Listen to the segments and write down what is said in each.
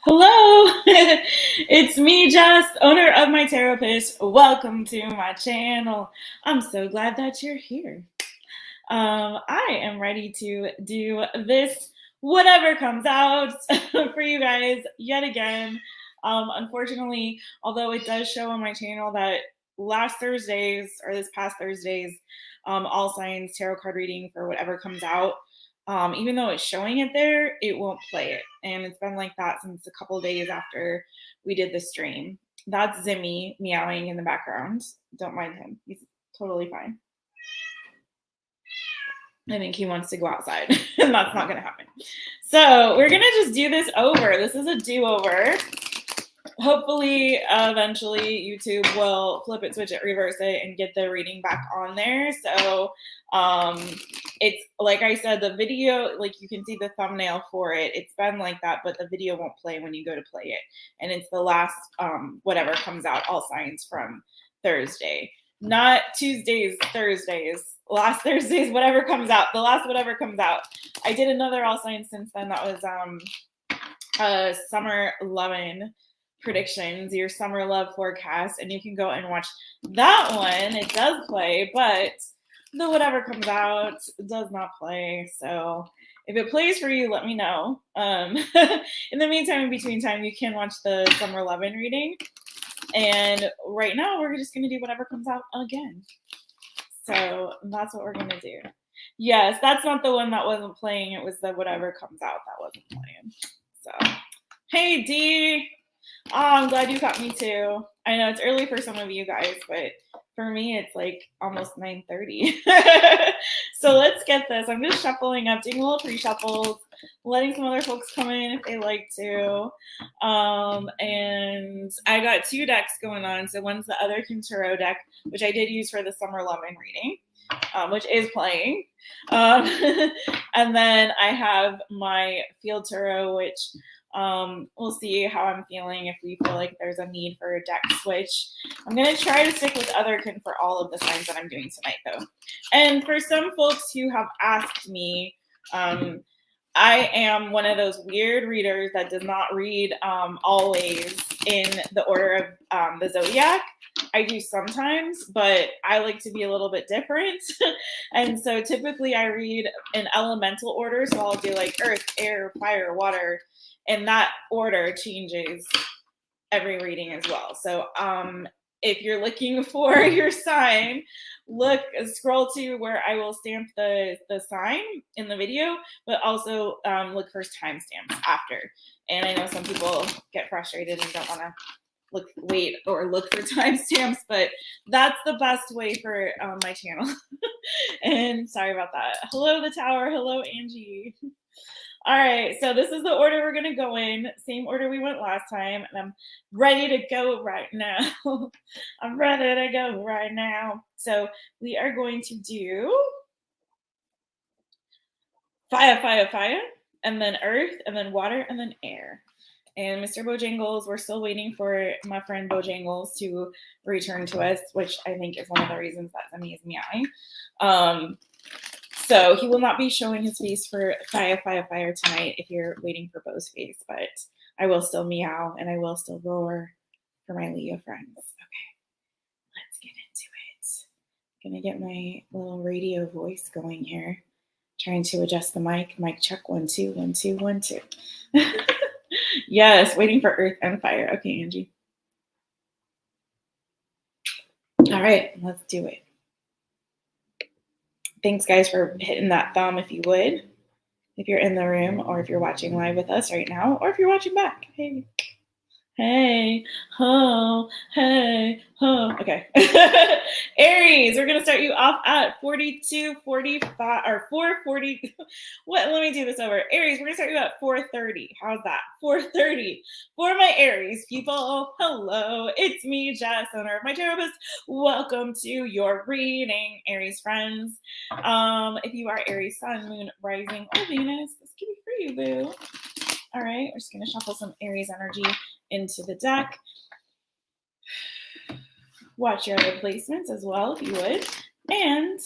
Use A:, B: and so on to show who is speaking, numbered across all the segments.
A: Hello, it's me, Jess, owner of My Taropist. Welcome to my channel. I'm so glad that you're here. I am ready to do this, whatever comes out for you guys yet again. Unfortunately, although it does show on my channel that last Thursdays or this past Thursdays, all signs tarot card reading for whatever comes out. Even though it's showing it there, it won't play it. And it's been like that since a couple days after we did the stream. That's Zimmy meowing in the background. Don't mind him. He's totally fine. I think he wants to go outside, and that's not going to happen. So we're going to just do this over. This is a do-over. Hopefully, eventually, YouTube will flip it, switch it, reverse it, and get the reading back on there. So it's like I said, the video, like you can see the thumbnail for it. It's been like that, but the video won't play when you go to play it. And it's the last, whatever comes out, all signs from Thursday. Not Tuesdays, Thursdays. Last Thursdays, whatever comes out. The last whatever comes out. I did another all signs since then. That was Summer 11 predictions, your summer love forecast, and you can go and watch that one. It does play, but the whatever comes out does not play. So if it plays for you, let me know. In the meantime, in between time, you can watch the summer 11 reading. And right now, we're just going to do whatever comes out again. So that's what we're going to do. Yes, that's not the one that wasn't playing. It was the whatever comes out that wasn't playing. So, hey, D. Oh, I'm glad you caught me too. I know it's early for some of you guys, but for me, it's like almost 9:30. So let's get this. I'm just shuffling up, doing a little pre-shuffles, letting some other folks come in if they like to. And I got two decks going on. So one's the Other King Tarot deck, which I did use for the Summer 11 reading, which is playing. And then I have my Field Tarot, which we'll see how I'm feeling if we feel like there's a need for a deck switch. I'm going to try to stick with Otherkin for all of the signs that I'm doing tonight, though. And for some folks who have asked me, I am one of those weird readers that does not read always in the order of the zodiac. I do sometimes, but I like to be a little bit different. And so typically I read in elemental order. So I'll do like earth, air, fire, water. And that order changes every reading as well. So if you're looking for your sign, scroll to where I will stamp the sign in the video, but also look for timestamps after. And I know some people get frustrated and don't want to wait or look for timestamps, but that's the best way for my channel. And sorry about that. Hello, the tower. Hello, Angie. All right, so this is the order we're going to go in. Same order we went last time, and I'm ready to go right now. I'm ready to go right now. So we are going to do fire, fire, fire, and then earth, and then water, and then air. And Mr. Bojangles, we're still waiting for my friend Bojangles to return to us, which I think is one of the reasons that Zimmy is meowing. So he will not be showing his face for fire, fire, fire tonight if you're waiting for Bo's face, but I will still meow and I will still roar for my Leo friends. Okay, let's get into it. Gonna get my little radio voice going here. Trying to adjust the mic. Mic check, 1 2 1 2 1 2. Yes, waiting for earth and fire. Okay, Angie. All right, let's do it. Thanks, guys, for hitting that thumb if you would. If you're in the room or if you're watching live with us right now or if you're watching back. Hey. Hey. Ho. Hey. Ho. Okay. Aries, we're going to start you off at 42:45 or 4:40. What? Let me do this over. Aries, we're going to start you at 4:30. How's that? 4:30. For my Aries people, hello. It's me, Jess, owner of My Taropist. Welcome to your reading, Aries friends. If you are Aries sun, moon, rising, or Venus, this could be for you, boo. All right, we're just going to shuffle some Aries energy into the deck. Watch your other placements as well, if you would. And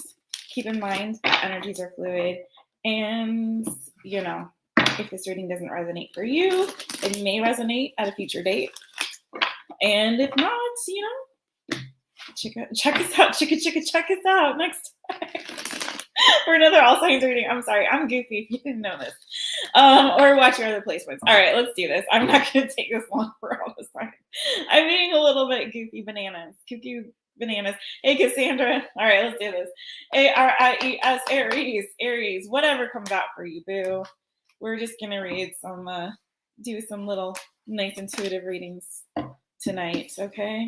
A: keep in mind that energies are fluid. And, you know, If this reading doesn't resonate for you, it may resonate at a future date. And if not, you know, check us out. Check us out next time for another all signs reading. I'm sorry, I'm goofy if you didn't know this. Or watch your other placements. All right, let's do this. I'm not going to take this long for all this time. I'm being a little bit goofy bananas. Cuckoo bananas. Hey, Cassandra. All right, let's do this. ARIES, Aries, whatever comes out for you, boo. We're just going to read some, do some little nice intuitive readings tonight, okay?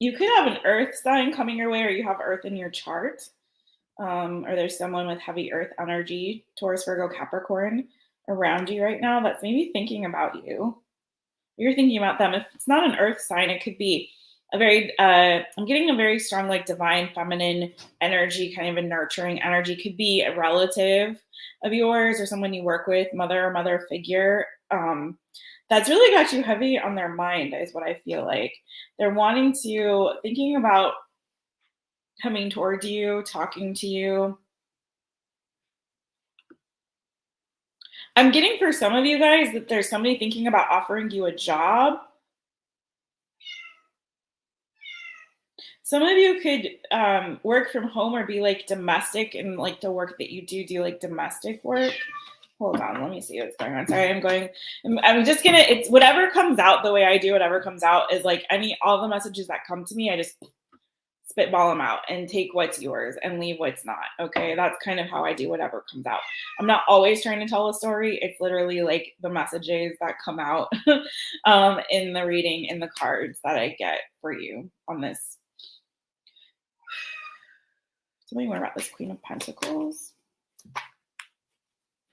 A: You could have an earth sign coming your way, or you have earth in your chart. Or there's someone with heavy earth energy, Taurus, Virgo, Capricorn, around you right now that's maybe thinking about you. You're thinking about them. If it's not an earth sign, it could be a very, I'm getting a very strong, like divine feminine energy, kind of a nurturing energy. Could be a relative of yours or someone you work with, mother or mother figure. That's really got you heavy on their mind, is what I feel like. They're thinking about coming towards you, talking to you. I'm getting for some of you guys that there's somebody thinking about offering you a job. Some of you could work from home or be like domestic, and like the work that you do like domestic work. Hold on, let me see what's going on. Sorry, I'm just gonna, it's whatever comes out. The way I do whatever comes out is like all the messages that come to me, I just spitball them out and take what's yours and leave what's not. Okay, that's kind of how I do whatever comes out. I'm not always trying to tell a story. It's literally like the messages that come out in the reading, in the cards that I get for you on this. Tell me more about this Queen of Pentacles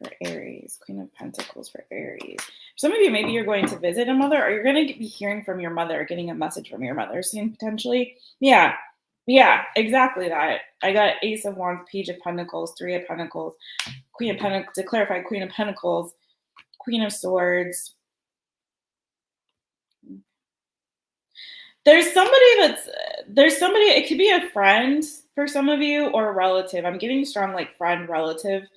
A: for Aries. Queen of Pentacles for Aries. Some of you, maybe you're going to visit a mother, or you're going to be hearing from your mother, getting a message from your mother soon, potentially. Yeah, exactly that. I got Ace of Wands, Page of Pentacles, Three of Pentacles, Queen of Pentacles, to clarify, Queen of Pentacles, Queen of Swords. There's somebody, it could be a friend for some of you, or a relative. I'm getting strong like friend, relative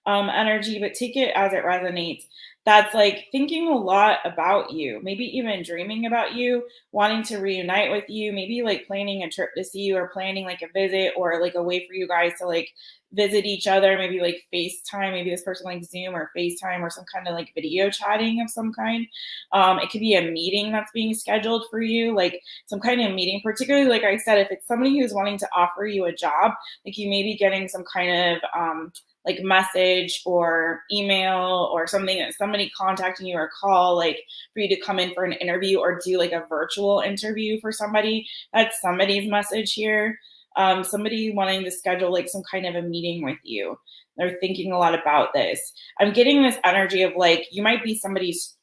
A: energy, but take it as it resonates. That's like thinking a lot about you, maybe even dreaming about you, wanting to reunite with you, maybe like planning a trip to see you, or planning like a visit, or like a way for you guys to like visit each other, maybe like FaceTime, maybe this person like Zoom or FaceTime, or some kind of like video chatting of some kind. It could be a meeting that's being scheduled for you, like some kind of meeting, particularly like I said, if it's somebody who's wanting to offer you a job, like you may be getting some kind of like message or email or something, that somebody contacting you, or call like for you to come in for an interview or do like a virtual interview for somebody. That's somebody's message here. Somebody wanting to schedule like some kind of a meeting with you. They're thinking a lot about this. I'm getting this energy of like you might be somebody's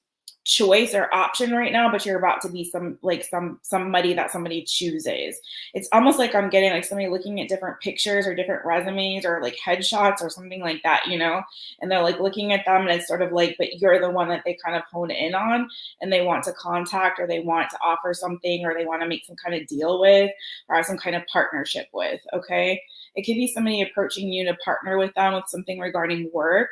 A: choice or option right now, but you're about to be somebody that somebody chooses. It's almost like I'm getting like somebody looking at different pictures or different resumes or like headshots or something like that, you know, and they're like looking at them, and it's sort of like, but you're the one that they kind of hone in on, and they want to contact, or they want to offer something, or they want to make some kind of deal with, or have some kind of partnership with. Okay, it could be somebody approaching you to partner with them with something regarding work,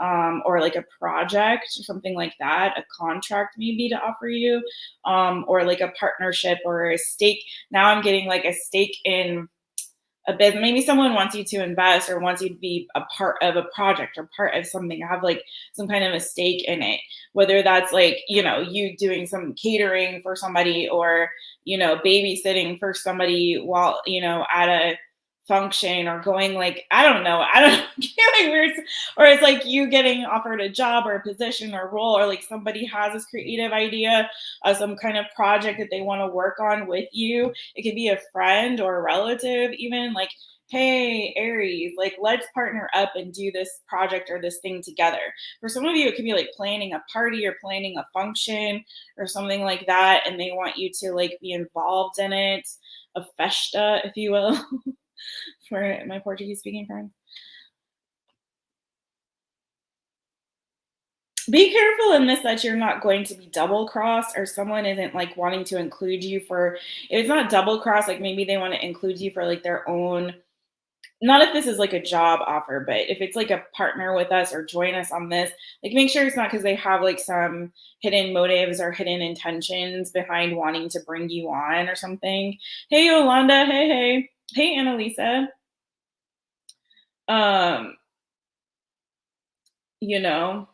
A: or like a project or something like that, a contract maybe to offer you, or like a partnership or a stake. Now I'm getting like a stake in a business. Maybe someone wants you to invest or wants you to be a part of a project or part of something, have like some kind of a stake in it, whether that's like, you know, you doing some catering for somebody, or, you know, babysitting for somebody while, you know, at a function, or going like, I don't know, like weird, or it's like you getting offered a job or a position or role, or like somebody has this creative idea of some kind of project that they want to work on with you. It could be a friend or a relative, even like, hey, Aries, like let's partner up and do this project or this thing together. For some of you, it could be like planning a party or planning a function or something like that, and they want you to like be involved in it, a festa, if you will. For my Portuguese speaking friend. Be careful in this that you're not going to be double crossed, or someone isn't like wanting to include you for, if it's not double cross, like maybe they want to include you for like their own not if this is like a job offer, but if it's like a partner with us or join us on this, like make sure it's not because they have like some hidden motives or hidden intentions behind wanting to bring you on or something. Hey Yolanda, hey Annalisa. Um, you know,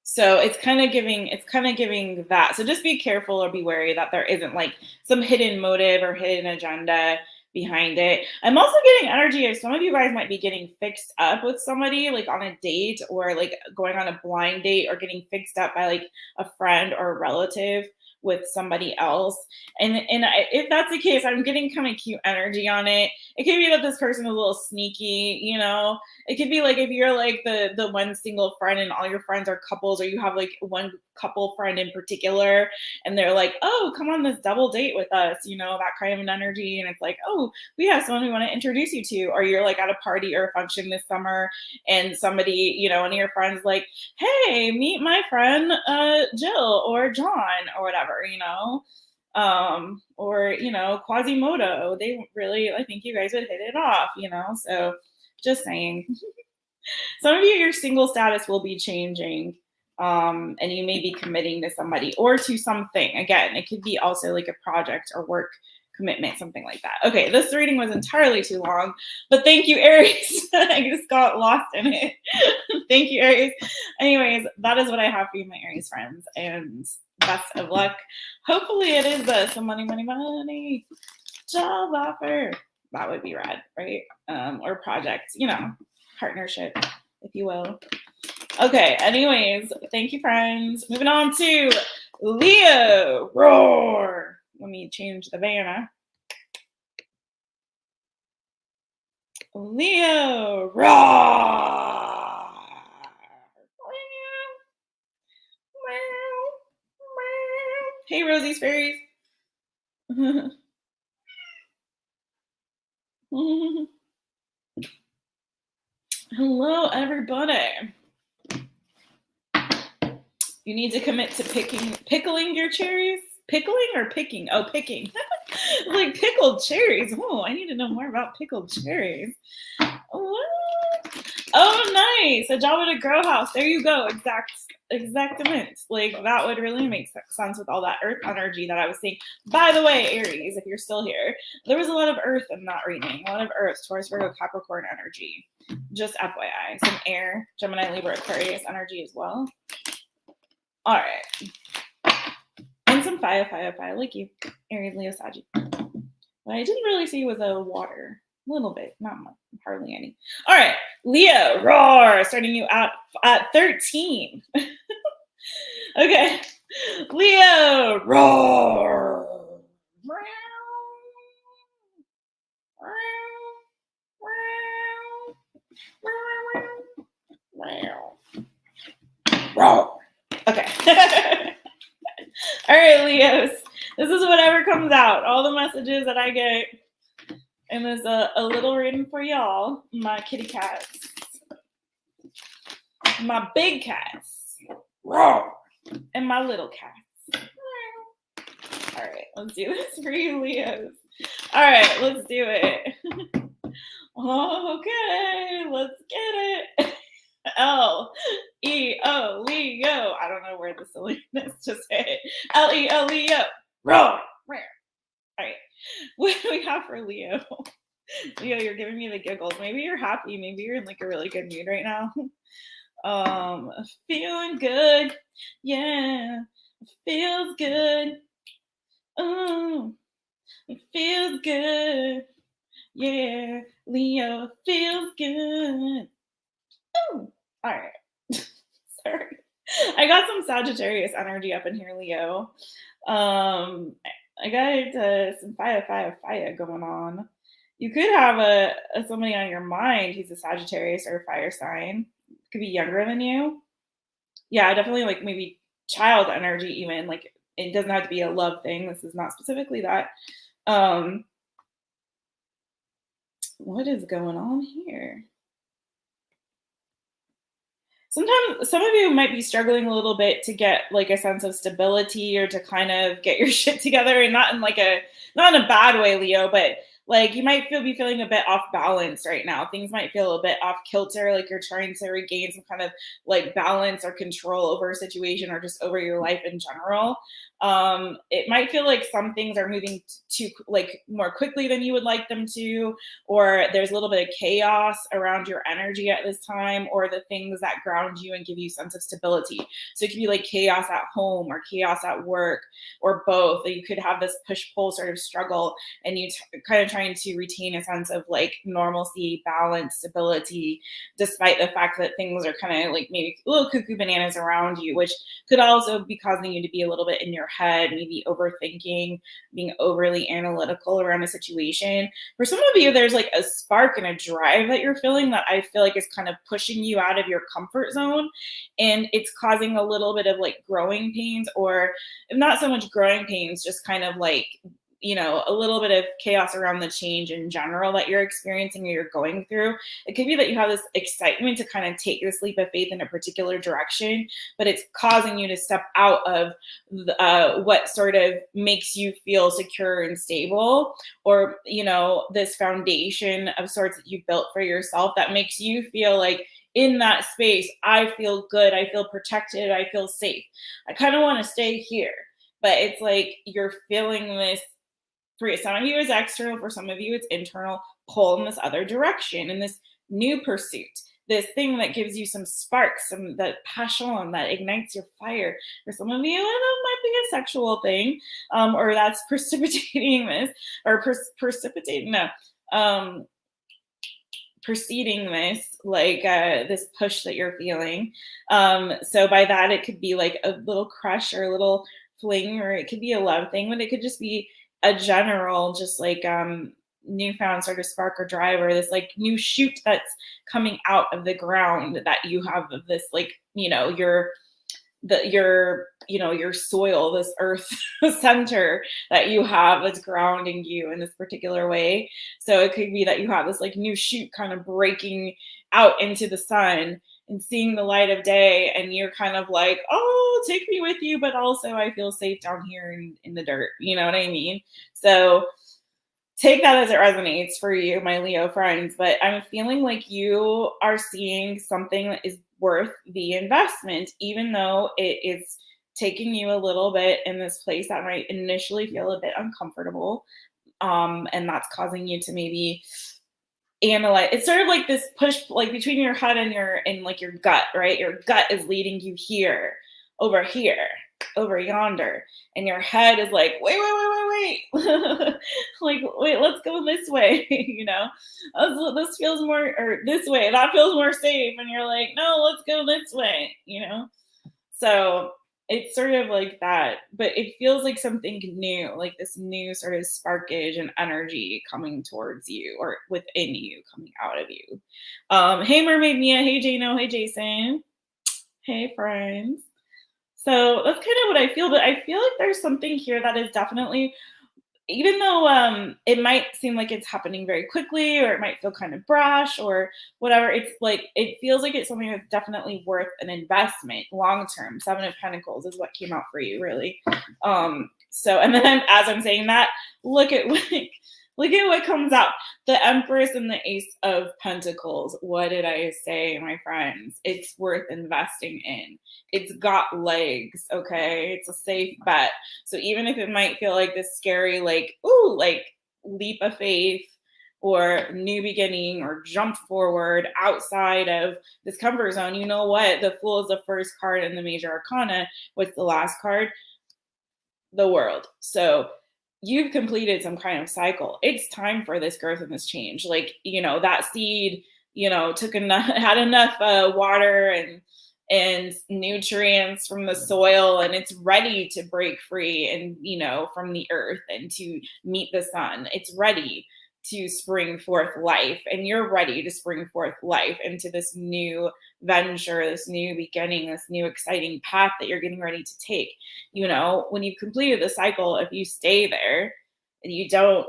A: so it's kind of giving that. So just be careful or be wary that there isn't like some hidden motive or hidden agenda behind it. I'm also getting energy of some of you guys might be getting fixed up with somebody like on a date or like going on a blind date or getting fixed up by like a friend or a relative with somebody else. If that's the case, I'm getting kind of cute energy on it. It could be that this person is a little sneaky, you know, it could be like if you're like the one single friend and all your friends are couples, or you have like one couple friend in particular, and they're like, "Oh, come on this double date with us," you know, that kind of an energy. And it's like, "Oh, we have someone we want to introduce you to," or you're like at a party or a function this summer, and somebody, you know, one of your friends like, "Hey, meet my friend Jill or John or whatever," you know. Or you know, Quasimodo. They really, I think you guys would hit it off, you know. So just saying. Some of you, your single status will be changing, and you may be committing to somebody or to something. Again, it could be also like a project or work commitment, something like that. Okay, this reading was entirely too long, but thank you, Aries. I just got lost in it. Thank you, Aries. Anyways, that is what I have for you, my Aries friends, and best of luck. Hopefully it is some money job offer. That would be rad, right? Or project, you know, partnership, if you will. Okay, anyways, thank you, friends. Moving on to Leo. Roar. Let me change the banner. Leo. Roar. Hey, Rosie's Fairies. Hello, everybody. You need to commit to pickling your cherries. Pickling or picking? Oh, picking. Like pickled cherries. Oh, I need to know more about pickled cherries. What? Oh, nice. A job at a grow house. There you go. Exactament. Like that would really make sense with all that earth energy that I was seeing. By the way, Aries, if you're still here, there was a lot of earth in that reading. A lot of earth, Taurus, Virgo, Capricorn energy. Just FYI. Some air, Gemini, Libra, Aquarius energy as well. All right. And some fire, like you, Aries, Leo, Sagittarius. What I didn't really see was a water. A little bit, not much, hardly any. All right, Leo, roar, starting you out at 13. Okay, Leo, roar. Roar. Okay. All right, Leos. This is whatever comes out. All the messages that I get. And there's a little reading for y'all, my kitty cats. My big cats. Roar. And my little cats. All right, let's do this for you, Leos. All right, let's do it. Okay, let's get it. L-E-O, Leo. I don't know where the silliness just hit. L-E-O, Leo. Roar. All right. What do we have for Leo? Leo, you're giving me the giggles. Maybe you're happy. Maybe you're in like a really good mood right now. Feeling good. Yeah. Feels good. Oh, it feels good. Yeah. Leo feels good. Oh, all right. Sorry. I got some Sagittarius energy up in here, Leo. I got some fire going on. You could have somebody on your mind who's a Sagittarius or a fire sign. Could be younger than you. Yeah, definitely like maybe child energy even. Like it doesn't have to be a love thing. This is not specifically that. What is going on here? Sometimes some of you might be struggling a little bit to get like a sense of stability or to kind of get your shit together, and not in a bad way, Leo, but like you might be feeling a bit off balance right now. Things might feel a bit off kilter, like you're trying to regain some kind of like balance or control over a situation or just over your life in general. It might feel like some things are moving too like more quickly than you would like them to, or there's a little bit of chaos around your energy at this time, or the things that ground you and give you sense of stability. So it could be like chaos at home or chaos at work, or both. You could have this push pull sort of struggle, and you kind of trying to retain a sense of like normalcy, balance, stability, despite the fact that things are kind of like maybe a little cuckoo bananas around you, which could also be causing you to be a little bit in your head, maybe overthinking, being overly analytical around a situation. For some of you, there's like a spark and a drive that you're feeling that I feel like is kind of pushing you out of your comfort zone, and it's causing a little bit of like growing pains, or if not so much growing pains, just kind of like, you know, a little bit of chaos around the change in general that you're experiencing or you're going through. It could be that you have this excitement to kind of take this leap of faith in a particular direction, but it's causing you to step out of what sort of makes you feel secure and stable, or, you know, this foundation of sorts that you built for yourself that makes you feel like in that space, I feel good, I feel protected, I feel safe. I kind of want to stay here. But it's like you're feeling this, for some of you it's external, for some of you it's internal, pull in this other direction, in this new pursuit, this thing that gives you some sparks, some that passion that ignites your fire. For some of you, it might be a sexual thing, or that's precipitating this, or precipitating, no, preceding this, like this push that you're feeling. So by that, it could be like a little crush or a little fling, or it could be a love thing, but it could just be a general, just like newfound sort of spark or drive, or this like new shoot that's coming out of the ground that you have of this, like, you know, your you know, your soil, this earth center that you have that's grounding you in this particular way. So it could be that you have this like new shoot kind of breaking out into the sun and seeing the light of day, and you're kind of like, oh, take me with you, but also I feel safe down here in the dirt, you know what I mean? So take that as it resonates for you, my Leo friends. But I'm feeling like you are seeing something that is worth the investment, even though it is taking you a little bit in this place that might initially feel a bit uncomfortable. And that's causing you to maybe analyze. It's sort of like this push, like between your head and like your gut, right? Your gut is leading you here, over yonder, and your head is like, wait, like, wait, let's go this way, you know. This feels more, or this way, that feels more safe, and you're like, no, let's go this way, you know. So it's sort of like that, but it feels like something new, like this new sort of sparkage and energy coming towards you, or within you, coming out of you. Hey, Mermaid Mia. Hey, Jano. Hey, Jason. Hey, friends. So that's kind of what I feel, but I feel like there's something here that is definitely, even though it might seem like it's happening very quickly, or it might feel kind of brash or whatever, it's like, it feels like it's something that's definitely worth an investment long term. Seven of Pentacles is what came out for you, really. So, and then as I'm saying that, look at what comes out. The Empress and the Ace of Pentacles. What did I say, my friends? It's worth investing in. It's got legs, okay? It's a safe bet. So even if it might feel like this scary, like, ooh, like leap of faith or new beginning or jump forward outside of this comfort zone, you know what? The Fool is the first card in the Major Arcana. What's the last card? The World. So you've completed some kind of cycle. It's time for this growth and this change. Like, you know, that seed, you know, had enough water and nutrients from the soil, and it's ready to break free and, you know, from the earth and to meet the sun. It's ready to spring forth life, and you're ready to spring forth life into this new venture, this new beginning, this new exciting path that you're getting ready to take. You know, when you've completed the cycle, if you stay there and you don't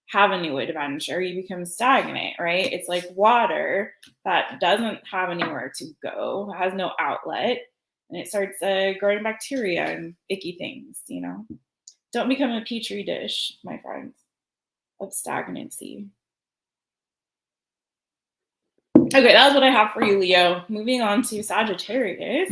A: have a new adventure, you become stagnant, right? It's like water that doesn't have anywhere to go, has no outlet, and it starts growing bacteria and icky things, you know. Don't become a petri dish, my friends. of stagnancy. Okay, that's what I have for you, Leo. Moving on to Sagittarius.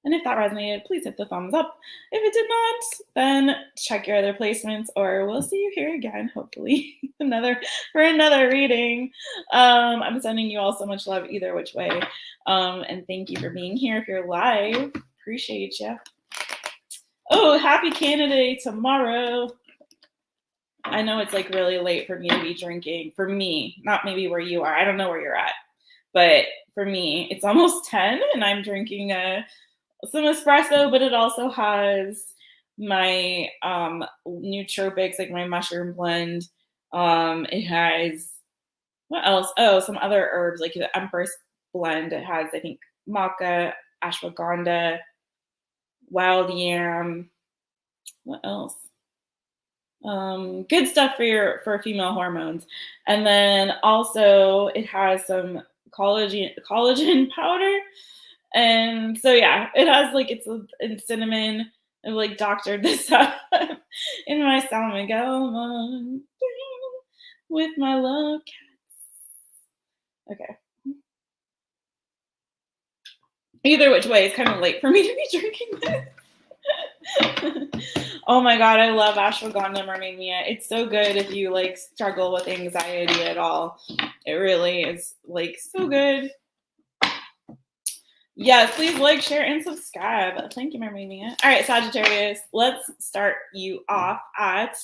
A: And if that resonated, please hit the thumbs up. If it did not, then check your other placements, or we'll see you here again, hopefully, for another reading. I'm sending you all so much love either which way. And thank you for being here. If you're live, appreciate you. Oh, happy Canada Day tomorrow. I know it's like really late for me to be drinking. For me, not maybe where you are. I don't know where you're at. But for me, it's almost 10 and I'm drinking some espresso, but it also has my nootropics, like my mushroom blend. It has, what else? Oh, some other herbs, like the Empress blend. It has, I think, maca, ashwagandha, wild yam. What else? Good stuff for female hormones. And then also it has some collagen powder. And so yeah, it has like in cinnamon. I like doctored this up in my San Miguel with my love cats. Okay. Either which way, it's kind of late for me to be drinking this. Oh my god, I love ashwagandha mermaid Mia. It's so good if you like struggle with anxiety at all. It really is like so good. Yes, please like, share, and subscribe. Thank you, mermaid Mia. All right, Sagittarius, let's start you off at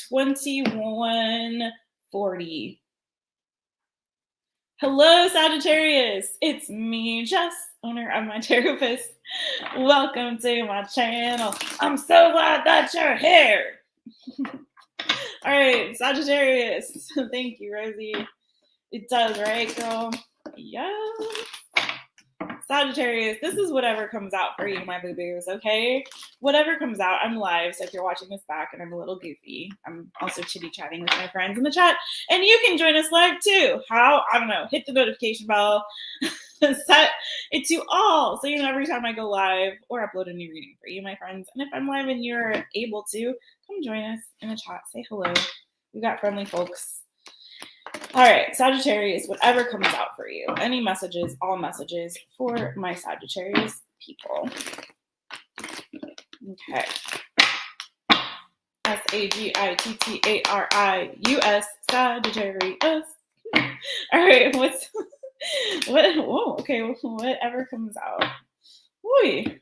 A: 2140. Hello, Sagittarius. It's me, Jess, owner of My Taropist. Welcome to my channel. I'm so glad that you're here. All right, Sagittarius. Thank you, Rosie. It does, right, girl? Yeah. Sagittarius, this is whatever comes out for you, my boo-boos, okay? Whatever comes out, I'm live, so if you're watching this back and I'm a little goofy, I'm also chitty-chatting with my friends in the chat, and you can join us live too. How? I don't know. Hit the notification bell, set it to all, so you know every time I go live or upload a new reading for you, my friends. And if I'm live and you're able to, come join us in the chat. Say hello. We got friendly folks. All right, Sagittarius, whatever comes out for you. Any messages, all messages for my Sagittarius people. Okay. SAGITTARIUS, Sagittarius. All right, okay, whatever comes out. Oy.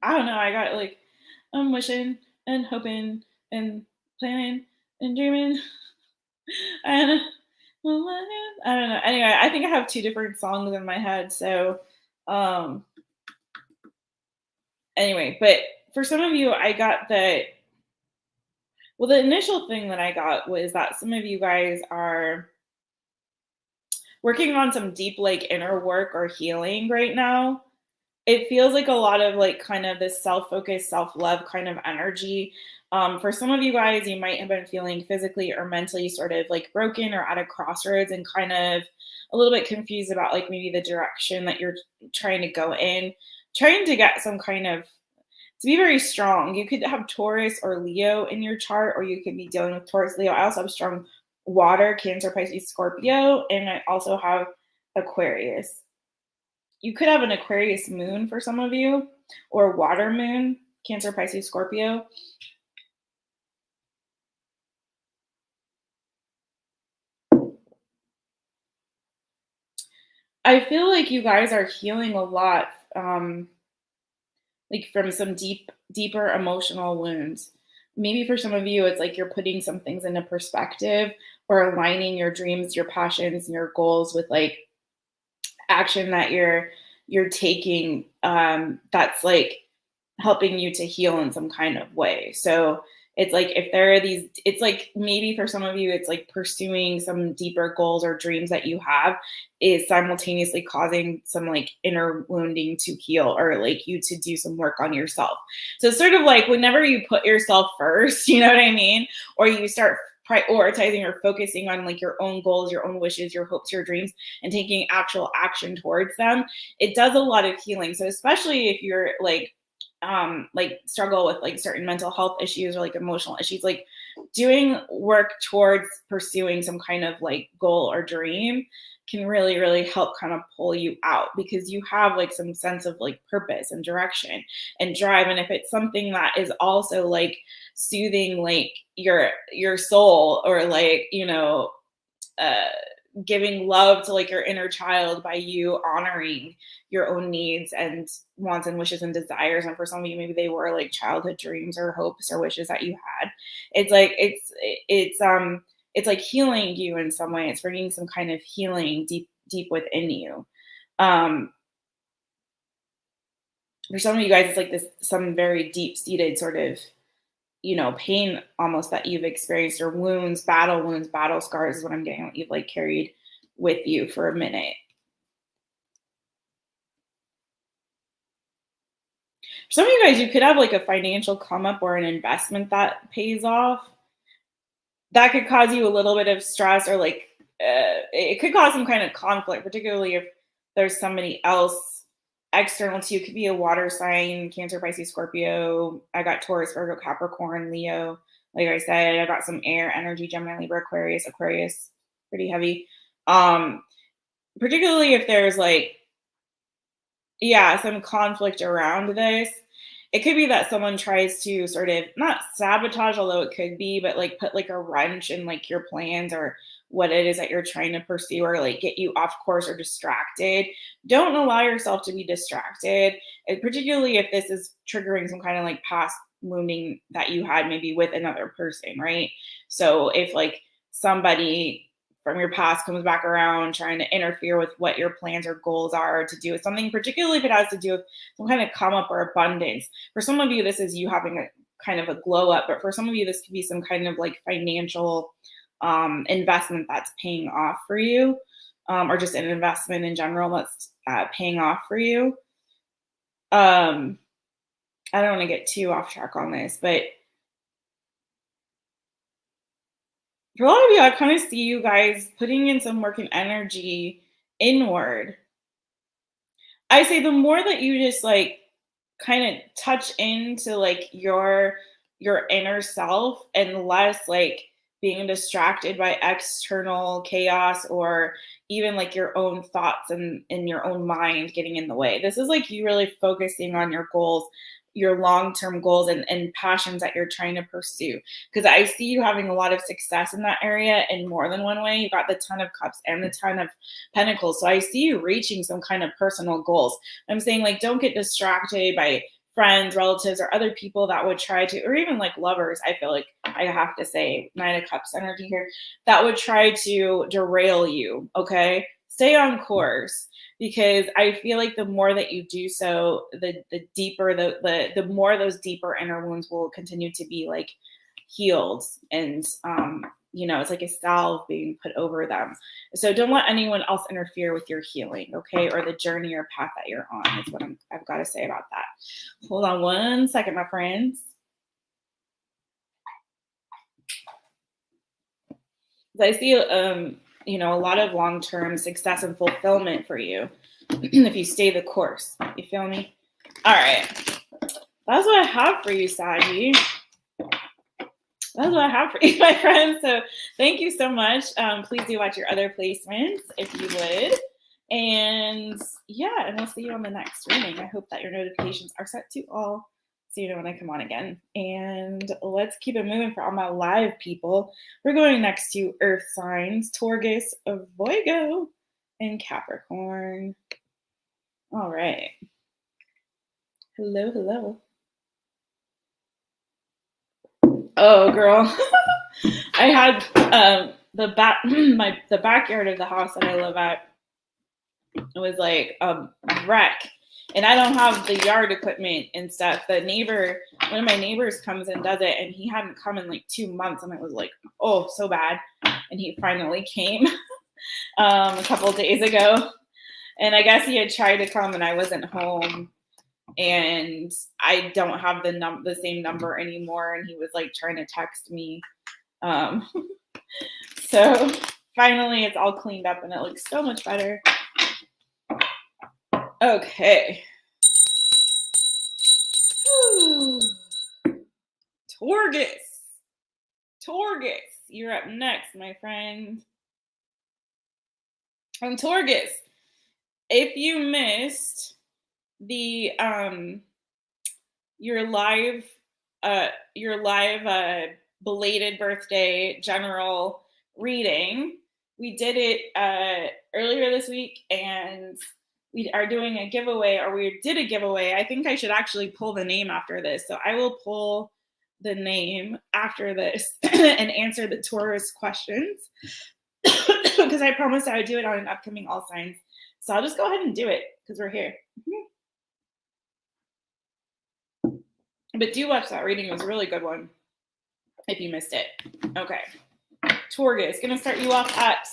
A: I don't know, I got like, I'm wishing and hoping and planning and dreaming and I don't know. Anyway, I think I have two different songs in my head. So anyway, but for some of you, I got the initial thing that I got was that some of you guys are working on some deep like inner work or healing right now. It feels like a lot of like kind of this self-focused, self-love kind of energy. For some of you guys, you might have been feeling physically or mentally sort of like broken or at a crossroads and kind of a little bit confused about like maybe the direction that you're trying to go in, trying to get some kind of, to be very strong. You could have Taurus or Leo in your chart, or you could be dealing with Taurus, Leo. I also have strong water, Cancer, Pisces, Scorpio, and I also have Aquarius. You could have an Aquarius moon for some of you, or water moon, Cancer, Pisces, Scorpio. I feel like you guys are healing a lot, like from some deeper emotional wounds. Maybe for some of you, it's like you're putting some things into perspective or aligning your dreams, your passions, and your goals with like action that you're taking that's like helping you to heal in some kind of way. So it's like if there are these, it's like maybe for some of you, it's like pursuing some deeper goals or dreams that you have is simultaneously causing some like inner wounding to heal or like you to do some work on yourself. So it's sort of like whenever you put yourself first, you know what I mean? Or you start prioritizing or focusing on like your own goals, your own wishes, your hopes, your dreams, and taking actual action towards them, it does a lot of healing. So especially if you're like like struggle with like certain mental health issues or like emotional issues, like doing work towards pursuing some kind of like goal or dream can really, really help kind of pull you out, because you have like some sense of like purpose and direction and drive. And if it's something that is also like soothing like your soul, or like, you know, uh giving love to like your inner child by you honoring your own needs and wants and wishes and desires, and for some of you maybe they were like childhood dreams or hopes or wishes that you had, it's like it's like healing you in some way. It's bringing some kind of healing deep within you. um for some of you guys, it's like this, some very deep seated sort of, you know, pain almost that you've experienced, or wounds, battle scars is what I'm getting, what you've like carried with you for a minute. For some of you guys, you could have like a financial come up or an investment that pays off. That could cause you a little bit of stress, or like it could cause some kind of conflict, particularly if there's somebody else external to you. It could be a water sign, Cancer, Pisces, Scorpio. I got Taurus, Virgo, Capricorn, Leo. Like I said, I got some air energy, Gemini, Libra, Aquarius, pretty heavy. Particularly if there's like, yeah, some conflict around this. It could be that someone tries to sort of not sabotage, although it could be, but like put like a wrench in like your plans or what it is that you're trying to pursue, or like get you off course or distracted. Don't allow yourself to be distracted, and particularly if this is triggering some kind of like past wounding that you had maybe with another person, right? So if like somebody from your past comes back around trying to interfere with what your plans or goals are to do with something, particularly if it has to do with some kind of come up or abundance. For some of you, this is you having a kind of a glow up, but for some of you, this could be some kind of like financial investment that's paying off for you, or just an investment in general that's paying off for you. I don't want to get too off track on this, but for a lot of you, I kind of see you guys putting in some work and energy inward. I say the more that you just like kind of touch into like your inner self, and less like being distracted by external chaos, or even like your own thoughts and in your own mind getting in the way. This is like you really focusing on your goals, your long-term goals and passions that you're trying to pursue. Because I see you having a lot of success in that area in more than one way. You got the Ton of Cups and the Ton of Pentacles. So I see you reaching some kind of personal goals. I'm saying like don't get distracted by friends, relatives, or other people that would try to, or even like lovers, I feel like I have to say, Nine of Cups energy here, that would try to derail you, okay? Stay on course, because I feel like the more that you do so, the deeper, the more those deeper inner wounds will continue to be like healed. And, you know, it's like a salve being put over them. So don't let anyone else interfere with your healing, okay? Or the journey or path that you're on is what I've got to say about that. Hold on one second, my friends. I see, you know, a lot of long-term success and fulfillment for you if you stay the course. You feel me? All right. That's what I have for you, Saggy. That's what I have for you, my friends. So thank you so much. Please do watch your other placements if you would. And yeah, and we'll see you on the next reading. I hope that your notifications are set to all so you know when I come on again. And let's keep it moving for all my live people. We're going next to Earth signs, Taurus, Virgo, and Capricorn. All right. Hello, hello. Oh, girl. I had the backyard of the house that I live at. It was like a wreck, and I don't have the yard equipment and stuff. The neighbor, one of my neighbors, comes and does it, and he hadn't come in like 2 months, and it was like, oh, so bad. And he finally came a couple of days ago, and I guess he had tried to come, and I wasn't home. And I don't have the same number anymore, and he was like trying to text me. So finally it's all cleaned up and it looks so much better. Okay. Taurus, you're up next, my friend. And Taurus, if you missed the your live belated birthday general reading, we did it earlier this week, and we are doing a giveaway, or we did a giveaway. I think I should actually pull the name after this, so I will pull the name after this and answer the Taurus questions because I promised I would do it on an upcoming All Signs. So I'll just go ahead and do it because we're here. But do watch that reading. It was a really good one if you missed it. Okay. Taurus, going to start you off at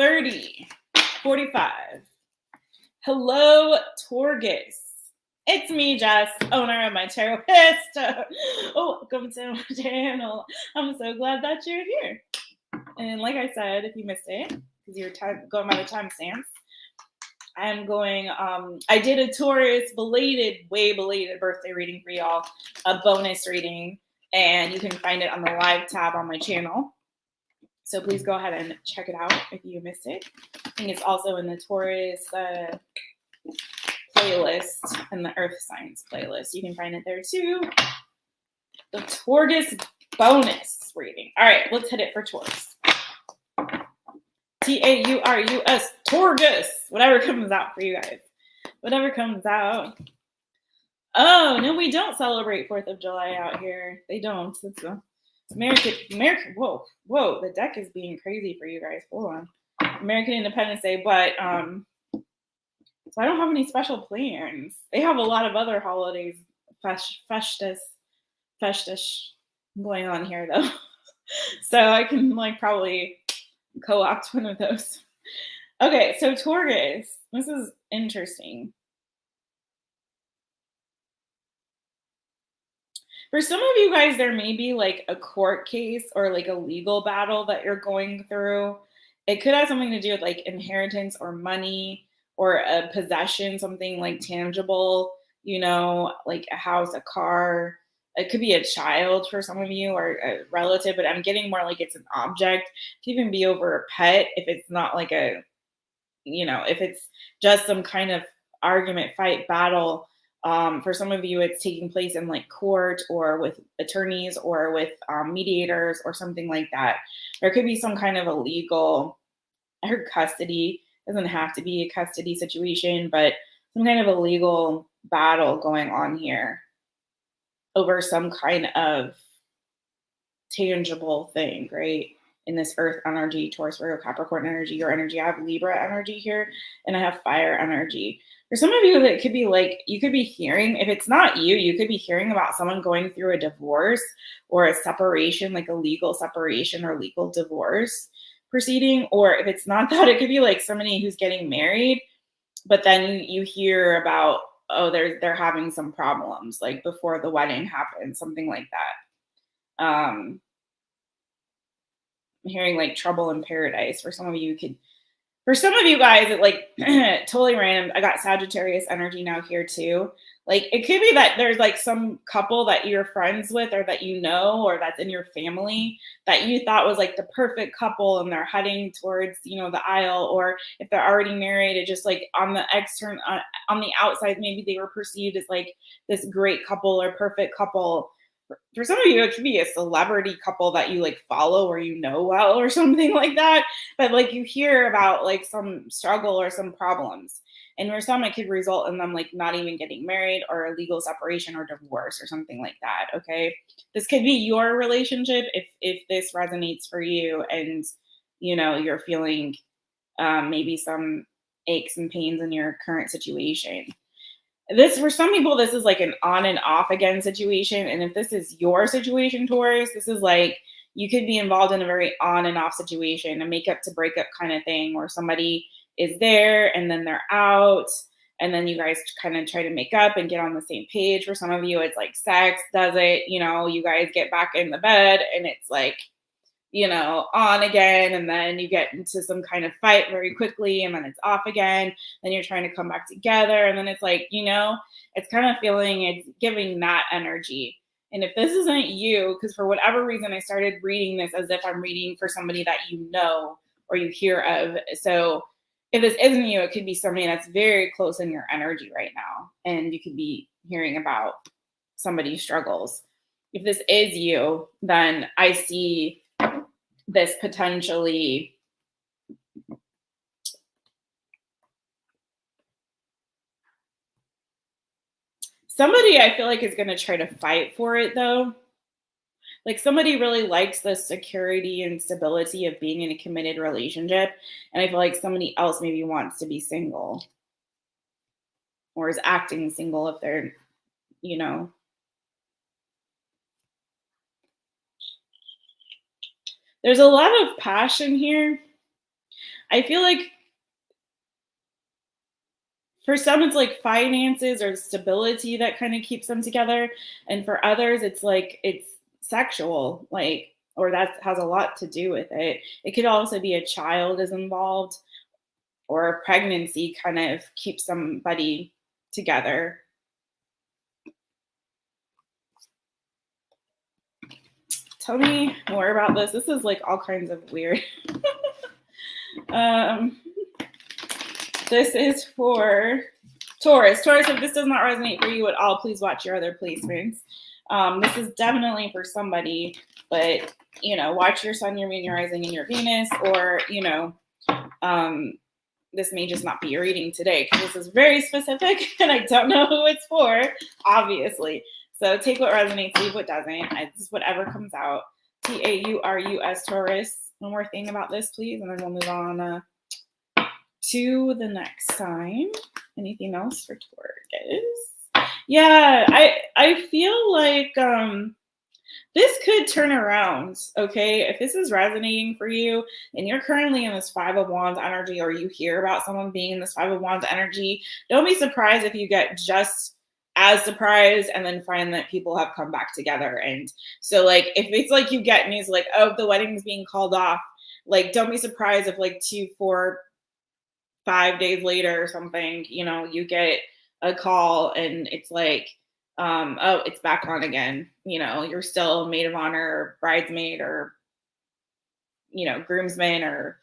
A: 30:45. Hello, Taurus. It's me, Jess, owner of My Taropist. Welcome to my channel. I'm so glad that you're here. And like I said, if you missed it, because you're going by the timestamps, I'm going, I did a Taurus way belated birthday reading for y'all, a bonus reading, and you can find it on the live tab on my channel. So please go ahead and check it out if you missed it. I think it's also in the Taurus playlist and the Earth Signs playlist. You can find it there too. The Taurus bonus reading. All right, let's hit it for Taurus. Taurus, Taurus, whatever comes out for you guys. Whatever comes out. Oh, no, we don't celebrate 4th of July out here. They don't. It's American. Whoa, the deck is being crazy for you guys. Hold on. American Independence Day, but so I don't have any special plans. They have a lot of other holidays, festus going on here though. So I can probably co-opt one of those. Okay, so Taurus, this is interesting. For some of you guys, there may be a court case or a legal battle that you're going through. It could have something to do with inheritance or money or a possession, something tangible, like a house, a car. It could be a child for some of you or a relative, but I'm getting more it's an object. It can even be over a pet if it's not if it's just some kind of argument, fight, battle. For some of you, it's taking place in court or with attorneys or with mediators or something like that. There could be some kind of a legal, I heard custody. Doesn't have to be a custody situation, but some kind of a legal battle going on here over some kind of tangible thing, right? In this Earth energy, Taurus, Virgo, Capricorn energy, your energy. I have Libra energy here, and I have fire energy. For some of you, that could be you could be hearing, if it's not you, you could be hearing about someone going through a divorce or a separation, a legal separation or legal divorce proceeding. Or if it's not that, it could be somebody who's getting married, but then you hear about, oh, they're having some problems before the wedding happens, something like that. I'm hearing trouble in paradise. For some of you, for some of you guys, it totally random. I got Sagittarius energy now here too. It could be that there's some couple that you're friends with or that or that's in your family that you thought was the perfect couple, and they're heading towards, the aisle. Or if they're already married, it just on the external, on the outside, maybe they were perceived as this great couple or perfect couple. For some of you, it could be a celebrity couple that you follow or well or something like that. But you hear about some struggle or some problems. And for some, it could result in them not even getting married or a legal separation or divorce or something like that. Okay. This could be your relationship if this resonates for you and, you're feeling maybe some aches and pains in your current situation. This, for some people, this is an on and off again situation. And if this is your situation, Taurus, this is you could be involved in a very on and off situation, a makeup to breakup kind of thing, where somebody is there and then they're out, and then you guys kind of try to make up and get on the same page. For some of you, it's sex does it, you guys get back in the bed and it's on again, and then you get into some kind of fight very quickly, and then it's off again, then you're trying to come back together, and then it's it's kind of feeling, it's giving that energy. And if this isn't you, because for whatever reason I started reading this as if I'm reading for somebody that you know or you hear of. So if this isn't you, it could be somebody that's very close in your energy right now. And you could be hearing about somebody's struggles. If this is you, then I see this potentially somebody I feel like is going to try to fight for it though. Like somebody really likes the security and stability of being in a committed relationship. And I feel like somebody else maybe wants to be single or is acting single if they're, you know. There's a lot of passion here. I feel like for some, it's like finances or stability that kind of keeps them together. And for others, it's like it's sexual, like, or that has a lot to do with it. It could also be a child is involved or a pregnancy kind of keeps somebody together. Tell me more about this. This is like all kinds of weird. This is for Taurus. Taurus, if this does not resonate for you at all, please watch your other placements. This is definitely for somebody, but, you know, watch your sun, your moon, your rising, and your Venus, or, you know, this may just not be your reading today because this is very specific and I don't know who it's for, obviously. So take what resonates, leave what doesn't. This is whatever comes out. TAURUS, Taurus. One more thing about this, please, and then we'll move on to the next sign. Anything else for Taurus? Yeah, I feel like this could turn around, okay? If this is resonating for you and you're currently in this Five of Wands energy, or you hear about someone being in this Five of Wands energy, don't be surprised if you get just as surprised and then find that people have come back together. And so like, if it's like you get news like, oh, the wedding's being called off, like, don't be surprised if like 2, 4, 5 days later or something, you know, you get a call and it's like, oh, it's back on again. You know, you're still maid of honor or bridesmaid or, you know, groomsman or,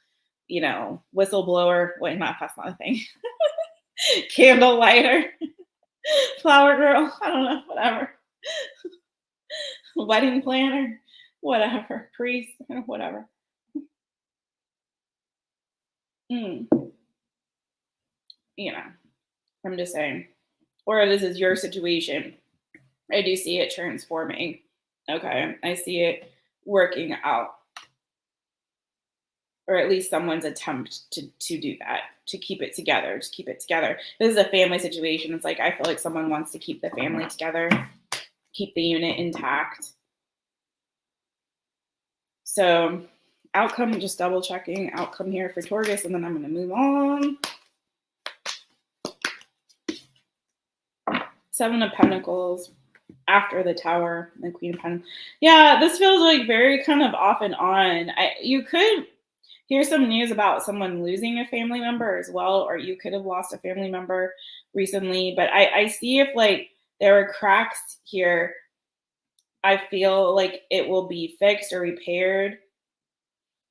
A: you know, whistleblower. Wait, that's not a thing. Candle lighter, flower girl. I don't know, whatever. Wedding planner, whatever. Priest, whatever. You know, I'm just saying. Or if this is your situation, I do see it transforming. Okay, I see it working out. Or at least someone's attempt to do that, to keep it together, to keep it together. This is a family situation. It's like, I feel like someone wants to keep the family together, keep the unit intact. So outcome, just double checking outcome here for Taurus, and then I'm going to move on. Seven of Pentacles after the Tower, the Queen of Pentacles. Yeah, this feels like very kind of off and on. You could hear some news about someone losing a family member as well, or you could have lost a family member recently. But I see if like there are cracks here, I feel like it will be fixed or repaired,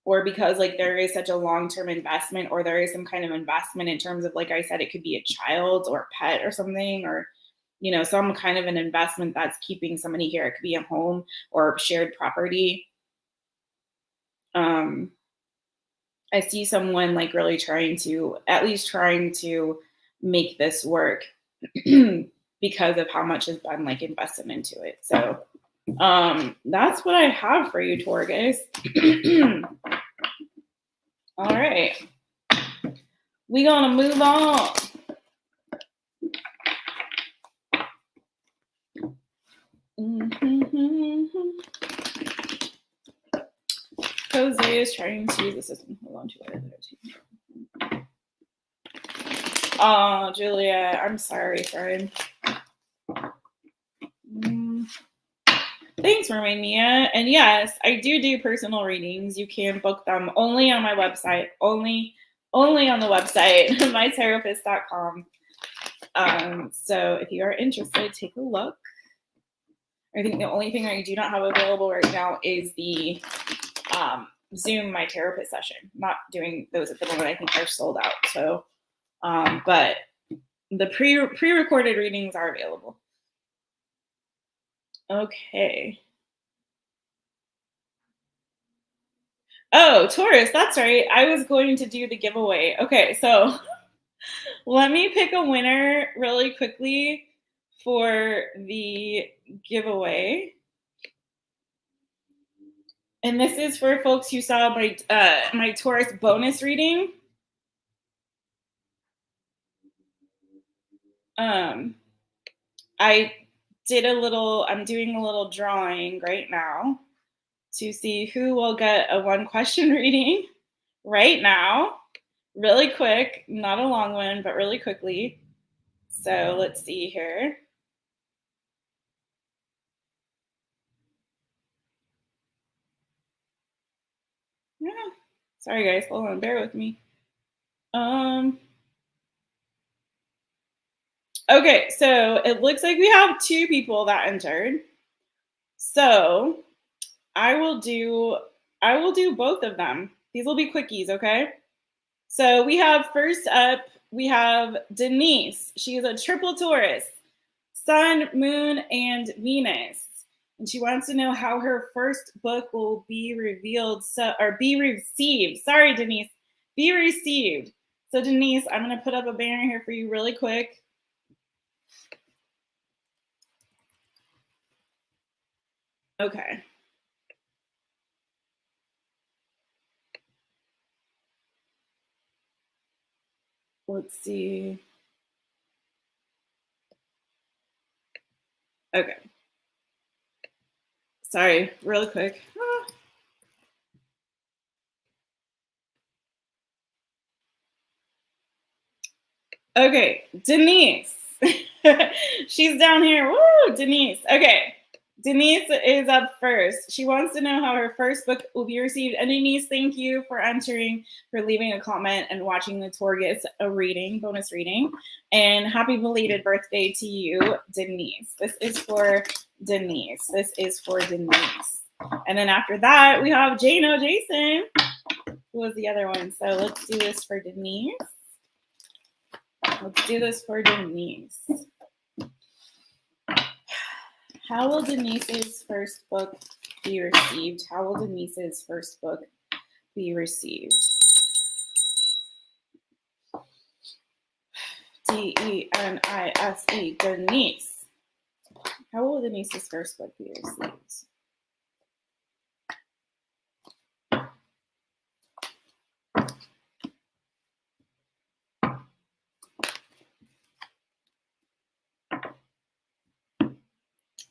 A: or because like there is such a long-term investment, or there is some kind of investment in terms of, like I said, it could be a child or a pet or something, or, you know, some kind of an investment that's keeping somebody here. It could be a home or shared property. I see someone like really trying to make this work because of how much has been like invested into it. So that's what I have for you, Taurus. All right, we're gonna move on. Jose is trying to use the system. Hold on to it. Oh, Julia, I'm sorry, friend. Thanks, Mermaid Mia. And yes, I do personal readings. You can book them only on my website, only on the website, mytaropist.com. So if you are interested, take a look. I think the only thing I do not have available right now is the Zoom My Taropist session. Not doing those at the moment. I think they're sold out. So, but the pre-recorded readings are available. Okay. Oh, Taurus, that's right. I was going to do the giveaway. Okay, so let me pick a winner really quickly for the giveaway. And this is for folks who saw my my Taurus bonus reading. I did I'm doing a little drawing right now to see who will get a one question reading right now, really quick, not a long one, but really quickly. So let's see here. Yeah. Sorry guys, hold on, bear with me. Okay, so it looks like we have 2 people that entered. So I will do both of them. These will be quickies, okay? So we have first up, we have Denise. She is a triple Taurus, Sun, Moon, and Venus. And she wants to know how her first book will be revealed, or be received. Sorry, Denise, be received. So Denise, I'm going to put up a banner here for you really quick. Okay. Let's see. Okay. Sorry, really quick. Okay, Denise. She's down here. Woo, Denise. Okay. Denise is up first. She wants to know how her first book will be received. And Denise, thank you for entering, for leaving a comment and watching the Taurus bonus reading. And happy belated birthday to you, Denise. This is for Denise. This is for Denise. And then after that, we have Jason. Who was the other one? So let's do this for Denise. Let's do this for Denise. How will Denise's first book be received? How will Denise's first book be received? Denise. Denise. How will Denise's first book be received?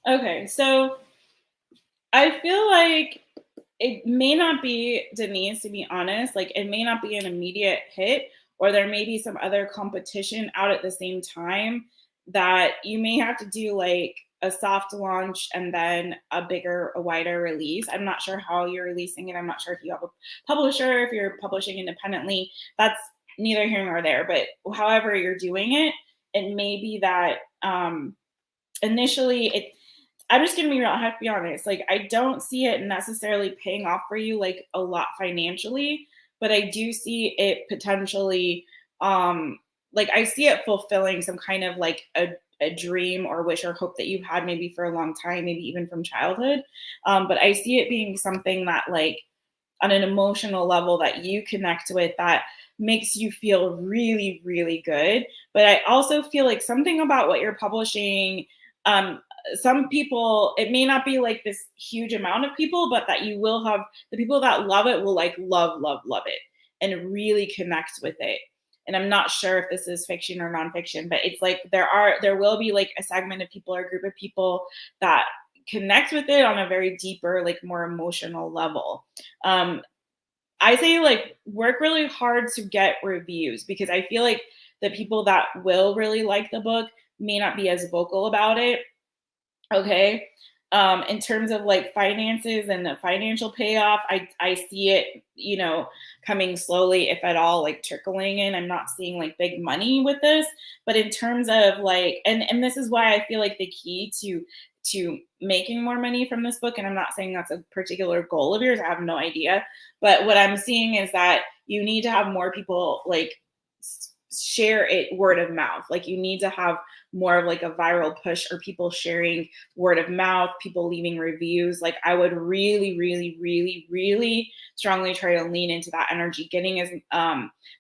A: Okay, so I feel like it may not be Denise, to be honest. Like, it may not be an immediate hit, or there may be some other competition out at the same time that you may have to do like a soft launch and then a wider release. I'm not sure how you're releasing it. I'm not sure if you have a publisher, if you're publishing independently. That's neither here nor there. But however you're doing it, it may be that initially I'm just gonna be real. I have to be honest. Like, I don't see it necessarily paying off for you like a lot financially, but I do see it potentially, like I see it fulfilling some kind of like a dream or wish or hope that you've had maybe for a long time, maybe even from childhood. But I see it being something that, like, on an emotional level that you connect with, that makes you feel really, really good. But I also feel like something about what you're publishing, some people, it may not be like this huge amount of people, but that you will have the people that love it will like love it and really connect with it. And I'm not sure if this is fiction or nonfiction, but it's like there will be like a segment of people or a group of people that connect with it on a very deeper, like more emotional level. I say, like, work really hard to get reviews, because I feel like the people that will really like the book may not be as vocal about it. Okay. In terms of like finances and the financial payoff, I see it, coming slowly, if at all, like trickling in. I'm not seeing like big money with this, but in terms of like, and this is why I feel like the key to making more money from this book. And I'm not saying that's a particular goal of yours. I have no idea. But what I'm seeing is that you need to have more people like share it word of mouth. Like you need to have more of like a viral push, or people sharing word of mouth, people leaving reviews. Like I would really, really, really, really strongly try to lean into that energy, getting as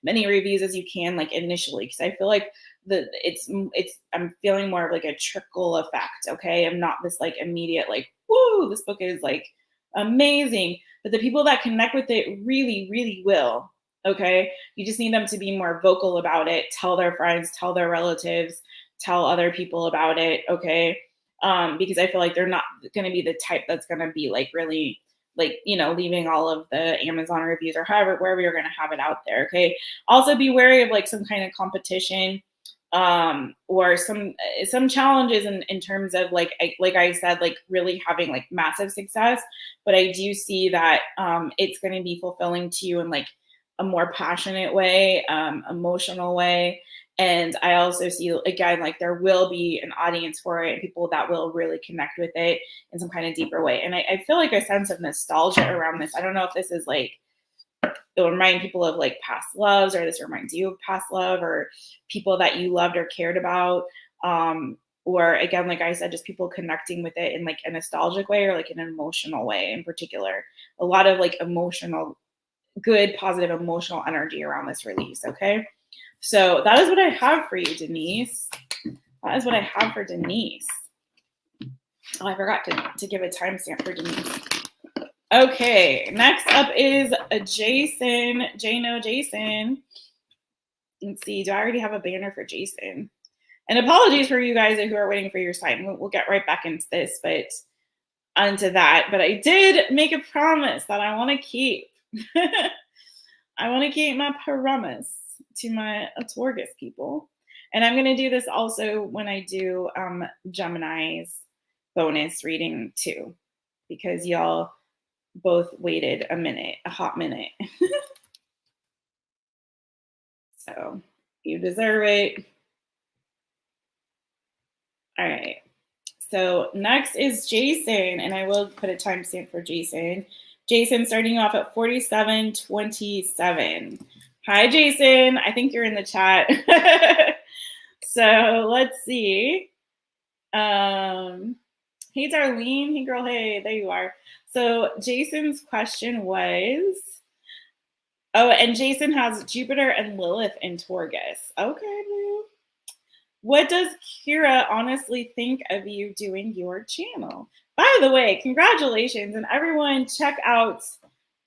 A: many reviews as you can, like initially, because I feel like I'm feeling more of like a trickle effect. Okay, I'm not this like immediate like, woo, this book is like amazing, but the people that connect with it really, really will. Okay, you just need them to be more vocal about it, tell their friends, tell their relatives, tell other people about it. Okay, because I feel like they're not going to be the type that's going to be like really like, you know, leaving all of the Amazon reviews or however, wherever you're going to have it out there. Okay, also be wary of like some kind of competition, or some challenges in terms of like I said, like really having like massive success. But I do see that it's going to be fulfilling to you in like a more passionate way, emotional way. And I also see, again, like there will be an audience for it and people that will really connect with it in some kind of deeper way. And I feel like a sense of nostalgia around this. I don't know if this is like, it'll remind people of like past loves, or this reminds you of past love, or people that you loved or cared about. Or again, like I said, just people connecting with it in like a nostalgic way, or like an emotional way in particular. A lot of like emotional, good, positive emotional energy around this release. Okay. So that is what I have for you, Denise. That is what I have for Denise. Oh, I forgot to give a timestamp for Denise. Okay, next up is Jason. Jason. Let's see, do I already have a banner for Jason? And apologies for you guys who are waiting for your sign. We'll get right back into this, but onto that. But I did make a promise that I want to keep. I want to keep my promise to my Taurus people. And I'm going to do this also when I do Gemini's bonus reading too, because y'all both waited a hot minute. So you deserve it. All right. So next is Jason, and I will put a timestamp for Jason. Jason starting off at 4727. Hi, Jason. I think you're in the chat. So let's see. Hey, Darlene. Hey, girl. Hey, there you are. So Jason's question was, oh, and Jason has Jupiter and Lilith in Taurus. Okay, boo. What does Kira honestly think of you doing your channel? By the way, congratulations. And everyone check out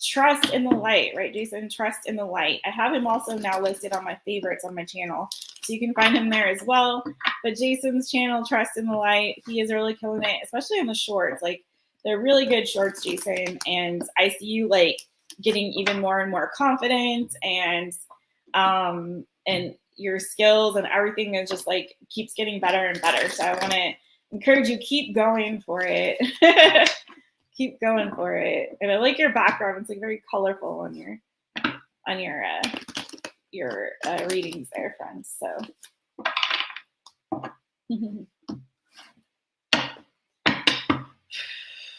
A: Trust in the Light, right, Jason? Trust in the Light. I have him also now listed on my favorites on my channel, so you can find him there as well. But Jason's channel, Trust in the Light, he is really killing it, especially in the shorts. Like, they're really good shorts, Jason. And I see you, like, getting even more and more confident, and your skills and everything is just like keeps getting better and better. So I want to encourage you, keep going for it. Keep going for it. And I like your background. It's like very colorful on your readings there, friends. So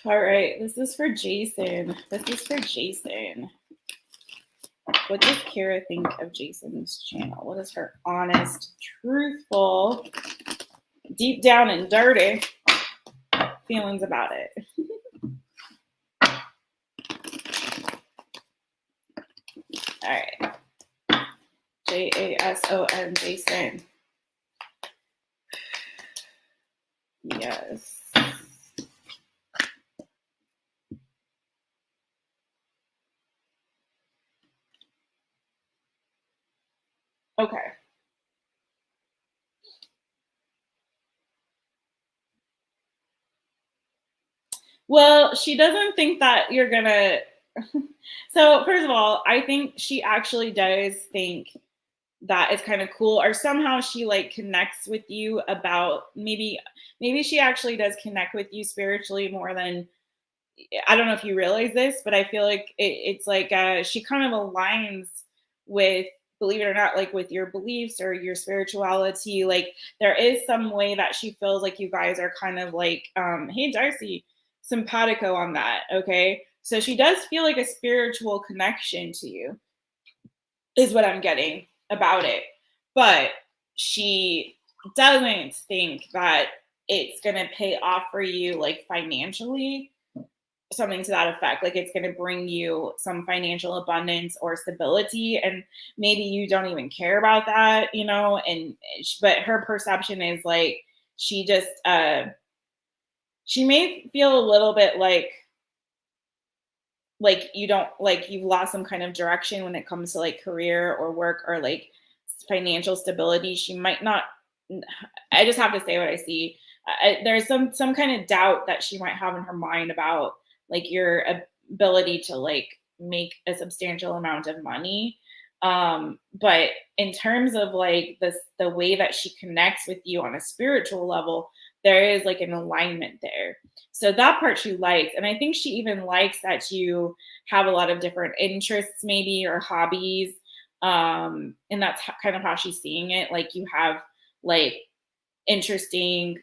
A: all right, this is for Jason. What does Kira think of Jason's channel? What is her honest, truthful, deep down and dirty feelings about it? All right. Jason, Jason. Yes. Okay. Well, she doesn't think that you're gonna. So first of all, I think she actually does think that it's kind of cool, or somehow she like connects with you about maybe she actually does connect with you spiritually more than, I don't know if you realize this, but I feel like it's like she kind of aligns with believe it or not, like with your beliefs or your spirituality, like there is some way that she feels like you guys are kind of like, hey Darcy, simpatico on that. Okay. So she does feel like a spiritual connection to you, is what I'm getting about it. But she doesn't think that it's going to pay off for you, like financially, something to that effect. Like it's going to bring you some financial abundance or stability. And maybe you don't even care about that, you know? But her perception is like, she just, she may feel a little bit like you don't, like you've lost some kind of direction when it comes to like career or work or like financial stability. She might not, I just have to say what I see. There's some kind of doubt that she might have in her mind about like your ability to like make a substantial amount of money. But in terms of like the way that she connects with you on a spiritual level, there is like an alignment there. So that part she likes. And I think she even likes that you have a lot of different interests, maybe, or hobbies. And that's kind of how she's seeing it. Like you have like interesting,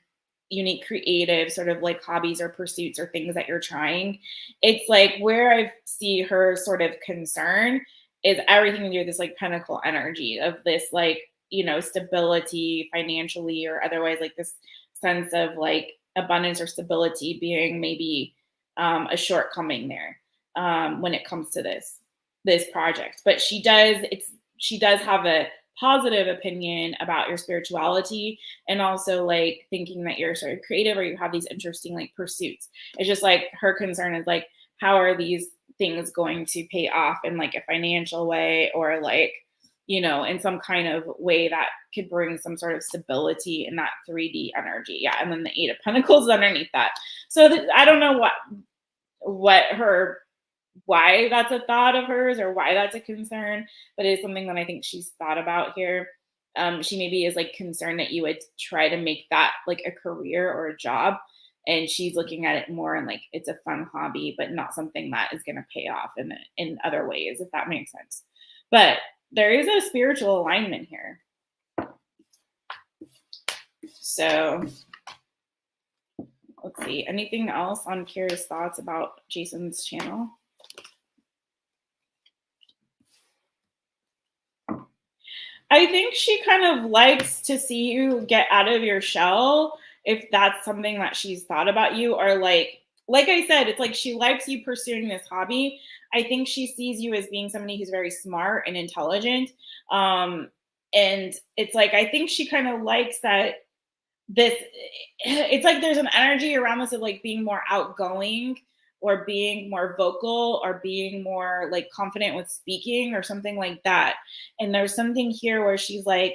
A: unique, creative sort of like hobbies or pursuits or things that you're trying. It's like where I see her sort of concern is everything to do with this like pentacle energy of this like, you know, stability financially or otherwise, like this sense of like abundance or stability being maybe a shortcoming there when it comes to this project. But she does have a positive opinion about your spirituality and also like thinking that you're sort of creative or you have these interesting like pursuits. It's just like her concern is like, how are these things going to pay off in like a financial way or like, you know, in some kind of way that could bring some sort of stability in that 3D energy. Yeah. And then the 8 of Pentacles is underneath that. So I don't know why that's a thought of hers or why that's a concern, but it is something that I think she's thought about here. She maybe is like concerned that you would try to make that like a career or a job. And she's looking at it more and like it's a fun hobby, but not something that is going to pay off in other ways, if that makes sense. But there is a spiritual alignment here. So let's see. Anything else on Kira's thoughts about Jason's channel? I think she kind of likes to see you get out of your shell, if that's something that she's thought about you, or like I said, it's like she likes you pursuing this hobby. I think she sees you as being somebody who's very smart and intelligent. And it's like, I think she kind of likes that it's like there's an energy around this of like being more outgoing or being more vocal or being more like confident with speaking or something like that. And there's something here where she's like,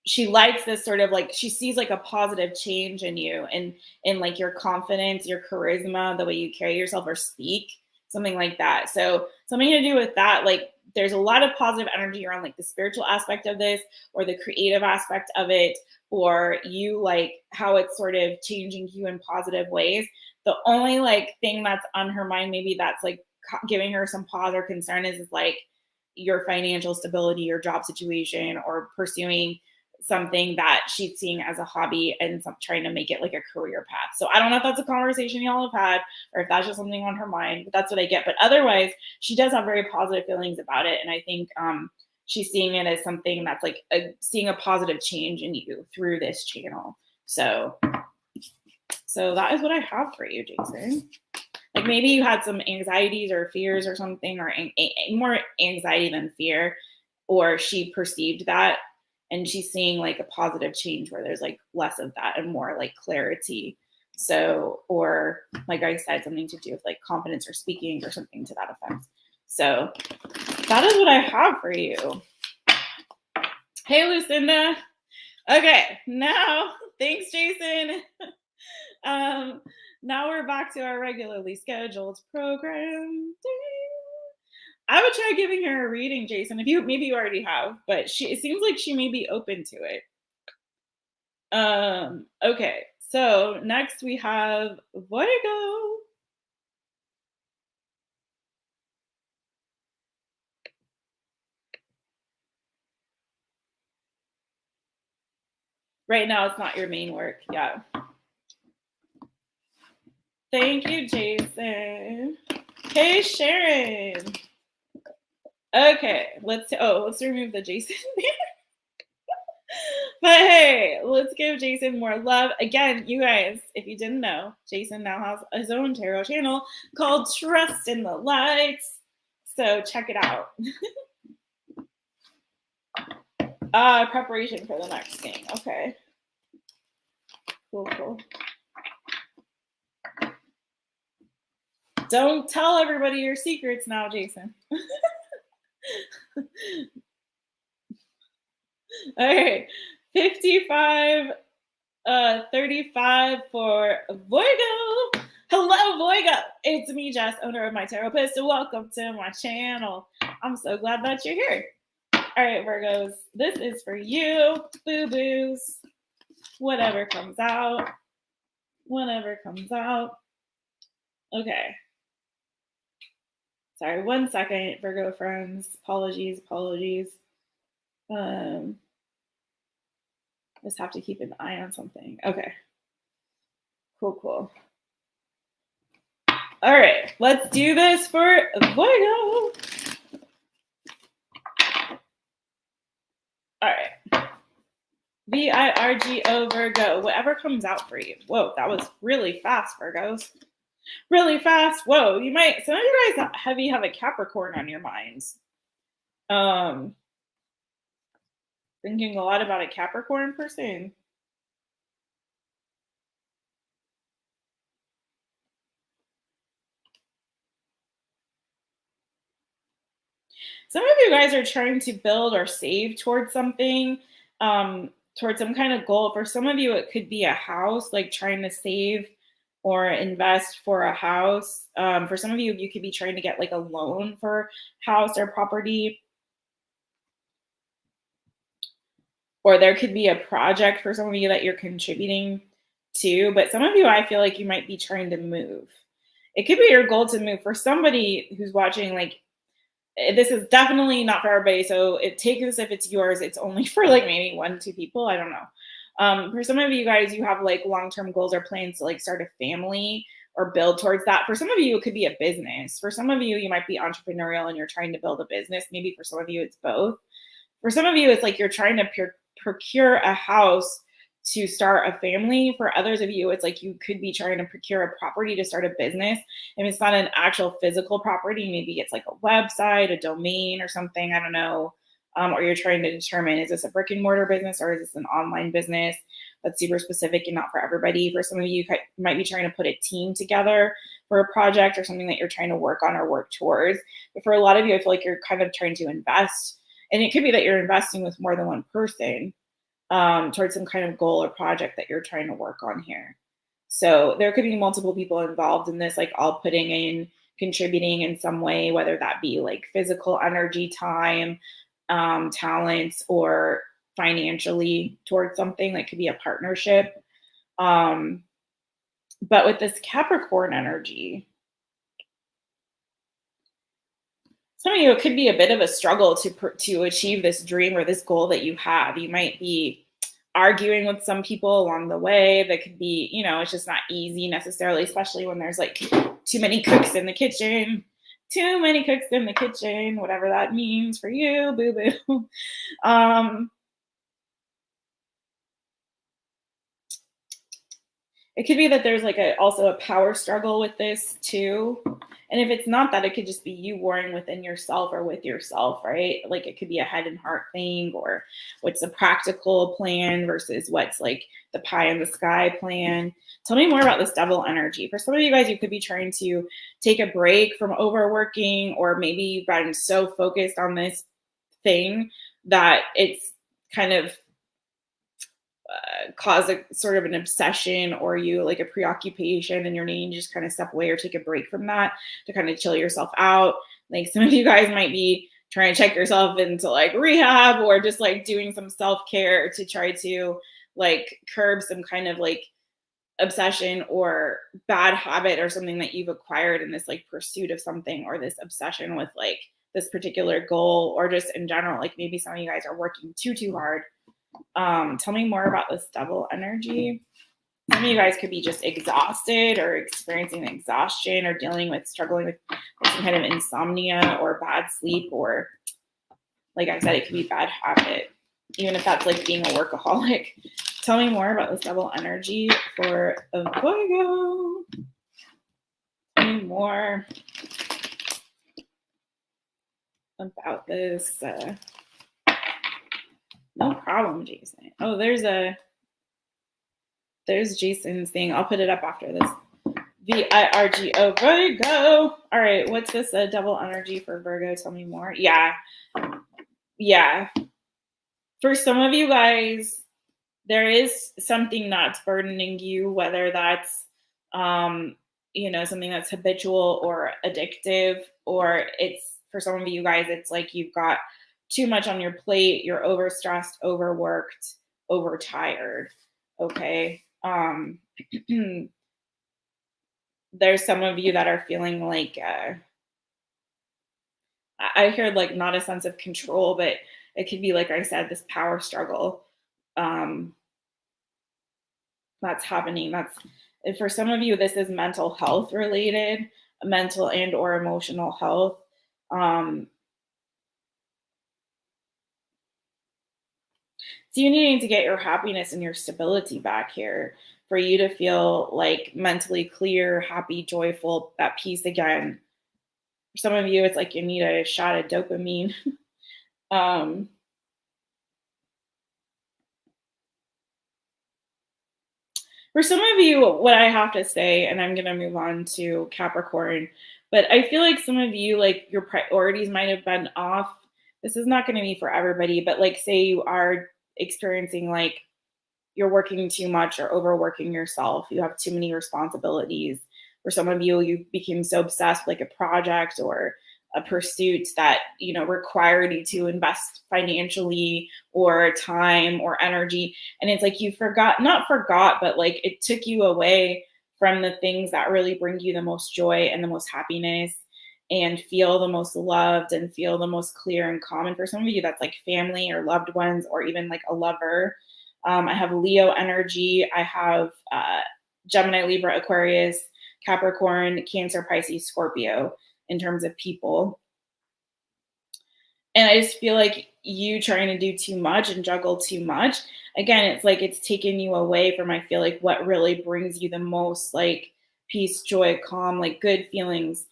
A: she likes this sort of like, she sees like a positive change in you and in like your confidence, your charisma, the way you carry yourself or speak, something like that. So something to do with that, like there's a lot of positive energy around like the spiritual aspect of this or the creative aspect of it, or you like how it's sort of changing you in positive ways. The only like thing that's on her mind, maybe that's like giving her some pause or concern is like your financial stability, your job situation, or pursuing something that she's seeing as a hobby and trying to make it like a career path. So I don't know if that's a conversation y'all have had or if that's just something on her mind, but that's what I get. But otherwise, she does have very positive feelings about it. And I think she's seeing it as something that's like seeing a positive change in you through this channel. So that is what I have for you, Jason. Like maybe you had some anxieties or fears or something, or more anxiety than fear, or she perceived that. And she's seeing like a positive change where there's like less of that and more like clarity. So, or like I said, something to do with like confidence or speaking or something to that effect. So that is what I have for you. Hey, Lucinda. Okay, now, thanks, Jason. Now we're back to our regularly scheduled program. I would try giving her a reading, Jason. If you maybe you already have, but it seems like she may be open to it. Okay, so next we have Virgo. Right now, it's not your main work. Yeah. Thank you, Jason. Hey, Sharon. Okay, let's remove the Jason there. But hey, let's give Jason more love. Again, you guys, if you didn't know, Jason now has his own tarot channel called Trust in the Lights. So check it out. Preparation for the next thing. Okay. Cool. Don't tell everybody your secrets now, Jason. All right. 55, 35 for Virgo. Hello, Virgo. It's me, Jess, owner of My Taropist. Welcome to my channel. I'm so glad that you're here. All right, Virgos, this is for you, boo-boos. Whatever comes out. Okay. Sorry, 1 second, Virgo friends. Apologies. Just have to keep an eye on something. Okay. Cool. All right, let's do this for Virgo. All right. VIRGO Virgo, whatever comes out for you. Whoa, that was really fast, Virgos. Really fast. Whoa, some of you guys have a Capricorn on your minds. Thinking a lot about a Capricorn person. Some of you guys are trying to build or save towards something, towards some kind of goal. For some of you, it could be a house, like trying to save or invest for a house. For some of you, you could be trying to get like a loan for house or property. Or there could be a project for some of you that you're contributing to. But some of you, I feel like you might be trying to move. It could be your goal to move. For somebody who's watching, like, this is definitely not for everybody. So take this if it's yours. It's only for like maybe 1-2 people. I don't know. For some of you guys, you have like long-term goals or plans to like start a family or build towards that. For some of you, it could be a business. For some of you, you might be entrepreneurial and you're trying to build a business. Maybe for some of you, it's both. For some of you, it's like you're trying to procure a house to start a family. For others of you, it's like you could be trying to procure a property to start a business. If it's not an actual physical property, maybe it's like a website, a domain or something, I don't know. Or you're trying to determine, is this a brick and mortar business or is this an online business? That's super specific and not for everybody. For some of you, you might be trying to put a team together for a project or something that you're trying to work on or work towards. But for a lot of you, I feel like you're kind of trying to invest. And it could be that you're investing with more than one person towards some kind of goal or project that you're trying to work on here. So there could be multiple people involved in this, like all putting in, contributing in some way, whether that be like physical energy, time, talents, or financially towards something that could be a partnership. But with this Capricorn energy, some of you, it could be a bit of a struggle to achieve this dream or this goal that you have. You might be arguing with some people along the way. That could be, it's just not easy necessarily, especially when there's like too many cooks in the kitchen. Too many cooks in the kitchen, whatever that means for you, boo-boo. It could be that there's like also a power struggle with this too. And if it's not that, it could just be you warring within yourself or with yourself, right? Like it could be a head and heart thing, or what's a practical plan versus what's like the pie in the sky plan. Tell me more about this devil energy. For some of you guys, you could be trying to take a break from overworking, or maybe you've gotten so focused on this thing that it's kind of cause a sort of an obsession or you like a preoccupation and you're needing to just kind of step away or take a break from that to kind of chill yourself out. Like some of you guys might be trying to check yourself into like rehab or just like doing some self-care to try to like curb some kind of like obsession or bad habit or something that you've acquired in this like pursuit of something, or this obsession with like this particular goal, or just in general, like maybe some of you guys are working too hard Tell me more about this double energy. Some of you guys could be just exhausted or experiencing exhaustion or struggling with some kind of insomnia or bad sleep, or like I said, it could be bad habit, even if that's like being a workaholic. Tell me more about this double energy for Virgo. Tell me more about this. No problem, Jason. Oh, there's Jason's thing. I'll put it up after this. VIRGO, Virgo. All right, what's this double energy for Virgo? Tell me more. Yeah. For some of you guys, there is something that's burdening you, whether that's something that's habitual or addictive, or it's, for some of you guys, it's like you've got too much on your plate, you're overstressed, overworked, overtired. Okay. There's some of you that are feeling like I hear like not a sense of control, but it could be, like I said, this power struggle that's happening. That's, for some of you, this is mental health related, mental and or emotional health. So you needing to get your happiness and your stability back here for you to feel like mentally clear, happy, joyful, at peace again. For some of you, it's like you need a shot of dopamine. For some of you, what I have to say, and I'm going to move on to Capricorn, but I feel like some of you, like your priorities might have been off. This is not going to be for everybody, but like say you are experiencing like you're working too much or overworking yourself, you have too many responsibilities. For some of you, you became so obsessed with like a project or a pursuit that required you to invest financially or time or energy, and it's like you not forgot, but like it took you away from the things that really bring you the most joy and the most happiness and feel the most loved and feel the most clear and calm. And for some of you, that's like family or loved ones or even like a lover. I have Leo energy. I have Gemini, Libra, Aquarius, Capricorn, Cancer, Pisces, Scorpio in terms of people. And I just feel like you trying to do too much and juggle too much. Again, it's like it's taken you away from, I feel like, what really brings you the most like peace, joy, calm, like good feelings.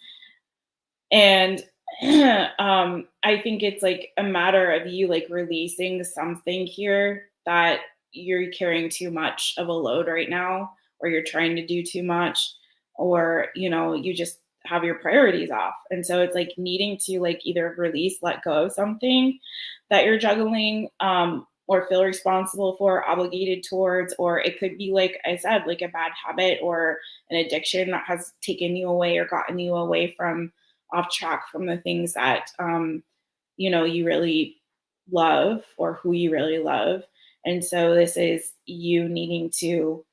A: And I think it's like a matter of you like releasing something here that you're carrying too much of a load right now, or you're trying to do too much, or you just have your priorities off. And so it's like needing to like either release, let go of something that you're juggling, or feel responsible for, obligated towards, or it could be, like I said, like a bad habit or an addiction that has taken you away or gotten you away from, off track from the things that you really love or who you really love. And so this is you needing to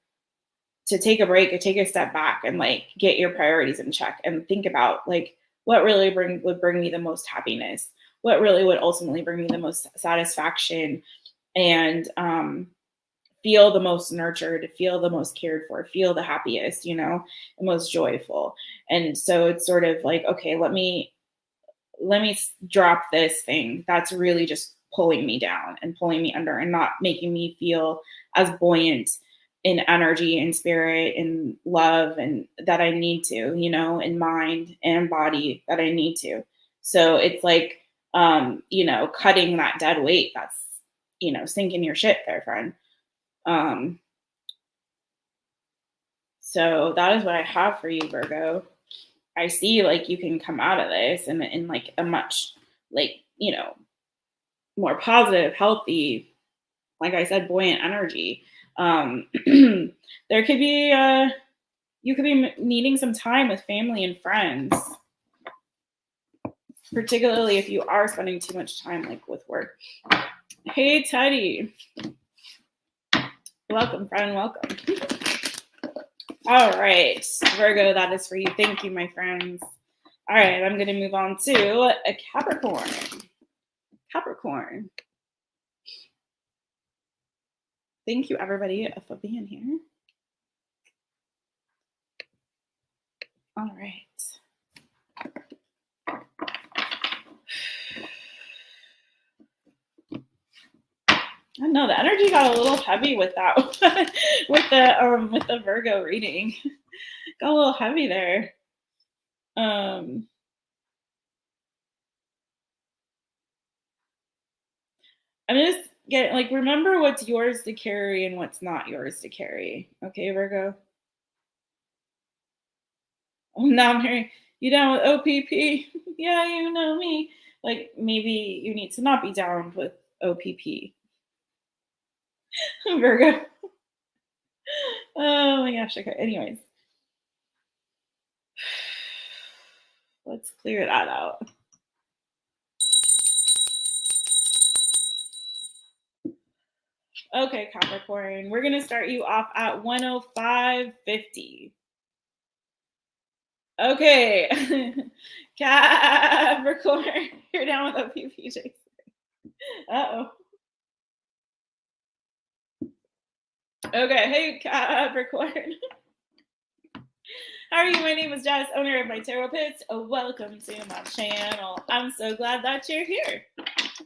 A: take a break or take a step back and like get your priorities in check and think about like what really would bring me the most happiness, what really would ultimately bring me the most satisfaction, and feel the most nurtured, feel the most cared for, feel the happiest, the most joyful. And so it's sort of like, okay, let me drop this thing that's really just pulling me down and pulling me under and not making me feel as buoyant in energy and spirit and love and that I need to, in mind and body that I need to. So it's like, cutting that dead weight that's, sinking your ship there, friend. So that is what I have for you, Virgo. I see like you can come out of this in like a much like, more positive, healthy, like I said, buoyant energy. There could be, you could be needing some time with family and friends, particularly if you are spending too much time like with work. Hey, Teddy. Welcome, friend. Welcome. All right, Virgo, that is for you. Thank you, my friends. All right, I'm going to move on to a Capricorn. Capricorn. Thank you, everybody, for being here. All right. I know the energy got a little heavy with that, with the Virgo reading. Got a little heavy there. I'm just getting like, remember what's yours to carry and what's not yours to carry. Okay, Virgo. Oh, now I'm hearing you down with OPP. Yeah, you know me. Like maybe you need to not be down with OPP. Virgo. Oh my gosh. Okay. Anyways, let's clear that out. Okay, Capricorn. We're gonna start you off at 105.50. Okay. Capricorn. You're down with OPP, Jason. Uh-oh. Okay. Hey, Capricorn. How are you? My name is Jess, owner of My Taropist. Welcome to my channel. I'm so glad that you're here.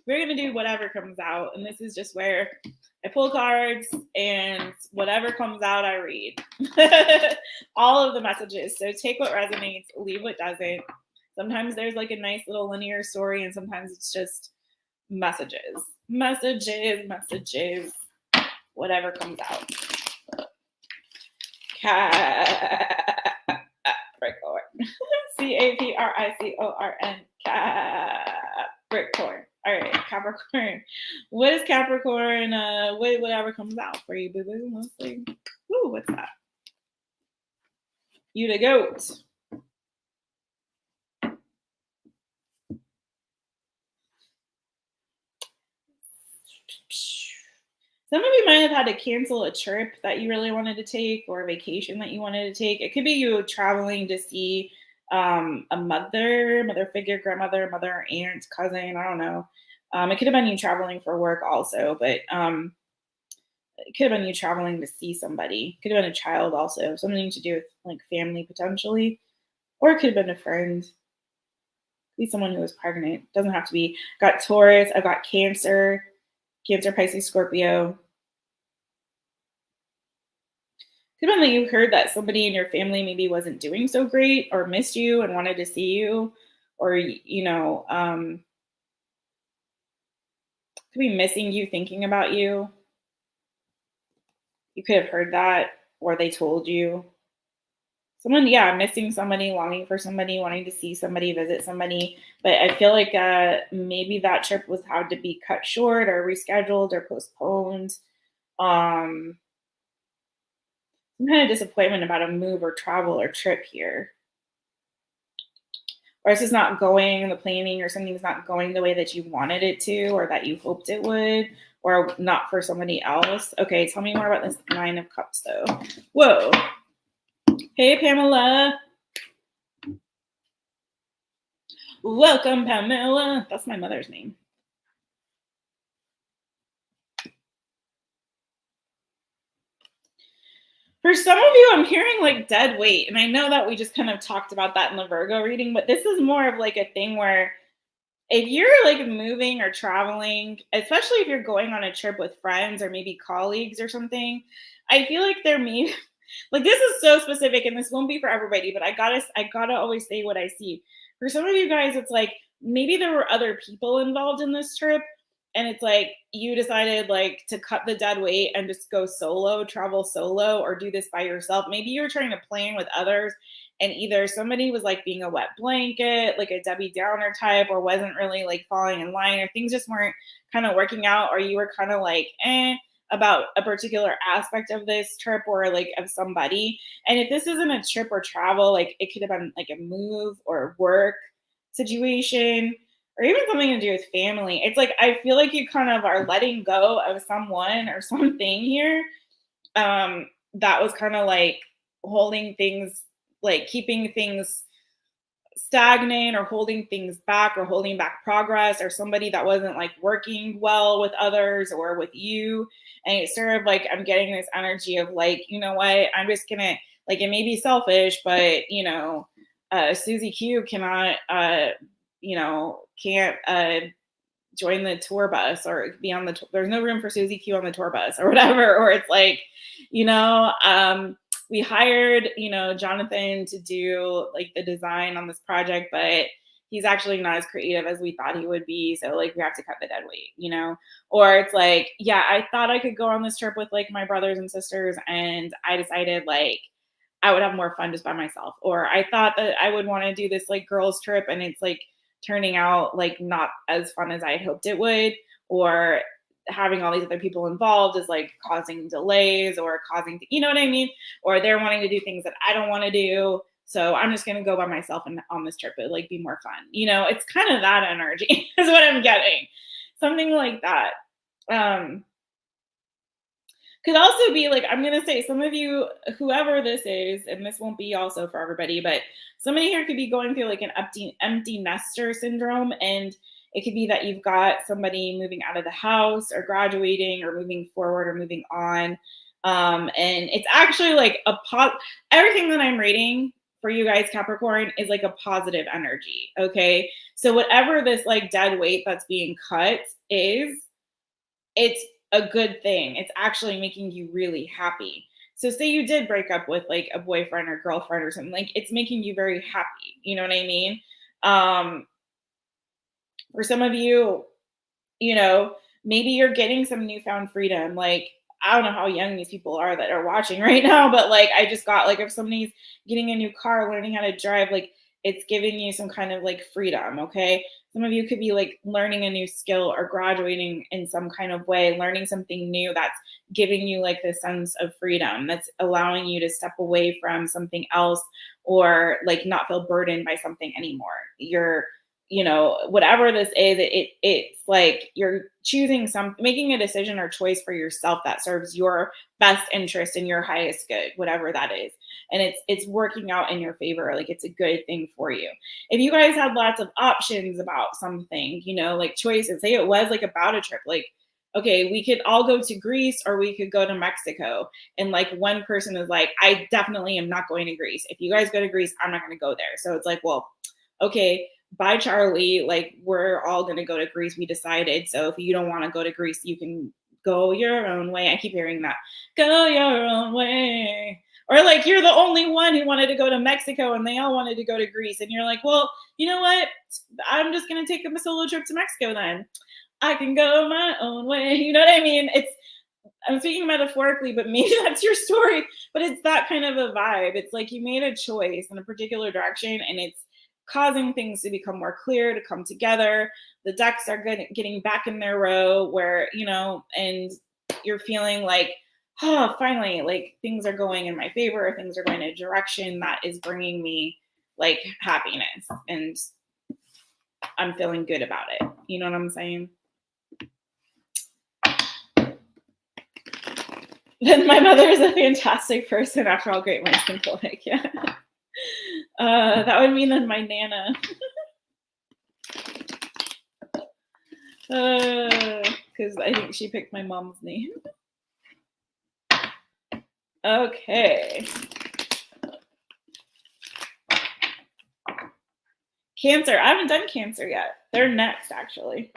A: We're going to do whatever comes out, and this is just where I pull cards, and whatever comes out, I read. All of the messages. So take what resonates, leave what doesn't. Sometimes there's like a nice little linear story, and sometimes it's just messages. Messages, messages. Whatever comes out. Capricorn. Capricorn. Capricorn. All right, Capricorn. What is Capricorn? Whatever comes out for you, boo boo. Mostly. Ooh, what's that? You the goat. Some of you might have had to cancel a trip that you really wanted to take or a vacation that you wanted to take. It could be you traveling to see a mother figure, grandmother, mother, aunt, cousin, I don't know. It could have been you traveling for work also, but it could have been you traveling to see somebody. It could have been a child also, something to do with like family potentially, or it could have been a friend. Be someone who was pregnant. Doesn't have to be. Got Taurus. I've got Cancer, Pisces, Scorpio. Could have been that you heard that somebody in your family maybe wasn't doing so great or missed you and wanted to see you, or could be missing you, thinking about you. You could have heard that, or they told you. Someone, yeah, missing somebody, longing for somebody, wanting to see somebody, visit somebody. But I feel like maybe that trip was had to be cut short or rescheduled or postponed. Some kind of disappointment about a move or travel or trip here. Or it's just not going, the planning or something's not going the way that you wanted it to or that you hoped it would, or not for somebody else. Okay, tell me more about this Nine of Cups though. Whoa. Hey, Pamela. Welcome, Pamela. That's my mother's name. For some of you, I'm hearing like dead weight. And I know that we just kind of talked about that in the Virgo reading, but this is more of like a thing where if you're like moving or traveling, especially if you're going on a trip with friends or maybe colleagues or something, I feel like there may like this is so specific and this won't be for everybody, but I gotta always say what I see. For some of you guys, it's like maybe there were other people involved in this trip. And it's like you decided like to cut the dead weight and just go solo, travel solo, or do this by yourself. Maybe you're trying to plan with others, and either somebody was like being a wet blanket, like a Debbie Downer type, or wasn't really like falling in line, or things just weren't kind of working out, or you were kind of like about a particular aspect of this trip or like of somebody. And if this isn't a trip or travel, like it could have been like a move or work situation, or even something to do with family. It's like I feel like you kind of are letting go of someone or something here that was kind of like holding things, like keeping things stagnant or holding things back or holding back progress, or somebody that wasn't like working well with others or with you. And it's sort of like I'm getting this energy of like, you know what, I'm just gonna, like, it may be selfish, but you know, Susie Q cannot can't join the tour bus or be on the there's no room for Susie Q on the tour bus or whatever. Or it's like, we hired, Jonathan to do like the design on this project, but he's actually not as creative as we thought he would be. So like we have to cut the dead weight. Or it's like, yeah, I thought I could go on this trip with like my brothers and sisters, and I decided like I would have more fun just by myself. Or I thought that I would want to do this like girls trip, and it's like turning out like not as fun as I had hoped it would. Or having all these other people involved is like causing delays or causing, you know what I mean? Or they're wanting to do things that I don't want to do. So I'm just going to go by myself and on this trip. It'd like be more fun. It's kind of that energy is what I'm getting. Something like that. Could also be like, I'm going to say some of you, whoever this is, and this won't be also for everybody, but somebody here could be going through like an empty nester syndrome. And it could be that you've got somebody moving out of the house or graduating or moving forward or moving on. And it's actually like everything that I'm reading for you guys, Capricorn, is like a positive energy. Okay. So whatever this like dead weight that's being cut is, it's a good thing. It's actually making you really happy. So say you did break up with like a boyfriend or girlfriend or something, like it's making you very happy. You know what I mean? For some of you, maybe you're getting some newfound freedom. Like, I don't know how young these people are that are watching right now, but like, I just got like, if somebody's getting a new car, learning how to drive, like it's giving you some kind of like freedom. Okay. Some of you could be like learning a new skill or graduating in some kind of way, learning something new that's giving you like this sense of freedom, that's allowing you to step away from something else or like not feel burdened by something anymore. You're, whatever this is, it's like you're choosing making a decision or choice for yourself that serves your best interest and your highest good, whatever that is. And it's working out in your favor. Like it's a good thing for you. If you guys had lots of options about something, like choices, say it was like about a trip, like, okay, we could all go to Greece or we could go to Mexico. And like one person is like, I definitely am not going to Greece. If you guys go to Greece, I'm not going to go there. So it's like, well, okay, bye, Charlie. Like, we're all going to go to Greece. We decided. So if you don't want to go to Greece, you can go your own way. I keep hearing that. Go your own way. Or like, you're the only one who wanted to go to Mexico and they all wanted to go to Greece. And you're like, well, you know what? I'm just going to take a solo trip to Mexico then. I can go my own way. You know what I mean? I'm speaking metaphorically, but maybe that's your story. But it's that kind of a vibe. It's like you made a choice in a particular direction and it's causing things to become more clear, to come together. The decks are getting back in their row where, and you're feeling like, oh, finally, like things are going in my favor. Things are going in a direction that is bringing me like happiness. And I'm feeling good about it. You know what I'm saying? Then my mother is a fantastic person after all great minds think alike. Yeah. That would mean then my Nana. Because I think she picked my mom's name. Okay. Cancer. I haven't done Cancer yet. They're next, actually.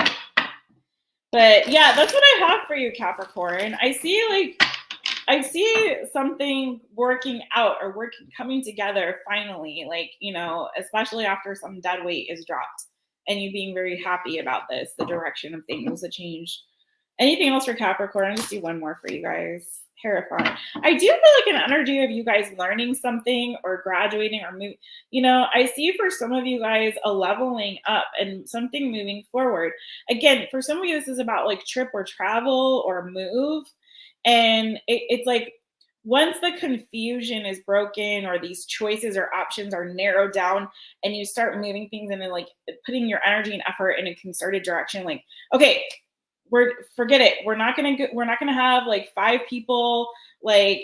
A: But yeah, that's what I have for you, Capricorn. I see something working out or coming together finally, like, especially after some dead weight is dropped and you being very happy about this, the direction of things, the change. Anything else for Capricorn? I'll just do one more for you guys. Hierophant. I do feel like an energy of you guys learning something or graduating or moving. I see for some of you guys a leveling up and something moving forward. Again, for some of you, this is about like trip or travel or move. And it's like once the confusion is broken or these choices or options are narrowed down and you start moving things and then like putting your energy and effort in a concerted direction, like, okay, forget it. We're not gonna have like 5 people like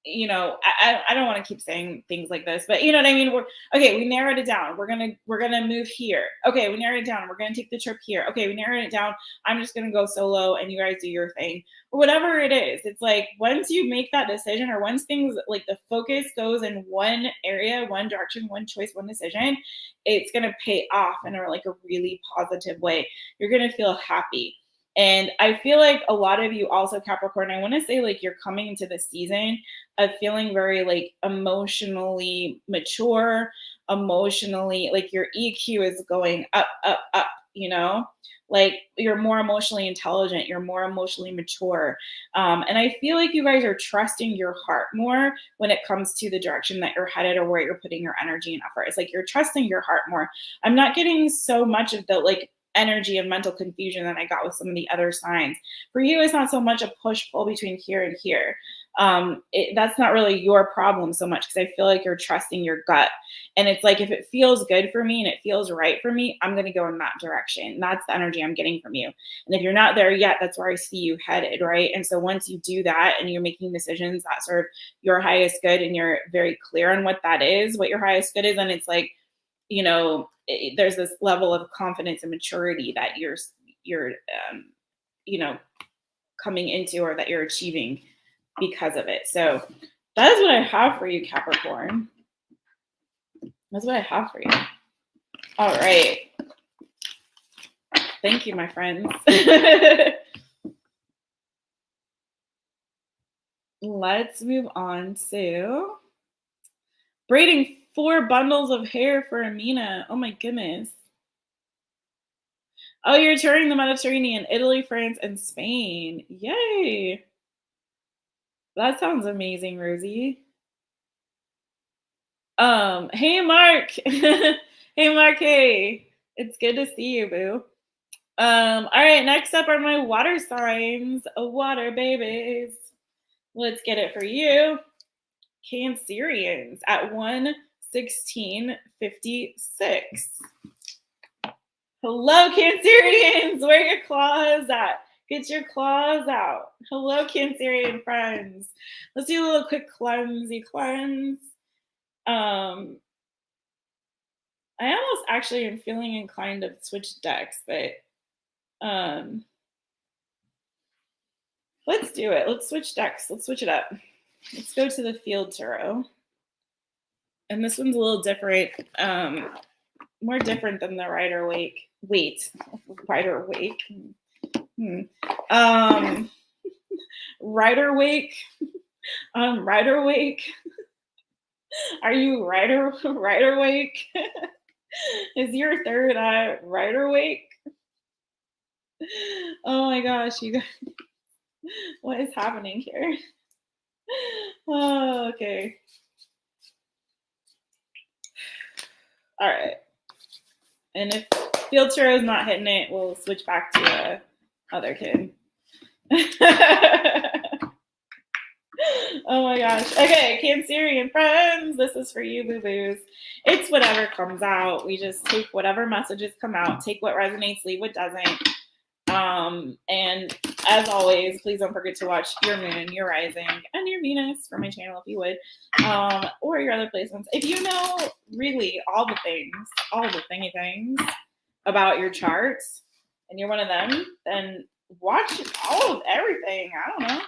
A: you know, I don't want to keep saying things like this, but you know what I mean? We narrowed it down. We're gonna move here. Okay, we narrowed it down. We're gonna take the trip here. Okay, we narrowed it down. I'm just gonna go solo and you guys do your thing. Or whatever it is. It's like once you make that decision, or once things like the focus goes in one area, one direction, one choice, one decision, it's gonna pay off in a like a really positive way. You're gonna feel happy. And I feel like a lot of you also, Capricorn, I want to say like you're coming into the season of feeling very like emotionally mature, emotionally, like your EQ is going up, up, up, you know, like you're more emotionally intelligent, you're more emotionally mature. And I feel like you guys are trusting your heart more when it comes to the direction that you're headed or where you're putting your energy and effort. It's like you're trusting your heart more. I'm not getting so much of the like energy of mental confusion that I got with some of the other signs. For you, it's not so much a push pull between here and here. That's not really your problem so much because I feel like you're trusting your gut. And it's like, if it feels good for me and it feels right for me, I'm going to go in that direction. That's the energy I'm getting from you. And if you're not there yet, that's where I see you headed, right? And so once you do that and you're making decisions that serve your highest good and you're very clear on what that is, what your highest good is, and it's like, you know, there's this level of confidence and maturity that you're you know, coming into or that you're achieving because of it. So that is what I have for you, Capricorn. That's what I have for you. All right. Thank you, my friends. Let's move on to braiding 4 bundles of hair for Amina. Oh my goodness. Oh, you're touring the Mediterranean, Italy, France, and Spain. Yay. That sounds amazing, Rosie. Hey Mark. Hey Mark, hey. It's good to see you, boo. All right, next up are my water signs. Water babies. Let's get it for you. Cancerians at 1:16:56. Hello, Cancerians. Where are your claws at? Get your claws out. Hello, Cancerian friends. Let's do a little quick cleanse. I almost actually am feeling inclined to switch decks, but let's do it. Let's switch decks. Let's switch it up. Let's go to the Field Tarot. And this one's a little different, more different than the Rider Waite. Rider Waite. Rider Wake. Rider Wake. Are you Rider Wake? Is your third eye Rider Wake? Oh my gosh, you guys. What is happening here? Oh, okay. All right. And if Field Tarot is not hitting it, we'll switch back to other kid. Oh my gosh. Okay, Cancerian friends, this is for you, boo-boos. It's whatever comes out. We just take whatever messages come out, take what resonates, leave what doesn't. And as always, please don't forget to watch your moon, your rising, and your Venus for my channel if you would, or your other placements. If you know really all the thingy things about your charts, and you're one of them, then watch all of everything. I don't know.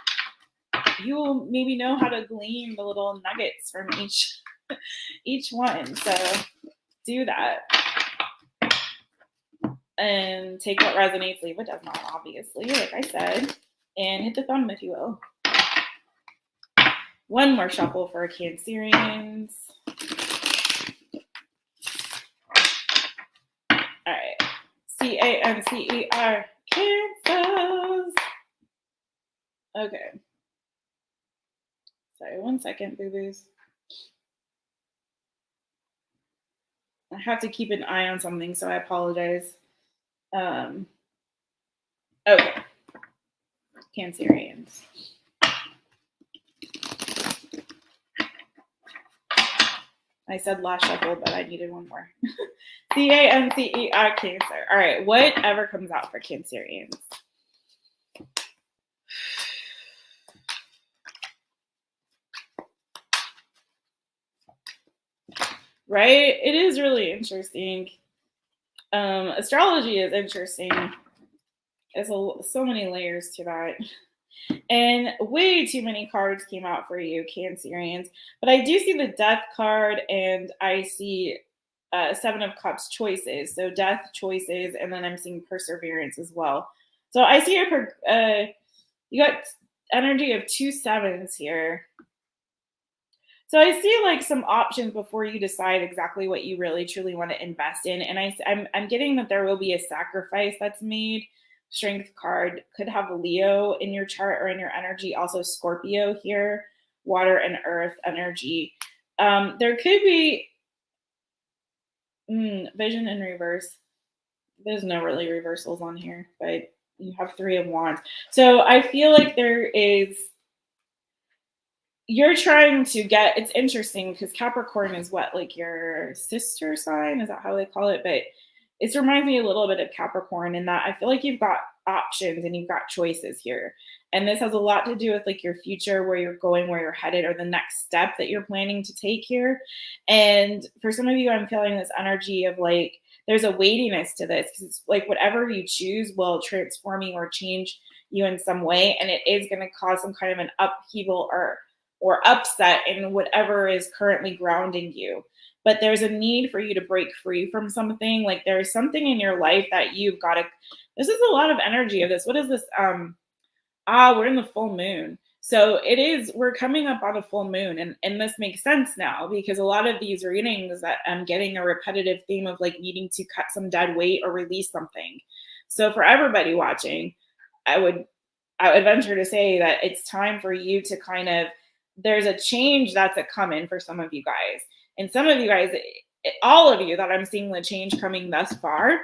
A: You will maybe know how to glean the little nuggets from each one. So do that. And take what resonates, leave what does not, obviously, like I said. And hit the thumb, if you will. One more shuffle for Cancerians. All right. CANCER, Cancers. Okay. Sorry, 1 second, boo-boos. I have to keep an eye on something, so I apologize. Okay. Cancerians. I said last shuffle, but I needed one more. CANCER, Cancer. All right, whatever comes out for Cancerians. right? It is really interesting. Astrology is interesting. There's so many layers to that. And way too many cards came out for you, Cancerians. But I do see the Death card, and I see Seven of Cups choices. So death choices, and then I'm seeing perseverance as well. So I see you got energy of 2 sevens here. So I see like some options before you decide exactly what you really truly want to invest in, and I'm getting that there will be a sacrifice that's made. Strength card could have Leo in your chart or in your energy, also Scorpio here, water and earth energy. There could be vision in reverse. There's no really reversals on here, but you have Three of Wands. So I feel like you're trying to get, it's interesting because Capricorn is what, like your sister sign? Is that how they call it? But it reminds me a little bit of Capricorn in that I feel like you've got options and you've got choices here. And this has a lot to do with like your future, where you're going, where you're headed, or the next step that you're planning to take here. And for some of you, I'm feeling this energy of like, there's a weightiness to this because it's like whatever you choose will transform you or change you in some way. And it is going to cause some kind of an upheaval or upset in whatever is currently grounding you. But there's a need for you to break free from something. Like there's something in your life that you've got to. This is a lot of energy of this. What is this? We're in the full moon. So we're coming up on a full moon. And this makes sense now because a lot of these readings that I'm getting a repetitive theme of like needing to cut some dead weight or release something. So for everybody watching, I would venture to say that it's time for you to kind of, there's a change that's a coming for some of you guys. And some of you guys, all of you that I'm seeing the change coming thus far,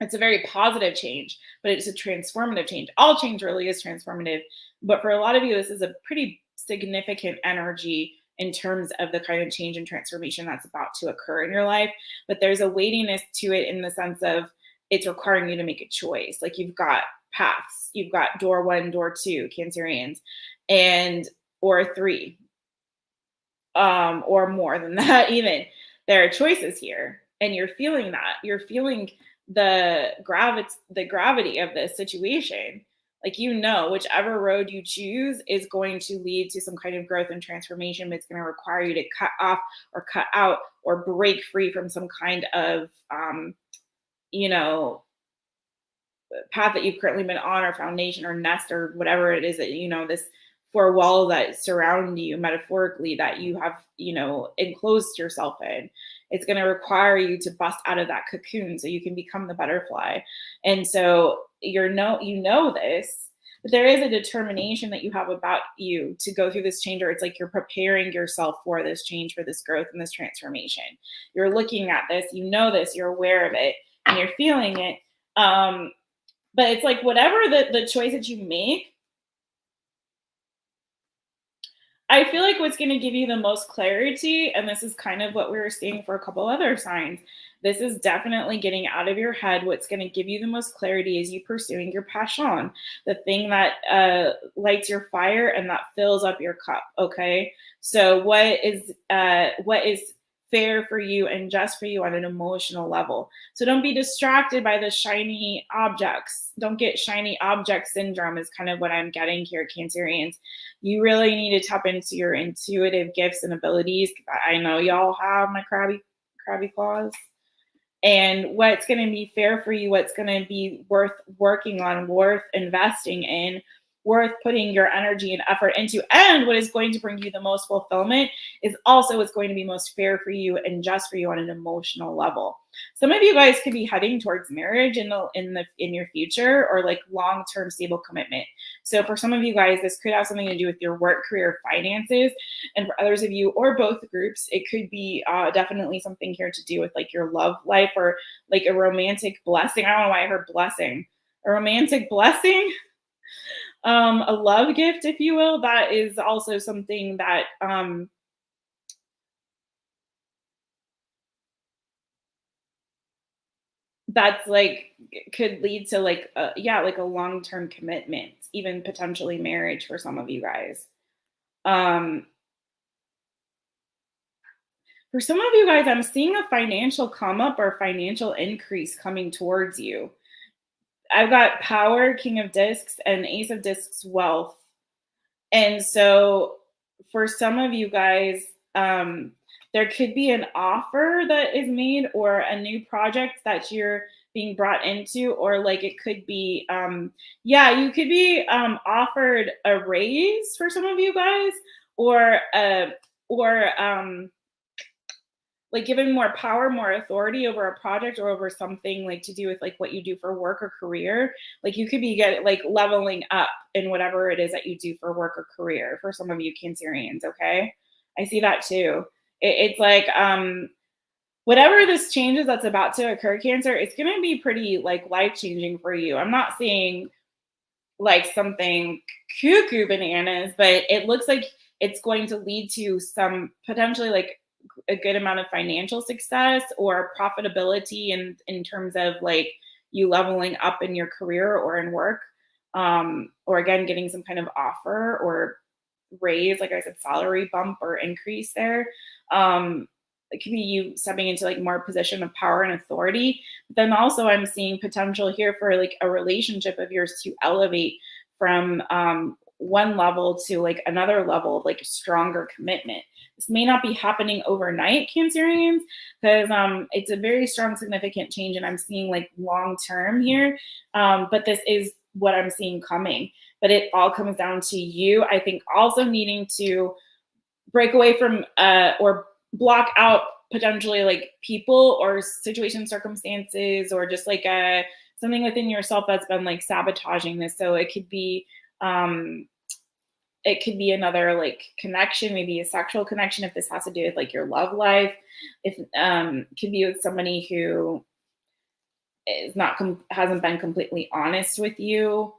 A: it's a very positive change, but it's a transformative change. All change really is transformative. But for a lot of you, this is a pretty significant energy in terms of the kind of change and transformation that's about to occur in your life. But there's a weightiness to it in the sense of it's requiring you to make a choice. Like you've got paths, you've got door 1, door 2, Cancerians, or 3, or more than that even. There are choices here, and you're feeling that. You're feeling the gravity of this situation. Like, whichever road you choose is going to lead to some kind of growth and transformation, but it's going to require you to cut off or cut out or break free from some kind of path that you've currently been on, or foundation or nest or whatever it is that this four walls that surround you metaphorically that you have enclosed yourself in. It's going to require you to bust out of that cocoon so you can become the butterfly. And so this, but there is a determination that you have about you to go through this change, or it's like you're preparing yourself for this change, for this growth and this transformation. You're looking at this, this, you're aware of it, and you're feeling it. But it's like whatever the choice that you make, I feel like what's going to give you the most clarity, and this is kind of what we were seeing for a couple other signs, this is definitely getting out of your head. What's going to give you the most clarity is you pursuing your passion, the thing that lights your fire and that fills up your cup. Okay, so what is fair for you and just for you on an emotional level. So don't be distracted by the shiny objects. Don't get shiny object syndrome is kind of what I'm getting here, Cancerians. You really need to tap into your intuitive gifts and abilities. I know y'all have my crabby claws. And what's going to be fair for you, what's going to be worth working on, worth investing in, worth putting your energy and effort into, and what is going to bring you the most fulfillment is also what's going to be most fair for you and just for you on an emotional level. Some of you guys could be heading towards marriage in your future, or like long-term stable commitment. So for some of you guys, this could have something to do with your work, career, finances, and for others of you, or both groups, it could be definitely something here to do with like your love life, or like a romantic blessing. I don't know why I heard blessing. A romantic blessing. A love gift, if you will. That is also something that that's like could lead to like a long-term commitment, even potentially marriage for some of you guys. For some of you guys, I'm seeing a financial come up or financial increase coming towards you. I've got power, king of discs, and ace of discs, wealth. And so for some of you guys, there could be an offer that is made or a new project that you're being brought into, or like it could be, yeah, you could be offered a raise for some of you guys, or like given more power, more authority over a project or over something like to do with like what you do for work or career. Like you could be like leveling up in whatever it is that you do for work or career for some of you Cancerians. Okay. I see that too. It's like, whatever this changes that's about to occur, Cancer, it's going to be pretty like life changing for you. I'm not seeing like something cuckoo bananas, but it looks like it's going to lead to some potentially like a good amount of financial success or profitability in terms of like you leveling up in your career or in work, or again getting some kind of offer or raise, like I said, salary bump or increase there. It could be you stepping into like more position of power and authority. But then also I'm seeing potential here for like a relationship of yours to elevate from one level to like another level of like stronger commitment. This may not be happening overnight, Cancerians, because it's a very strong, significant change, and I'm seeing like long term here. But this is what I'm seeing coming. But it all comes down to you, I think, also needing to break away from or block out potentially like people or situation circumstances or just like something within yourself that's been like sabotaging this. So it could be another like connection, maybe a sexual connection if this has to do with like your love life. If it could be with somebody who is not hasn't been completely honest with you,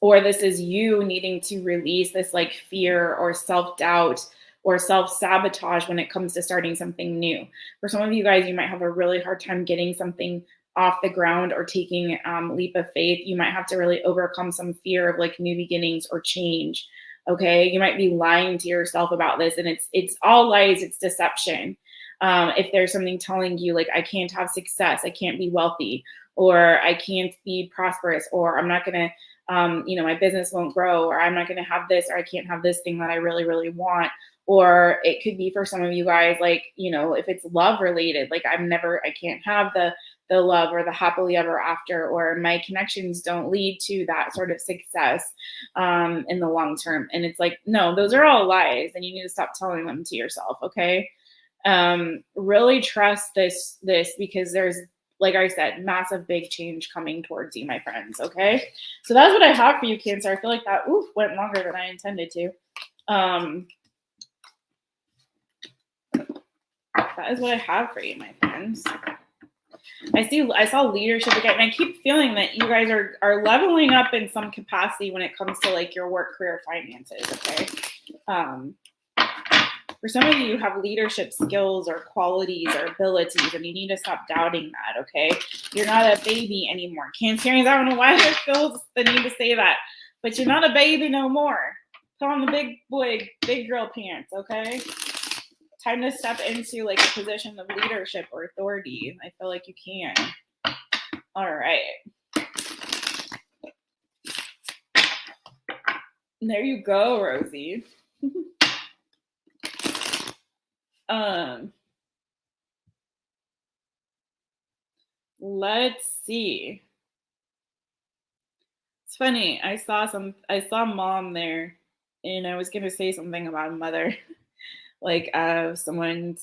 A: or this is you needing to release this like fear or self-doubt or self-sabotage when it comes to starting something new. For some of you guys, you might have a really hard time getting something off the ground or taking leap of faith. You might have to really overcome some fear of like new beginnings or change. Okay, you might be lying to yourself about this, and it's all lies. It's deception. If there's something telling you like I can't have success, I can't be wealthy, or I can't be prosperous, or I'm not gonna, my business won't grow, or I'm not gonna have this, or I can't have this thing that I really, really want. Or it could be for some of you guys, like, if it's love related, like I can't have the love or the happily ever after, or my connections don't lead to that sort of success in the long term. And it's like, no, those are all lies, and you need to stop telling them to yourself. Okay. Really trust this because there's, like I said, massive big change coming towards you, my friends. Okay. So that's what I have for you, Cancer. I feel like that went longer than I intended to. That is what I have for you, my friends. I saw leadership again, and I keep feeling that you guys are leveling up in some capacity when it comes to like your work, career, finances. Okay. For some of you have leadership skills or qualities or abilities, and you need to stop doubting that. Okay. You're not a baby anymore. Cancerians, I don't know why I feel the need to say that, but you're not a baby no more. Put on the big boy, big girl pants. Okay. Time to step into like a position of leadership or authority. I feel like you can. All right. There you go, Rosie. Let's see. It's funny. I saw mom there, and I was gonna say something about mother. Like someone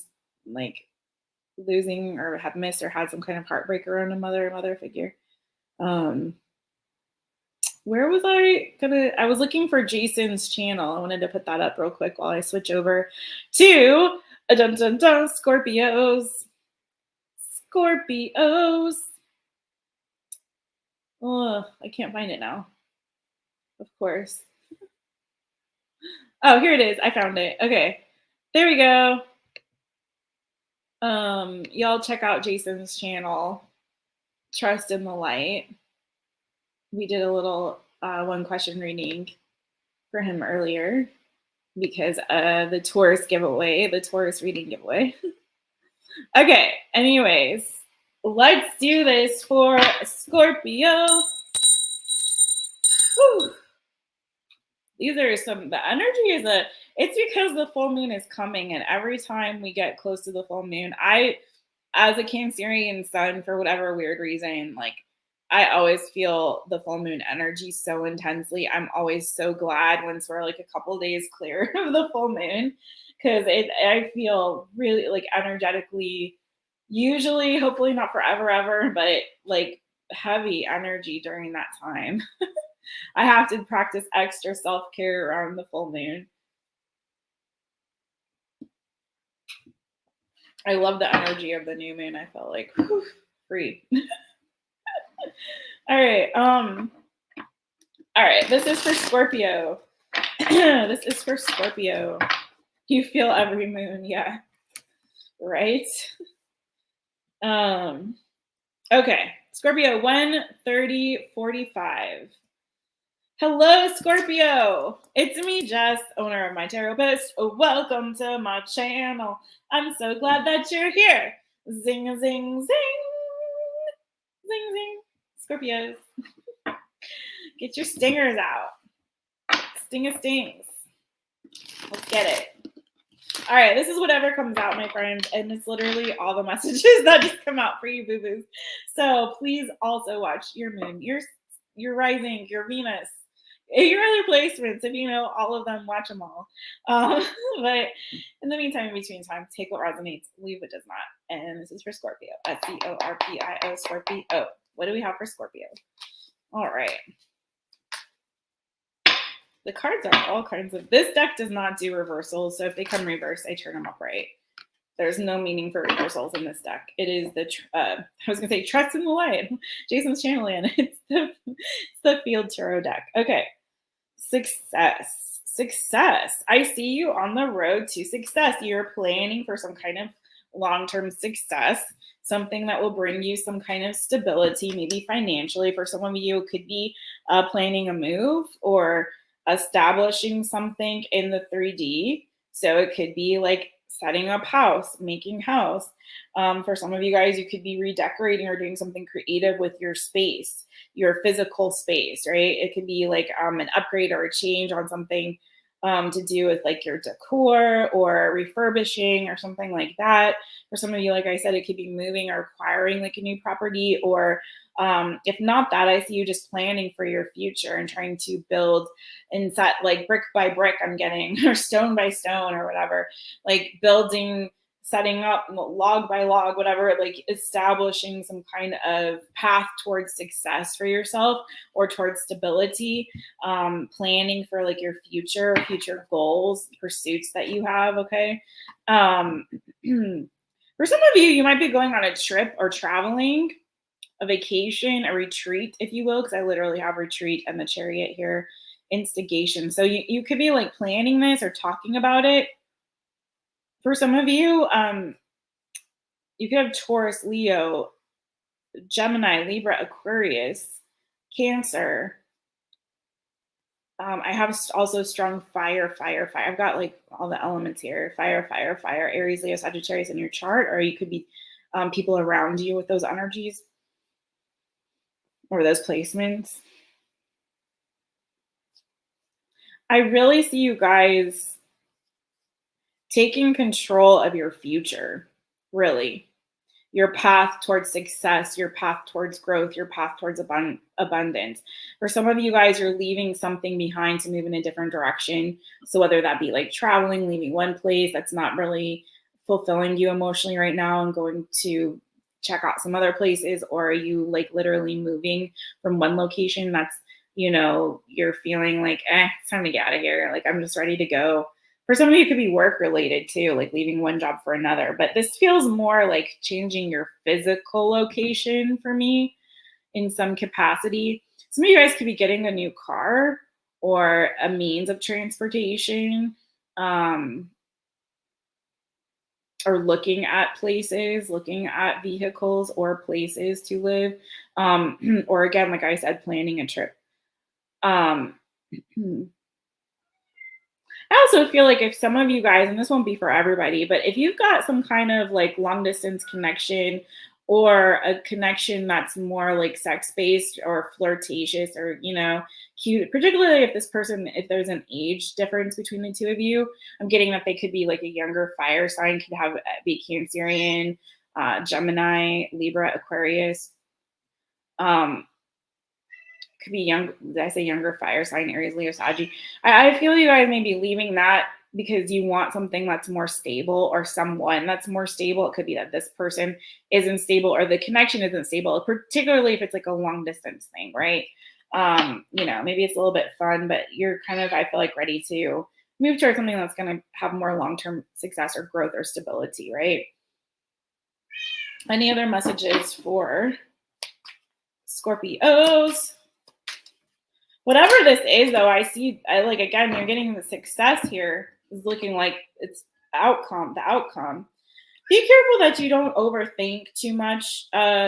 A: like losing or have missed or had some kind of heartbreak around a mother figure. Where was I was looking for Jason's channel. I wanted to put that up real quick while I switch over to Scorpios. Oh, I can't find it now. Of course. Oh, here it is. I found it. Okay. There we go. Y'all check out Jason's channel, Trust in the Light. We did a little one question reading for him earlier. because the Taurus giveaway, the Taurus reading giveaway. Okay, anyways, let's do this for Scorpio. Whew. These are the energy it's because the full moon is coming, and every time we get close to the full moon, as a Cancerian sun, for whatever weird reason, like, I always feel the full moon energy so intensely. I'm always so glad once we're like a couple days clear of the full moon, because I feel really like energetically, usually, hopefully not forever, ever, but like heavy energy during that time. I have to practice extra self care around the full moon. I love the energy of the new moon. I felt like whew, free. All right. All right. This is for Scorpio. This is for Scorpio. You feel every moon, yeah. Right. Okay. Scorpio 1:30:45. Hello, Scorpio. It's me, Jess, owner of My Taropist. Welcome to my channel. I'm so glad that you're here. Zing, zing, zing. Zing, zing. Scorpios. Get your stingers out. Sting stings. Let's get it. All right, this is whatever comes out, my friends, and it's literally all the messages that just come out for you, boo-boos. So please also watch your moon, your rising, your Venus, your other placements. If you know all of them, watch them all. But in the meantime, in between time, take what resonates, leave what does not. And this is for Scorpio. SCORPIO, Scorpio. What do we have for Scorpio? All right. The cards are all kinds of. This deck does not do reversals, so if they come reversed, I turn them upright. There's no meaning for reversals in this deck. It is I was gonna say trust in the light. Jason's channeling. It's the Field Tarot deck. Okay, success. I see you on the road to success. You're planning for some kind of long-term success, something that will bring you some kind of stability, maybe financially. For some of you, it could be planning a move or establishing something in the 3D. So it could be like setting up house, making house. For some of you guys, you could be redecorating or doing something creative with your space, your physical space, right? It could be like an upgrade or a change on something to do with like your decor or refurbishing or something like that. For some of you, like I said, it could be moving or acquiring like a new property, or if not that, I see you just planning for your future and trying to build and set like brick by brick, I'm getting, or stone by stone or whatever, like building, setting up log by log, whatever, like establishing some kind of path towards success for yourself or towards stability, planning for like your future goals, pursuits that you have. Okay. For some of you, you might be going on a trip or traveling, a vacation, a retreat, if you will, because I literally have retreat and the Chariot here, instigation. So you could be like planning this or talking about it. For some of you, you could have Taurus, Leo, Gemini, Libra, Aquarius, Cancer. I have also strong fire. I've got like all the elements here. Fire, Aries, Leo, Sagittarius in your chart, or you could be people around you with those energies or those placements. I really see you guys taking control of your future, really. Your path towards success, your path towards growth, your path towards abundance. For some of you guys, you're leaving something behind to move in a different direction. So whether that be like traveling, leaving one place that's not really fulfilling you emotionally right now and going to check out some other places, or are you like literally moving from one location that's, you're feeling like, it's time to get out of here. Like, I'm just ready to go. For some of you, it could be work related too, like leaving one job for another. But this feels more like changing your physical location for me in some capacity. Some of you guys could be getting a new car or a means of transportation, or looking at places, looking at vehicles or places to live. Or again, like I said, planning a trip. I also feel like if some of you guys, and this won't be for everybody, but if you've got some kind of like long distance connection or a connection that's more like sex based or flirtatious or, you know, cute, particularly if this person, if there's an age difference between the two of you, I'm getting that they could be like a younger fire sign, could have be Cancerian, Gemini, Libra, Aquarius. Could be young. Did I say younger fire sign, Aries, Leo, Sagittarius? I feel you guys may be leaving that because you want something that's more stable or someone that's more stable. It could be that this person isn't stable or the connection isn't stable, particularly if it's like a long distance thing, right? You know, maybe it's a little bit fun, but you're kind of, I feel like, ready to move towards something that's going to have more long-term success or growth or stability, right? Any other messages for Scorpios? Whatever this is, though, I see, like, again, you're getting the success here is looking like it's the outcome. Be careful that you don't overthink too much,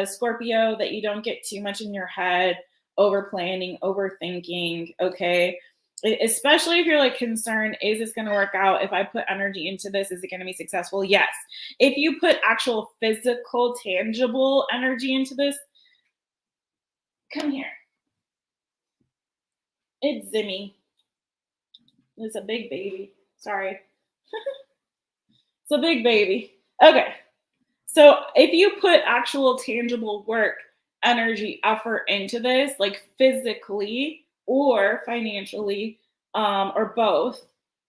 A: Scorpio, that you don't get too much in your head, over planning, overthinking, okay? Especially if you're like concerned, is this going to work out? If I put energy into this, is it going to be successful? Yes. If you put actual physical, tangible energy into this, come here. It's Zimmy. It's a big baby. Sorry. It's a big baby. Okay. So if you put actual tangible work, energy, effort into this, like physically or financially, or both,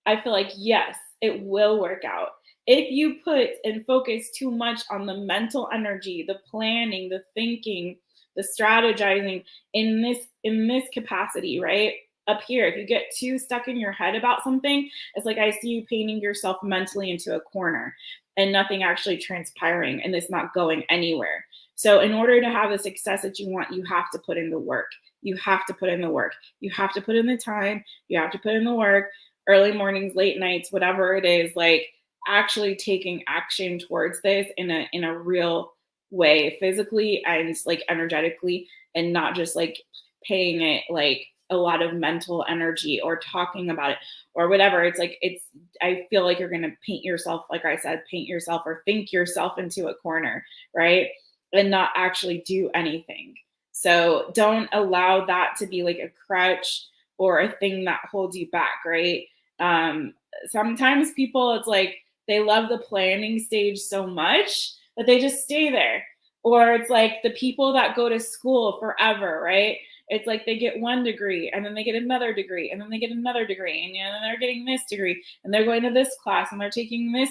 A: I feel like, yes, it will work out. If you put and focus too much on the mental energy, the planning, the thinking, the strategizing in this capacity, right? Up here, if you get too stuck in your head about something, it's like I see you painting yourself mentally into a corner and nothing actually transpiring and it's not going anywhere. So in order to have the success that you want, you have to put in the work. You have to put in the work. You have to put in the time. You have to put in the work, early mornings, late nights, whatever it is, like actually taking action towards this in a real way, physically and like energetically, and not just like paying it like a lot of mental energy or talking about it or whatever. It's like, I feel like you're going to paint yourself, like I said, paint yourself or think yourself into a corner, right? And not actually do anything. So don't allow that to be like a crutch or a thing that holds you back, right? Sometimes people, it's like they love the planning stage so much that they just stay there. Or it's like the people that go to school forever, right? It's like they get one degree and then they get another degree and then they get another degree and, you know, they're getting this degree and they're going to this class and they're taking this,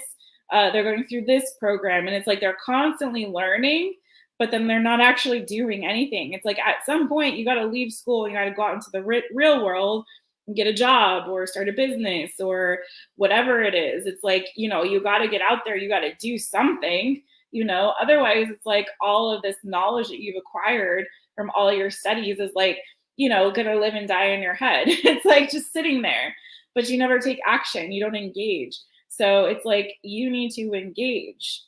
A: they're going through this program. And it's like they're constantly learning, but then they're not actually doing anything. It's like at some point you got to leave school, you got to go out into the real world and get a job or start a business or whatever it is. It's like, you know, you got to get out there, you got to do something, you know, otherwise it's like all of this knowledge that you've acquired from all your studies is like, you know, gonna live and die in your head. It's like just sitting there, but you never take action, you don't engage. So it's like you need to engage,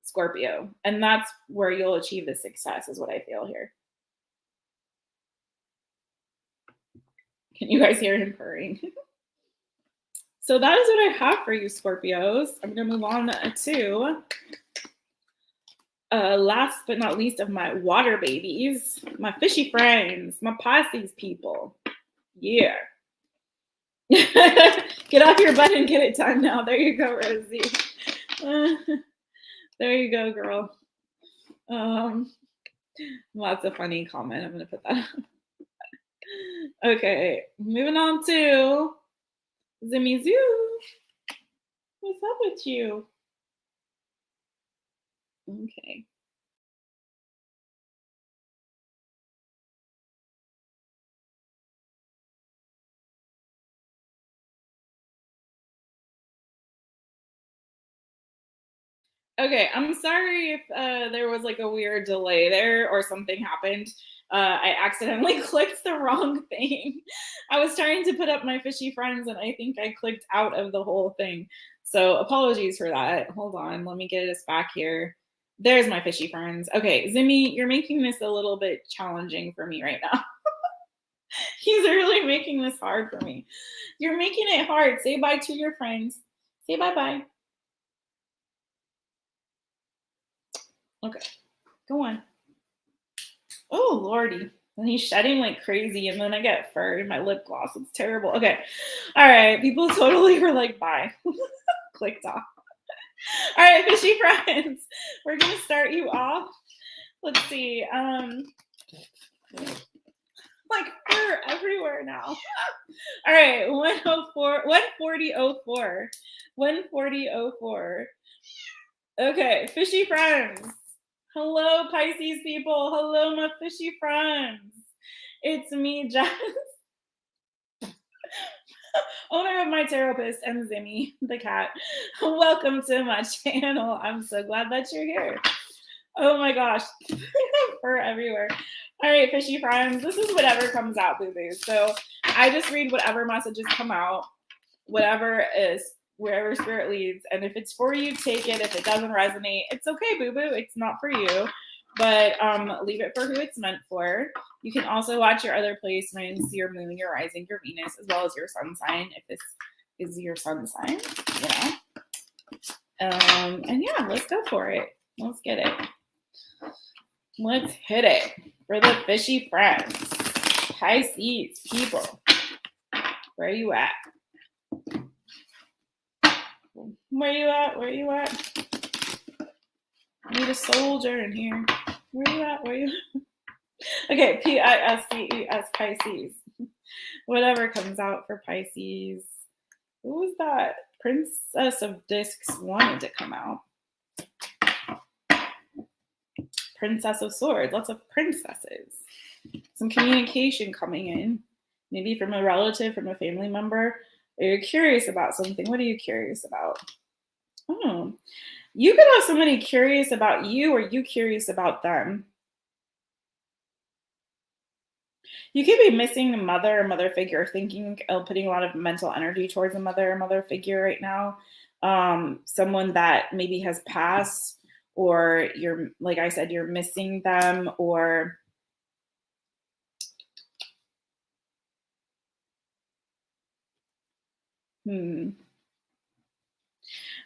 A: Scorpio, and that's where you'll achieve the success, is what I feel here. Can you guys hear him purring? So that is what I have for you, Scorpios. I'm gonna move on to last but not least of my water babies, my fishy friends, my Pisces people. Yeah. Get off your butt and get it done now. There you go, Rosie. There you go, girl. Lots of funny comment. I'm going to put that up. Okay, moving on to Zimmy Zoo. What's up with you? Okay. Okay, I'm sorry if there was like a weird delay there or something happened. I accidentally clicked the wrong thing. I was trying to put up my fishy friends and I think I clicked out of the whole thing. So apologies for that. Hold on, let me get us back here. There's my fishy friends. Okay, Zimmy, you're making this a little bit challenging for me right now. He's really making this hard for me. You're making it hard. Say bye to your friends. Say bye-bye. Okay, go on. Oh, Lordy. And he's shedding like crazy, and then I get fur in my lip gloss. It's terrible. Okay. All right. People totally were like, bye. Clicked off. All right, fishy friends. We're gonna start you off. Let's see. Like fur everywhere now. All right, 104, 140.04. 140.04. Okay, fishy friends. Hello, Pisces people. Hello, my fishy friends. It's me, Jess, owner of My Taropist and Zimmy, the cat. Welcome to my channel. I'm so glad that you're here. Oh my gosh, fur everywhere. All right, fishy friends, this is whatever comes out, boo-boos. So I just read whatever messages come out, whatever is, wherever spirit leads. And if it's for you, take it. If it doesn't resonate, it's okay, boo-boo. It's not for you. But leave it for who it's meant for. You can also watch your other placements, your moon, your rising, your Venus, as well as your sun sign, if this is your sun sign, you know. And yeah, let's go for it. Let's get it. Let's hit it for the fishy friends. Pisces people, where you at? Where you at? Where you at? I need a soldier in here. Where you at? Where you at? Okay, Pisces, Pisces. Whatever comes out for Pisces. Who was that? Princess of Discs wanted to come out. Princess of Swords. Lots of princesses. Some communication coming in. Maybe from a relative, from a family member. Or you're curious about something. What are you curious about? Oh, you could have somebody curious about you, or you curious about them. You could be missing a mother or mother figure, thinking of putting a lot of mental energy towards a mother or mother figure right now. Someone that maybe has passed, or you're, like I said, you're missing them, or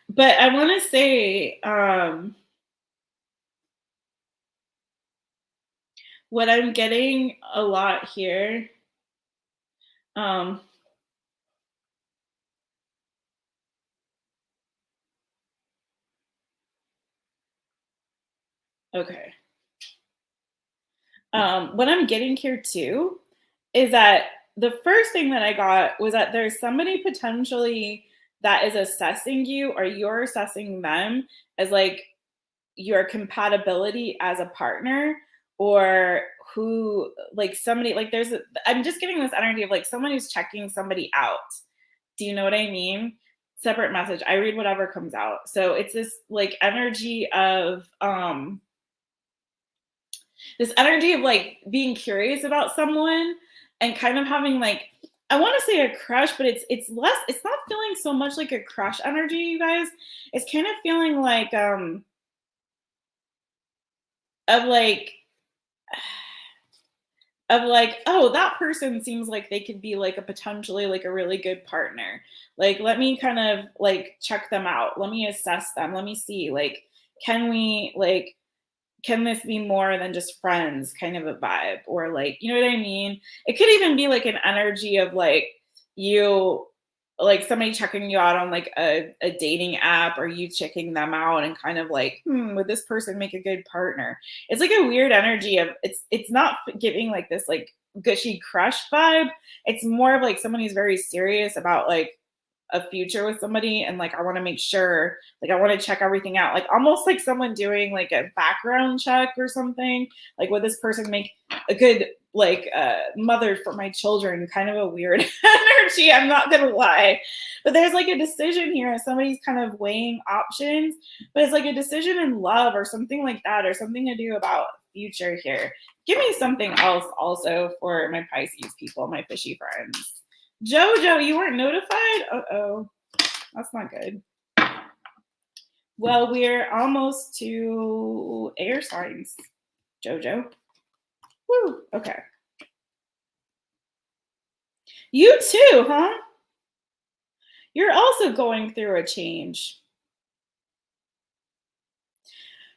A: But I want to say, what I'm getting a lot here, okay. What I'm getting here too is that the first thing that I got was that there's somebody potentially that is assessing you, or you're assessing them as like your compatibility as a partner, or who, like somebody, like I'm just getting this energy of like someone who's checking somebody out. Do you know what I mean? Separate message. I read whatever comes out. So it's this like energy of like being curious about someone, and kind of having like, I want to say a crush, but it's less, it's not feeling so much like a crush energy, you guys. It's kind of feeling like of like oh, that person seems like they could be like a potentially like a really good partner. Like, let me kind of like check them out. Let me assess them. Let me see, like, can this be more than just friends kind of a vibe? Or like, you know what I mean? It could even be like an energy of like you, like somebody checking you out on like a dating app, or you checking them out and kind of like, would this person make a good partner? It's like a weird energy of, it's not giving like this like gushy crush vibe. It's more of like someone who's very serious about like a future with somebody, and like I want to make sure, like I want to check everything out, like almost like someone doing like a background check or something, like would this person make a good like mother for my children? Kind of a weird energy, I'm not gonna lie. But there's like a decision here, somebody's kind of weighing options, but it's like a decision in love or something like that, or something to do about future here. Give me something else also for my Pisces people, my fishy friends. Jojo, you weren't notified? Uh-oh. That's not good. Well, we're almost to air signs, Jojo. Woo, okay. You too, huh? You're also going through a change.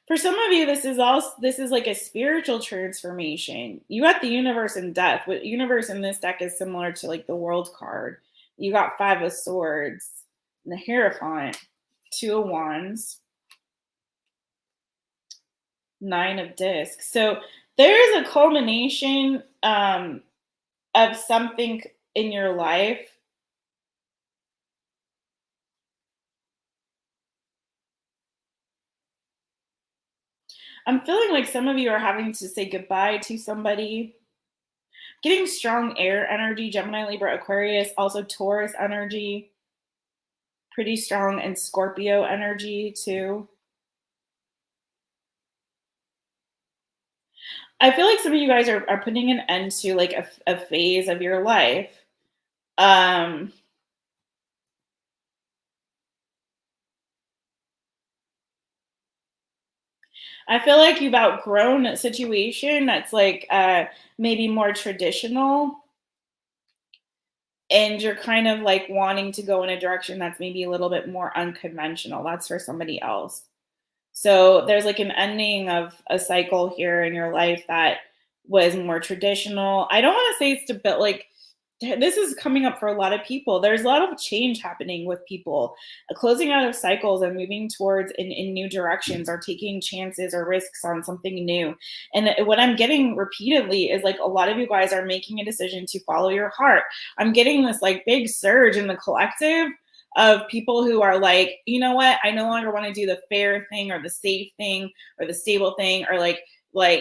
A: For some of you, this is like a spiritual transformation. You got the universe and death. What universe in this deck is similar to like the world card. You got 5 of Swords, the Hierophant, 2 of Wands, 9 of Discs. So there is a culmination of something in your life. I'm feeling like some of you are having to say goodbye to somebody. Getting strong air energy, Gemini, Libra, Aquarius, also Taurus energy, pretty strong, and Scorpio energy too. I feel like some of you guys are putting an end to like a phase of your life. I feel like you've outgrown a situation that's like maybe more traditional, and you're kind of like wanting to go in a direction that's maybe a little bit more unconventional. That's for somebody else. So there's like an ending of a cycle here in your life that was more traditional. I don't want to say it's like this is coming up for a lot of people. There's a lot of change happening with people, closing out of cycles and moving towards in new directions, or taking chances or risks on something new. And what I'm getting repeatedly is like a lot of you guys are making a decision to follow your heart. I'm getting this like big surge in the collective of people who are like, you know what, I no longer want to do the fair thing or the safe thing or the stable thing, or like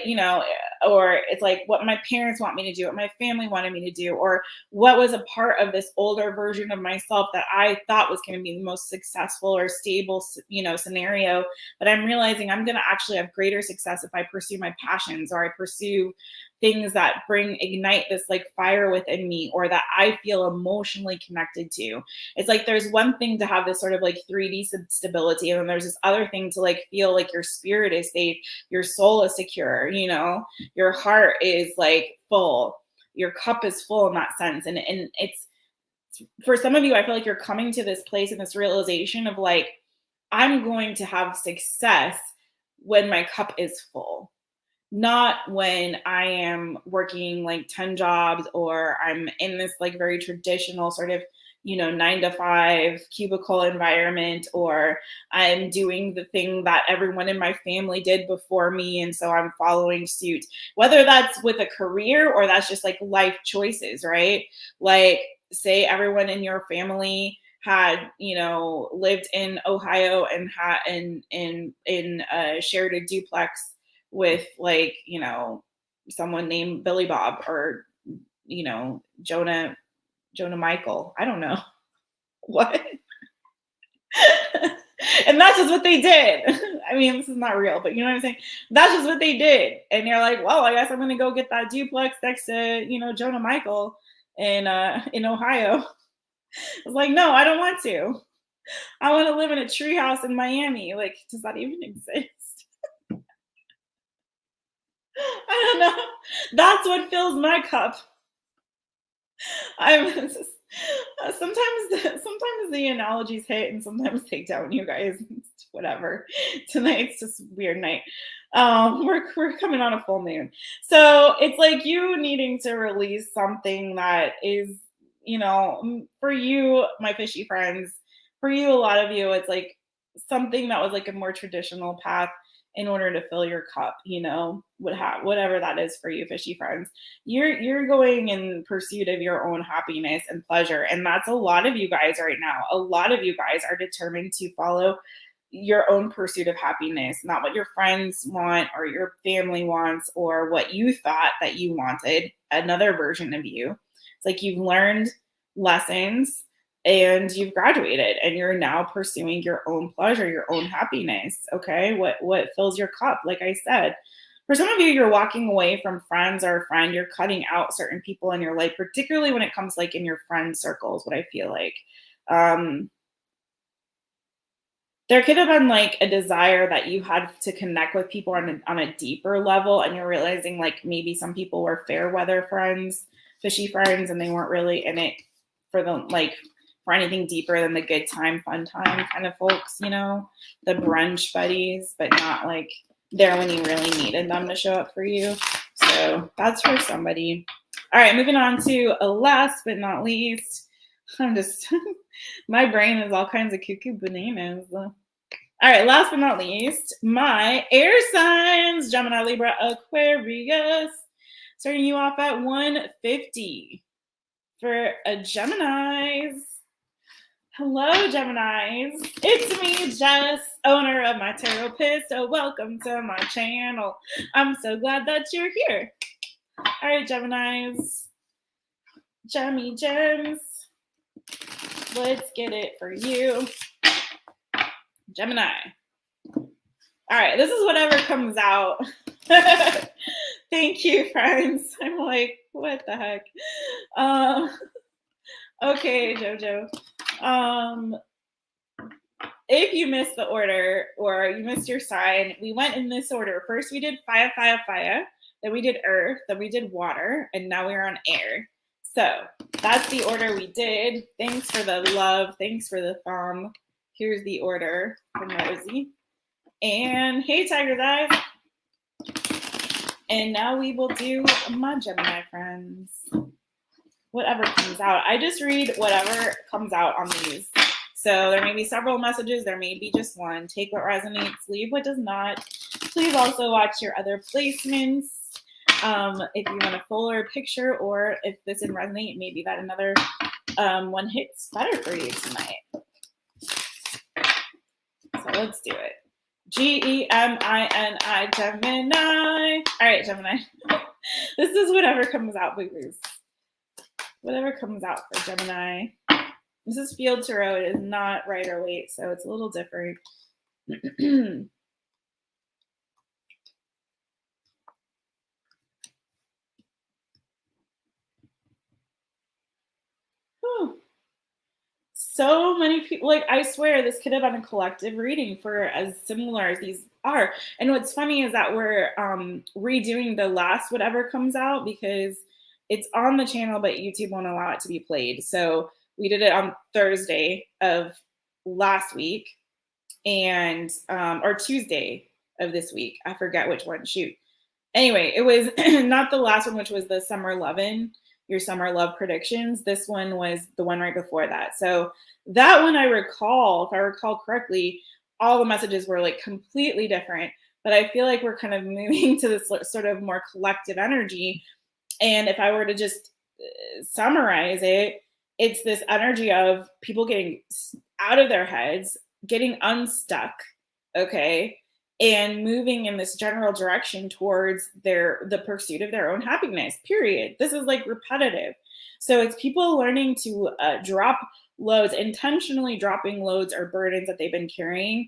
A: you know, or it's like what my parents want me to do, what my family wanted me to do, or what was a part of this older version of myself that I thought was going to be the most successful or stable, you know, scenario. But I'm realizing I'm going to actually have greater success if I pursue my passions, or I pursue things that ignite this like fire within me, or that I feel emotionally connected to. It's like there's one thing to have this sort of like 3D stability, and then there's this other thing to like feel like your spirit is safe, your soul is secure, you know, your heart is like full, your cup is full in that sense. And it's, for some of you, I feel like you're coming to this place and this realization of like, I'm going to have success when my cup is full, not when I am working like 10 jobs, or I'm in this like very traditional sort of, you know, 9 to 5 cubicle environment, or I'm doing the thing that everyone in my family did before me. And so I'm following suit, whether that's with a career or that's just like life choices, right? Like, say everyone in your family had, you know, lived in Ohio and had shared a duplex with like, you know, someone named Billy Bob, or, you know, Jonah Michael. I don't know. What? And that's just what they did. I mean, this is not real, but you know what I'm saying? That's just what they did. And you're like, well, I guess I'm gonna go get that duplex next to, you know, Jonah Michael in Ohio. I was like, no, I don't want to. I want to live in a treehouse in Miami. Like, does that even exist? I don't know. That's what fills my cup. I'm just, sometimes the analogies hit and sometimes they don't, you guys. It's whatever. Tonight's just a weird night. We're coming on a full moon. So it's like you needing to release something that is, you know, for you, my fishy friends, for you, a lot of you, it's like something that was like a more traditional path in order to fill your cup, you know, whatever that is for you, fishy friends. You're going in pursuit of your own happiness and pleasure. And that's a lot of you guys right now. A lot of you guys are determined to follow your own pursuit of happiness, not what your friends want or your family wants or what you thought that you wanted, another version of you. It's like you've learned lessons and you've graduated and you're now pursuing your own pleasure, your own happiness. Okay. What fills your cup? Like I said, for some of you, you're walking away from friends or a friend, you're cutting out certain people in your life, particularly when it comes like in your friend circles, what I feel like. There could have been like a desire that you had to connect with people on a deeper level, and you're realizing like maybe some people were fair weather friends fishy friends and they weren't really in it for the for anything deeper than the good time, fun time kind of folks, you know, the brunch buddies, but not like there when you really needed them to show up for you. So that's for somebody. All right, moving on to last but not least. I'm just, my brain is all kinds of cuckoo bananas. All right, last but not least, my air signs, Gemini, Libra, Aquarius. Starting you off at 150 for a Geminis. Hello, Geminis. It's me, Jess, owner of My Taropist. So welcome to my channel. I'm so glad that you're here. All right, Geminis. Gemmy Gems. Let's get it for you. Gemini. All right, this is whatever comes out. Thank you, friends. I'm like, what the heck? Okay, Jojo. If you missed the order or you missed your sign, we went in this order. First, we did fire, fire, fire. Then we did earth. Then we did water. And now we're on air. So that's the order we did. Thanks for the love. Thanks for the thumb. Here's the order for Nosy. And hey, Tiger Eyes. And now we will do my Gemini friends. Whatever comes out. I just read whatever comes out on these. So there may be several messages. There may be just one. Take what resonates, leave what does not. Please also watch your other placements. If you want a fuller picture or if this didn't resonate, maybe that another one hits better for you tonight. So let's do it. Gemini, Gemini. All right, Gemini. This is whatever comes out, boo-boos. Whatever comes out for Gemini. This is Field Tarot. It is not Rider Waite, so it's a little different. So many people, like, I swear this could have been a collective reading for as similar as these are. And what's funny is that we're redoing the last whatever comes out because it's on the channel, but YouTube won't allow it to be played. So we did it on Thursday of last week and or Tuesday of this week. I forget which one. Shoot. Anyway, it was not the last one, which was the Summer Lovin', your summer love predictions. This one was the one right before that. So that one I recall, if I recall correctly, all the messages were like completely different. But I feel like we're kind of moving to this sort of more collective energy. And if I were to just summarize it, it's this energy of people getting out of their heads, getting unstuck, okay, and moving in this general direction towards the pursuit of their own happiness, period. This is like repetitive. So it's people learning to drop loads, intentionally dropping loads or burdens that they've been carrying,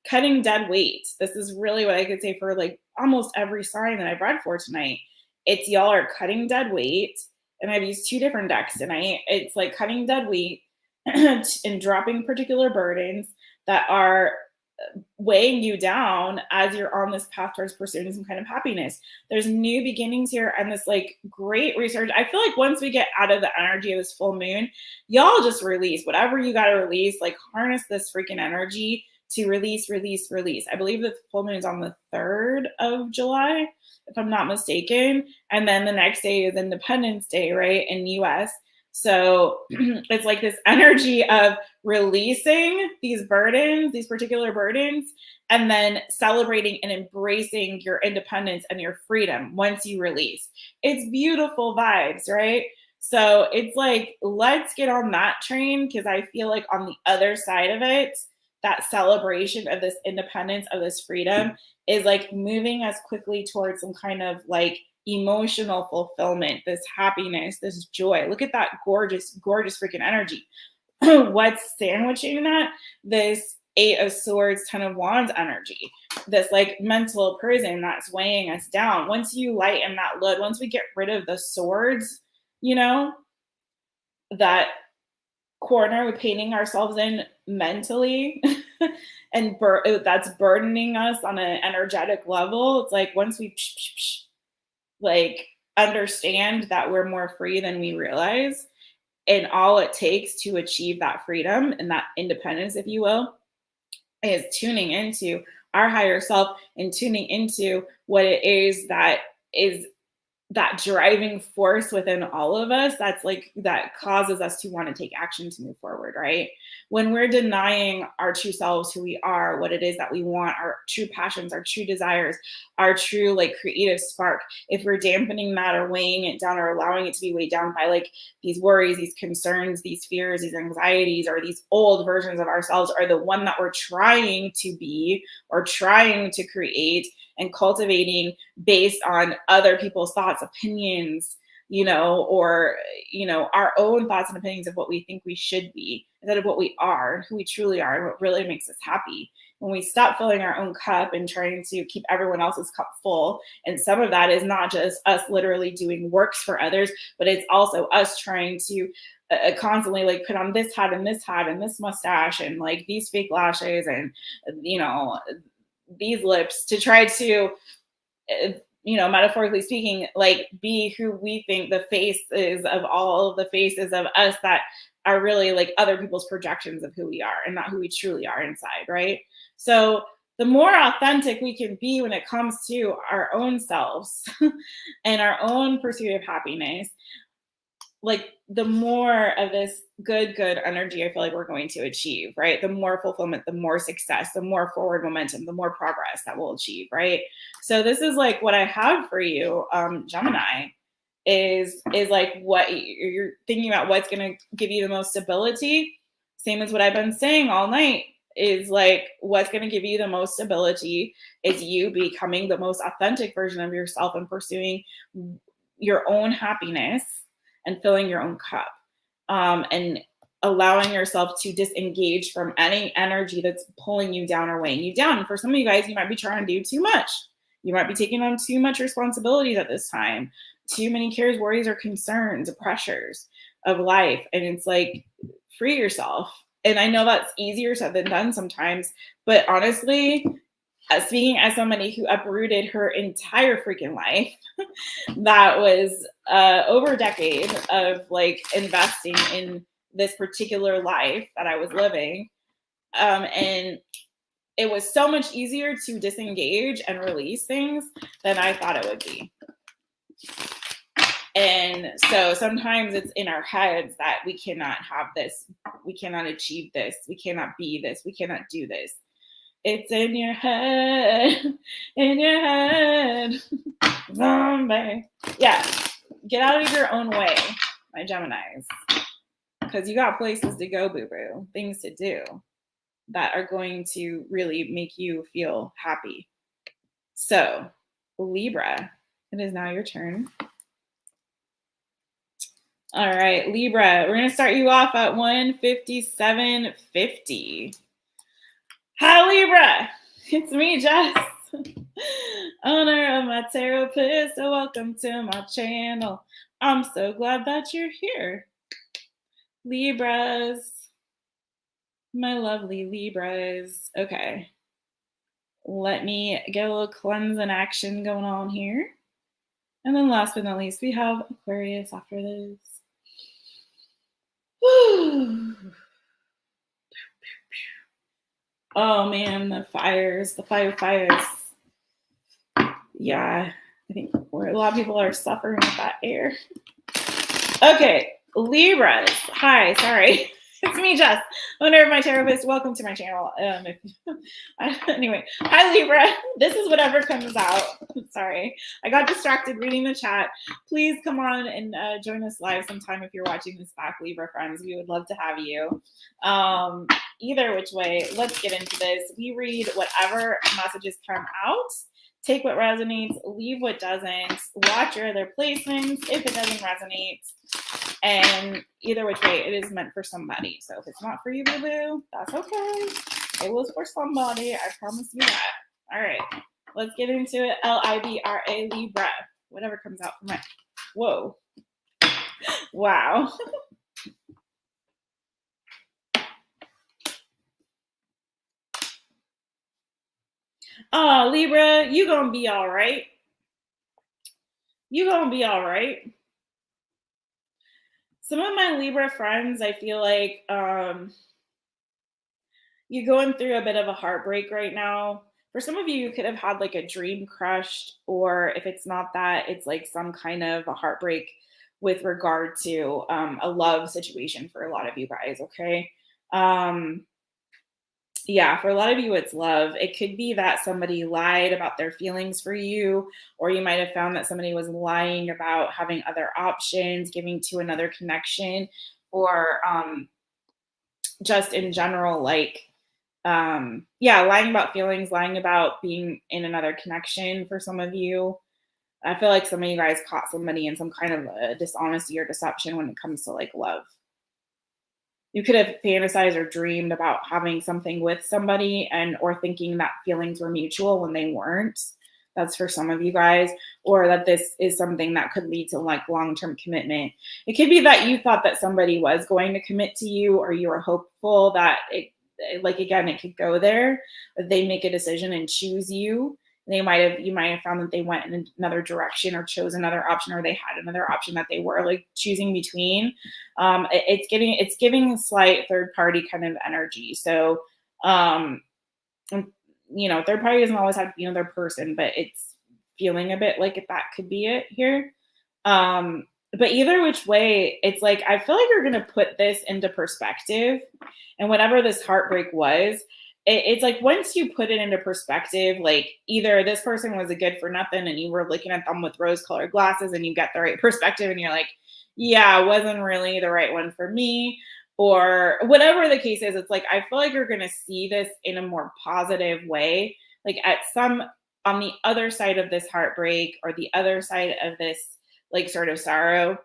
A: cutting dead weight. This is really what I could say for like almost every sign that I've read for tonight. It's y'all are cutting dead weight. And I've used two different decks tonight. It's like cutting dead weight and dropping particular burdens that are weighing you down as you're on this path towards pursuing some kind of happiness. There's new beginnings here and this like great research. I feel like once we get out of the energy of this full moon, y'all just release whatever you got to release, like harness this freaking energy to release, release, release. I believe the full moon is on the 3rd of July, if I'm not mistaken. And then the next day is Independence Day, right, in the US. So it's like this energy of releasing these burdens, these particular burdens, and then celebrating and embracing your independence and your freedom once you release. It's beautiful vibes, right? So it's like, let's get on that train because I feel like on the other side of it, that celebration of this independence, of this freedom is like moving us quickly towards some kind of like emotional fulfillment, this happiness, this joy. Look at that gorgeous, gorgeous freaking energy. What's sandwiching that? This 8 of Swords, 10 of Wands energy, this like mental prison that's weighing us down. Once you lighten that load, once we get rid of the swords, you know, that corner we're painting ourselves in mentally and that's burdening us on an energetic level. It's like once we like understand that we're more free than we realize. And all it takes to achieve that freedom and that independence, if you will, is tuning into our higher self and tuning into what it is that driving force within all of us that's like that causes us to want to take action to move forward, right? When we're denying our true selves, who we are, what it is that we want, our true passions, our true desires, our true like creative spark, if we're dampening that or weighing it down or allowing it to be weighed down by like these worries, these concerns, these fears, these anxieties, or these old versions of ourselves, are the one that we're trying to be or trying to create and cultivating based on other people's thoughts, opinions, or, our own thoughts and opinions of what we think we should be instead of what we are, who we truly are, and what really makes us happy. When we stop filling our own cup and trying to keep everyone else's cup full, and some of that is not just us literally doing works for others, but it's also us trying to constantly like put on this hat and this hat and this mustache and like these fake lashes and, these lips to try to, metaphorically speaking, like be who we think the face is of all the faces of us that are really like other people's projections of who we are and not who we truly are inside, right? So the more authentic we can be when it comes to our own selves and our own pursuit of happiness, like the more of this good energy I feel like we're going to achieve, right? The more fulfillment, the more success, the more forward momentum, the more progress that we'll achieve, right? So this is like what I have for you, Gemini, is like what you're thinking about, what's going to give you the most stability. Same as what I've been saying all night, is like what's going to give you the most stability is you becoming the most authentic version of yourself and pursuing your own happiness and filling your own cup, and allowing yourself to disengage from any energy that's pulling you down or weighing you down. And for some of you guys, you might be trying to do too much. You might be taking on too much responsibilities at this time, too many cares, worries, or concerns, or pressures of life. And it's like, free yourself. And I know that's easier said than done sometimes, but honestly, speaking as somebody who uprooted her entire freaking life, that was over a decade of like investing in this particular life that I was living. And it was so much easier to disengage and release things than I thought it would be. And so sometimes it's in our heads that we cannot have this, we cannot achieve this, we cannot be this, we cannot do this. It's in your head, in your head, zombie. Yeah, get out of your own way, my Geminis, because you got places to go, boo-boo, things to do that are going to really make you feel happy. So, Libra, it is now your turn. All right, Libra, we're going to start you off at 157.50. Hi, Libra. It's me, Jess, owner of My Taropist. So welcome to my channel. I'm so glad that you're here. Libras, my lovely Libras. Okay, let me get a little cleansing action going on here. And then last but not least, we have Aquarius after this. Woo. Oh man, the fires. Yeah, I think a lot of people are suffering with that air. Okay, Libras. Hi, sorry. It's me, Jess, owner of My Taropist. Welcome to my channel. Anyway, hi, Libra. This is whatever comes out. Sorry, I got distracted reading the chat. Please come on and join us live sometime if you're watching this back, Libra friends. We would love to have you. Either which way, let's get into this. We read whatever messages come out. Take what resonates, leave what doesn't. Watch your other placements if it doesn't resonate. And either which way, it is meant for somebody. So if it's not for you, boo-boo, that's okay. It was for somebody. I promise you that. All right. Let's get into it. Libra, Libra. Whatever comes out from it. Whoa. Wow. Oh, Libra, you gonna be all right. You gonna be all right. Some of my Libra friends, I feel like you're going through a bit of a heartbreak right now. For some of you, you could have had like a dream crushed, or if it's not that, it's like some kind of a heartbreak with regard to a love situation for a lot of you guys. Okay. Um, yeah, for a lot of you, it's love. It could be that somebody lied about their feelings for you, or you might have found that somebody was lying about having other options, giving to another connection, or just in general, like, yeah, lying about feelings, lying about being in another connection for some of you. I feel like some of you guys caught somebody in some kind of dishonesty or deception when it comes to like love. You could have fantasized or dreamed about having something with somebody and or thinking that feelings were mutual when they weren't. That's for some of you guys, or that this is something that could lead to like long-term commitment. It could be that you thought that somebody was going to commit to you, or you were hopeful that like again, it could go there, but they make a decision and choose you. You might have found that they went in another direction or chose another option, or they had another option that they were like choosing between. It's giving slight third party kind of energy. So um third party doesn't always have to be another person, but it's feeling a bit like that could be it here. But either which way, it's like I feel like you're gonna put this into perspective, and whatever this heartbreak was, it's like once you put it into perspective, like either this person was a good for nothing and you were looking at them with rose colored glasses and you get the right perspective and you're like, yeah, it wasn't really the right one for me, or whatever the case is. It's like I feel like you're going to see this in a more positive way, like at some on the other side of this heartbreak or the other side of this like sort of sorrow.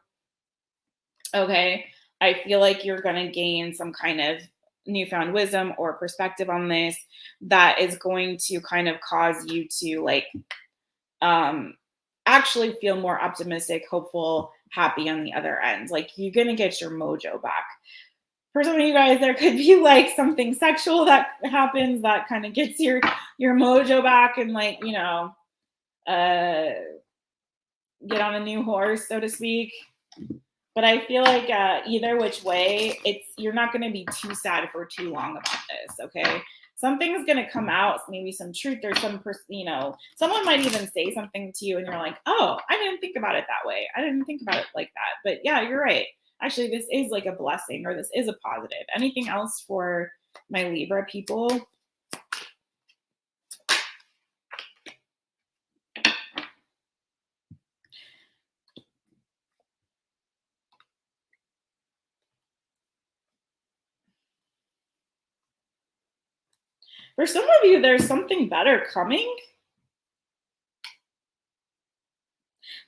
A: Okay, I feel like you're going to gain some kind of newfound wisdom or perspective on this that is going to kind of cause you to like um actually feel more optimistic, hopeful, happy on the other end. Like you're going to get your mojo back. For some of you guys, there could be like something sexual that happens that kind of gets your mojo back, and like uh get on a new horse, so to speak. But I feel like either which way, you're not going to be too sad for too long about this. Okay, something's going to come out, maybe some truth, or someone might even say something to you, and you're like, oh, I didn't think about it that way. I didn't think about it like that. But yeah, you're right. Actually, this is like a blessing, or this is a positive. Anything else for my Libra people? For some of you, there's something better coming.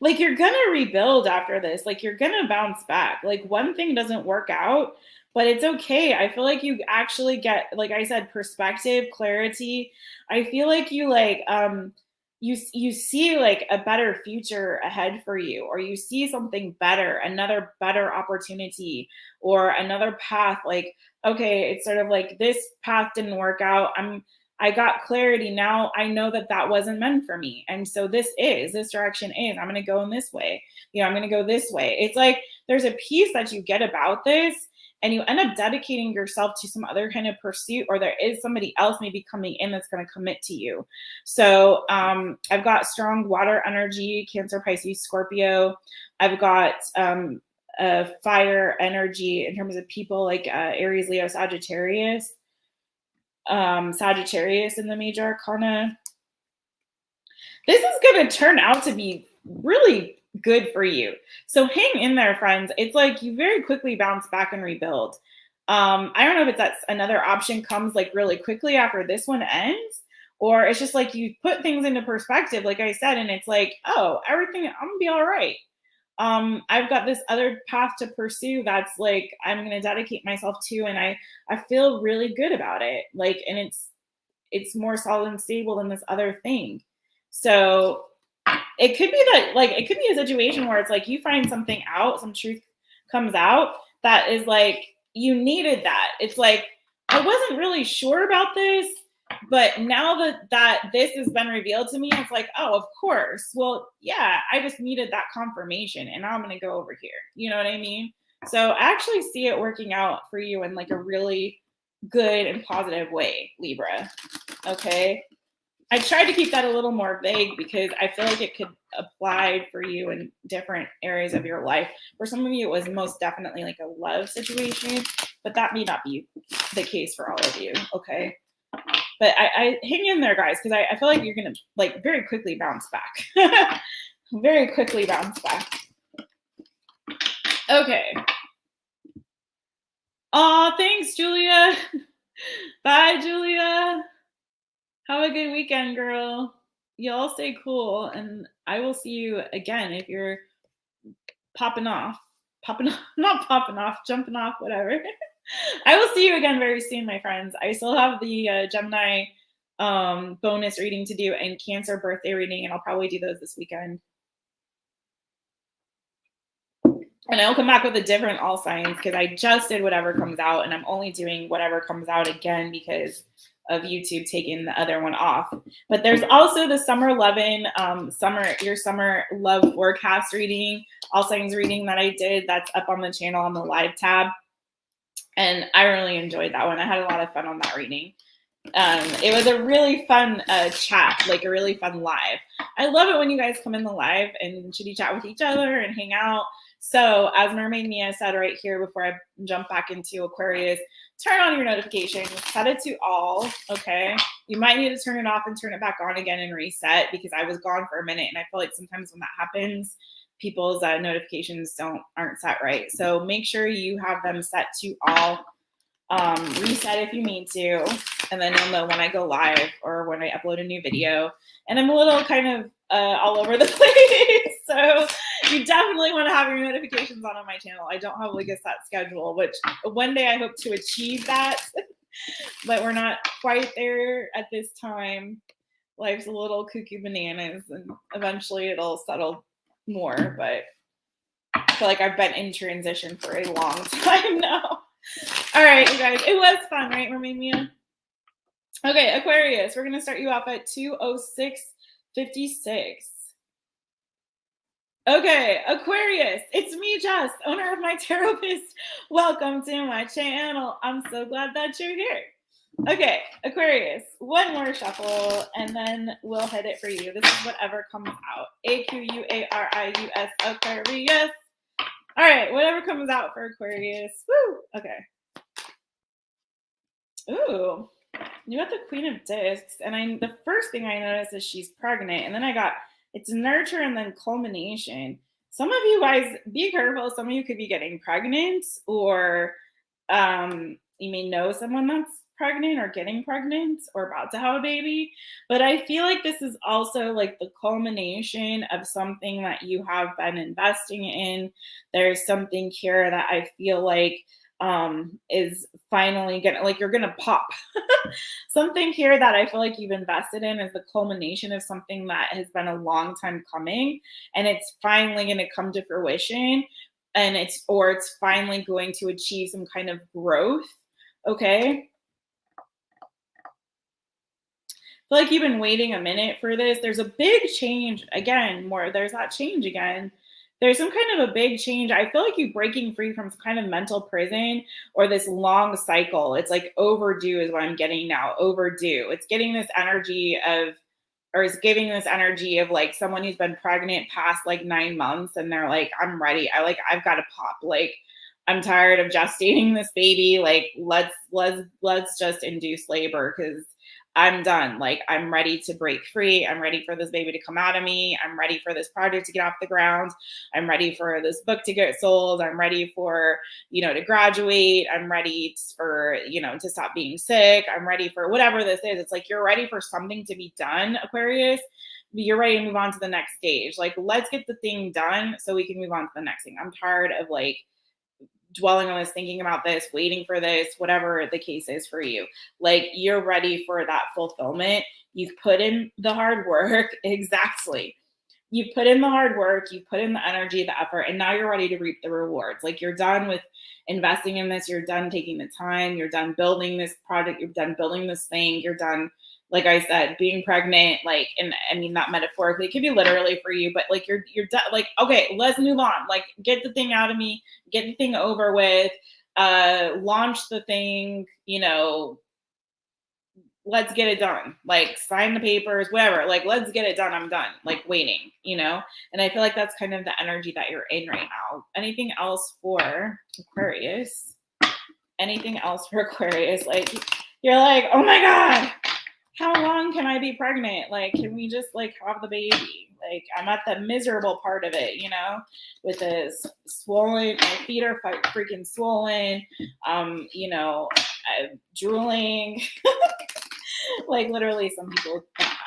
A: Like you're gonna rebuild after this. Like you're gonna bounce back. Like one thing doesn't work out, but it's okay. I feel like you actually get, like I said, perspective, clarity. I feel like you see like a better future ahead for you, or you see something better, another better opportunity, or another path. Like, okay, it's sort of like this path didn't work out. I got clarity. Now I know that that wasn't meant for me. And so this direction is, I'm going to go in this way. I'm going to go this way. It's like there's a piece that you get about this, and you end up dedicating yourself to some other kind of pursuit, or there is somebody else maybe coming in that's going to commit to you. So I've got strong water energy, Cancer, Pisces, Scorpio. I've got fire energy in terms of people like Aries, Leo, Sagittarius. Sagittarius in the major arcana. This is going to turn out to be really good for you. So hang in there, friends. It's like you very quickly bounce back and rebuild. I don't know if it's that another option comes like really quickly after this one ends, or it's just like you put things into perspective, like I said, and it's like, oh, everything, I'm gonna be all right. I've got this other path to pursue that's like I'm going to dedicate myself to, and I feel really good about it. Like, and it's more solid and stable than this other thing. So it could be that, like, it could be a situation where it's like you find something out, some truth comes out that is like you needed that. It's like I wasn't really sure about this, But now that this has been revealed to me, it's like, oh, of course. Well, yeah, I just needed that confirmation, and now I'm going to go over here. You know what I mean? So I actually see it working out for you in like a really good and positive way, Libra. Okay. I tried to keep that a little more vague because I feel like it could apply for you in different areas of your life. For some of you, it was most definitely like a love situation, but that may not be the case for all of you. Okay. But I hang in there, guys, because I feel like you're going to like very quickly bounce back. Very quickly bounce back. Okay. Aw, thanks, Julia. Bye, Julia. Have a good weekend, girl. Y'all stay cool, and I will see you again if you're popping off, not popping off, jumping off, whatever. I will see you again very soon, my friends. I still have the Gemini bonus reading to do and Cancer birthday reading, and I'll probably do those this weekend. And I'll come back with a different all signs because I just did whatever comes out, and I'm only doing whatever comes out again because of YouTube taking the other one off. But there's also the summer 11 your summer love forecast reading, all signs reading that I did. That's up on the channel on the live tab. And I really enjoyed that one. I had a lot of fun on that reading. It was a really fun chat, like a really fun live. I love it when you guys come in the live and chitty chat with each other and hang out. So as Mermaid Mia said right here before I jump back into Aquarius, turn on your notifications, set it to all, okay? You might need to turn it off and turn it back on again and reset because I was gone for a minute, and I feel like sometimes when that happens, people's notifications aren't set right. So make sure you have them set to all. Reset if you need to, and then you'll know when I go live or when I upload a new video. And I'm a little kind of all over the place, so you definitely want to have your notifications on my channel. I don't have like a set schedule, which one day I hope to achieve that, but we're not quite there at this time. Life's a little cuckoo bananas, and eventually it'll settle more, but I feel like I've been in transition for a long time now. All right, you guys, it was fun, right, Mermaid Mia? Okay, Aquarius, we're going to start you off at 206.56. Okay, Aquarius, it's me, Jess, owner of My Taropist. Welcome to my channel. I'm so glad that you're here. Okay, Aquarius, one more shuffle, and then we'll hit it for you. This is whatever comes out. AQUARIUS, Aquarius. All right, whatever comes out for Aquarius. Woo! Okay. Ooh, you got the Queen of Discs, and the first thing I noticed is she's pregnant, and then I got it's nurture and then culmination. Some of you guys, be careful. Some of you could be getting pregnant, or you may know someone that's pregnant or getting pregnant or about to have a baby. But I feel like this is also like the culmination of something that you have been investing in. There's something here that I feel like is finally you're gonna pop. Something here that I feel like you've invested in is the culmination of something that has been a long time coming, and it's finally going to come to fruition, and it's finally going to achieve some kind of growth. Okay, I feel like you've been waiting a minute for this. There's a big change again. There's that change again. There's some kind of a big change. I feel like you breaking free from some kind of mental prison or this long cycle. It's like overdue is what I'm getting now. Overdue. It's getting this energy of, or it's giving this energy of like someone who's been pregnant past like 9 months, and they're like, I'm ready. I've got to pop. Like, I'm tired of gestating this baby. Like, let's just induce labor because I'm done. Like, I'm ready to break free. I'm ready for this baby to come out of me. I'm ready for this project to get off the ground. I'm ready for this book to get sold. I'm ready for, to graduate. I'm ready for, to stop being sick. I'm ready for whatever this is. It's like, you're ready for something to be done, Aquarius. You're ready to move on to the next stage. Like, let's get the thing done so we can move on to the next thing. I'm tired of like dwelling on this, thinking about this, waiting for this, whatever the case is for you. Like, you're ready for that fulfillment. You've put in the hard work. Exactly. you've put in the hard work, you've put in the energy, the effort, and now you're ready to reap the rewards. Like you're done with investing in this, you're done taking the time, you're done building this project, you're done building this thing, you're done, like I said, being pregnant, like, and I mean that metaphorically, it could be literally for you, but like you're done, like, okay, let's move on. Like get the thing out of me, get the thing over with, launch the thing, you know, let's get it done. Like sign the papers, whatever. Like let's get it done. I'm done. Like waiting, you know? And I feel like that's kind of the energy that you're in right now. Anything else for Aquarius? Anything else for Aquarius? Like you're like, oh my God, how long can I be pregnant? Like, can we just like have the baby? Like I'm at the miserable part of it, you know, with this swollen, my feet are freaking swollen. You know, drooling. Like literally some people that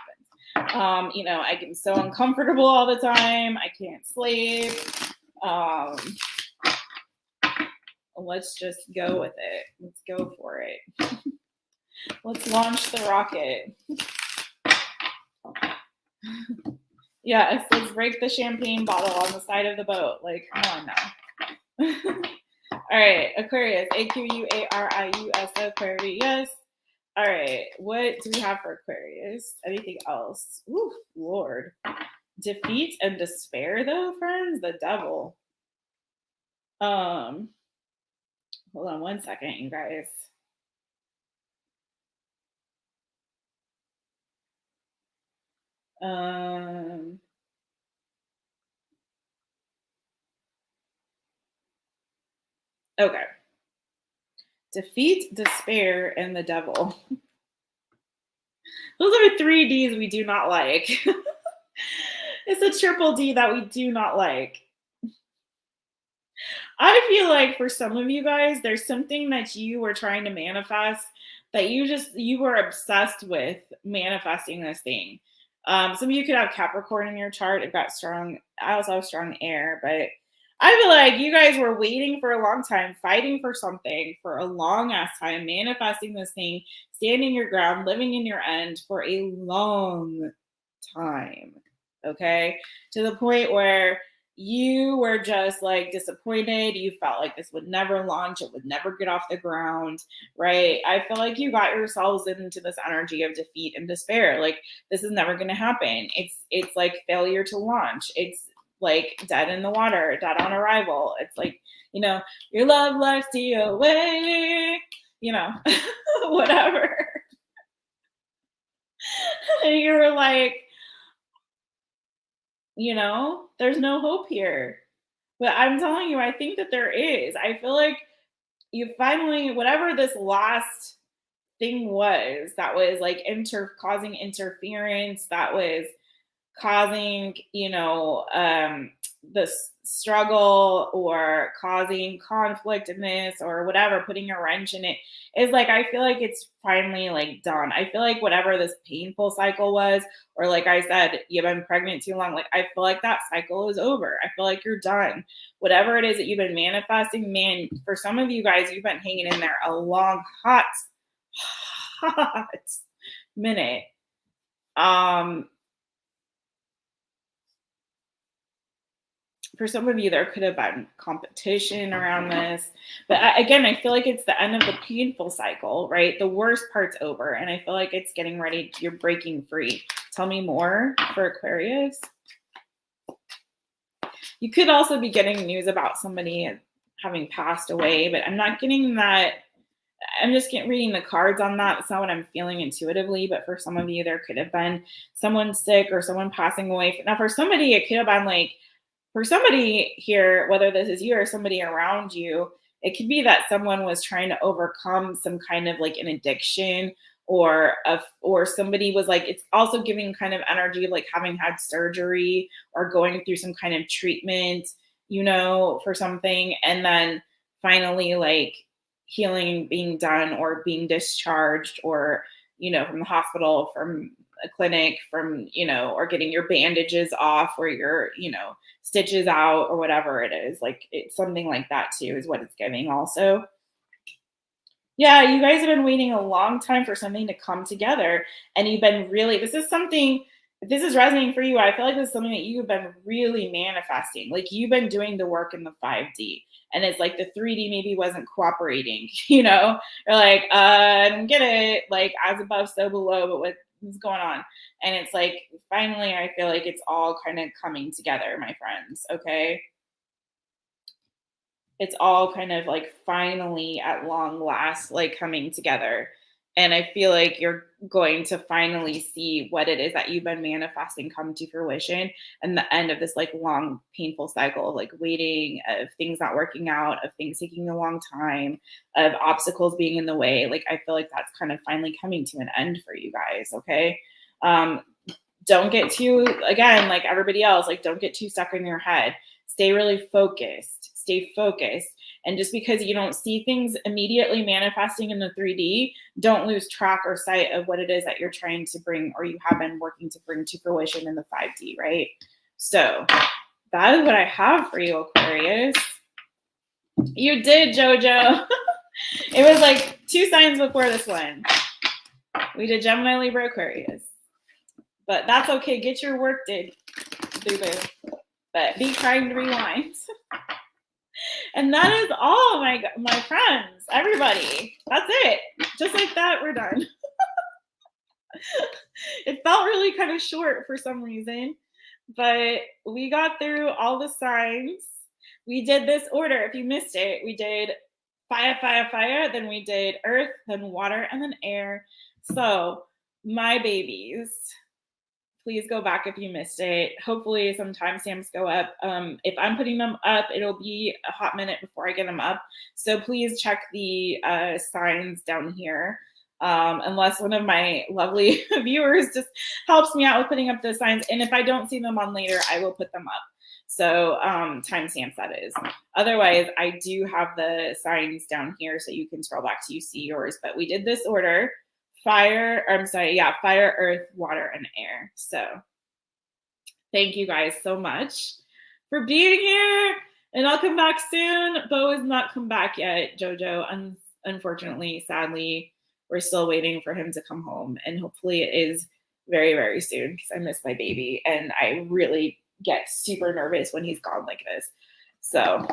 A: happens. You know, I get so uncomfortable all the time. I can't sleep. Let's just go with it. Let's go for it. Let's launch the rocket. Yes, let's break the champagne bottle on the side of the boat. Like, come on now. All right, Aquarius, AQUARIUS, Aquarius. All right, what do we have for Aquarius? Anything else? Ooh, Lord. Defeat and despair, though, friends. The devil. Hold on one second, you guys. Okay. Defeat, despair, and the devil. Those are 3 Ds we do not like. It's a triple D that we do not like. I feel like for some of you guys, there's something that you were trying to manifest that you were obsessed with manifesting this thing. Some of you could have Capricorn in your chart. I also have strong air, but I feel like you guys were waiting for a long time, fighting for something for a long ass time, manifesting this thing, standing your ground, living in your end for a long time. Okay. To the point where you were just like disappointed. You felt like this would never launch. It would never get off the ground. Right. I feel like you got yourselves into this energy of defeat and despair. Like this is never going to happen. It's like failure to launch. It's like dead in the water, dead on arrival. It's like, you know, your love lies to your way, you know, whatever. And you were like, you know, there's no hope here. But I'm telling you, I think that there is. I feel like you finally, whatever this last thing was that was like causing interference, that was causing, you know, this struggle or causing conflict in this or whatever, putting a wrench in it is like, I feel like it's finally like done. I feel like whatever this painful cycle was, or like I said, you've been pregnant too long. Like, I feel like that cycle is over. I feel like you're done. Whatever it is that you've been manifesting, man, for some of you guys, you've been hanging in there a long, hot minute. For some of you, there could have been competition around this. But again, I feel like it's the end of the painful cycle, right? The worst part's over. And I feel like it's getting ready. You're breaking free. Tell me more for Aquarius. You could also be getting news about somebody having passed away, but I'm not getting that. I'm just reading the cards on that. It's not what I'm feeling intuitively, but for some of you, there could have been someone sick or someone passing away. Now, for somebody, it could have been like, for somebody here, whether this is you or somebody around you, it could be that someone was trying to overcome some kind of like an addiction or somebody was like, it's also giving kind of energy of like having had surgery or going through some kind of treatment, you know, for something. And then finally like healing being done or being discharged or, you know, from the hospital, from a clinic, from, you know, or getting your bandages off or your, you know, stitches out or whatever it is. Like it's something like that too is what it's giving also. Yeah, you guys have been waiting a long time for something to come together and you've been really, this is something if this is resonating for you, I feel like this is something that you've been really manifesting. Like you've been doing the work in the 5D, and it's like the 3D maybe wasn't cooperating, you know? You're like, I don't get it. Like as above, so below, but what's going on? And it's like, finally, I feel like it's all kind of coming together, my friends. Okay. It's all kind of like finally at long last, like coming together. And I feel like you're going to finally see what it is that you've been manifesting come to fruition, and the end of this like long, painful cycle of like waiting, of things not working out, of things taking a long time, of obstacles being in the way. Like, I feel like that's kind of finally coming to an end for you guys. Okay. Um, don't get too, again, like everybody else, like don't get too stuck in your head. Stay really focused. Stay focused. And just because you don't see things immediately manifesting in the 3D, don't lose track or sight of what it is that you're trying to bring, or you have been working to bring to fruition in the 5D, right? So that is what I have for you, Aquarius. You did, JoJo. It was like 2 signs before this one. We did Gemini, Libra, Aquarius. But that's okay. Get your work did, boo-boo. But be kind, rewind. And that is all, my friends, everybody. That's it. Just like that, we're done. It felt really kind of short for some reason, but we got through all the signs. We did this order. If you missed it, we did fire, fire, fire. Then we did earth, then water, and then air. So, my babies, please go back if you missed it. Hopefully some timestamps go up. If I'm putting them up, it'll be a hot minute before I get them up. So please check the signs down here. Unless one of my lovely viewers just helps me out with putting up the signs. And if I don't see them on later, I will put them up. So timestamps, that is. Otherwise, I do have the signs down here so you can scroll back to you see yours. But we did this order. Fire, earth, water, and air. So thank you guys so much for being here. And I'll come back soon. Bo has not come back yet, JoJo. Unfortunately, sadly, we're still waiting for him to come home. And hopefully it is very, very soon, because I miss my baby. And I really get super nervous when he's gone like this. So,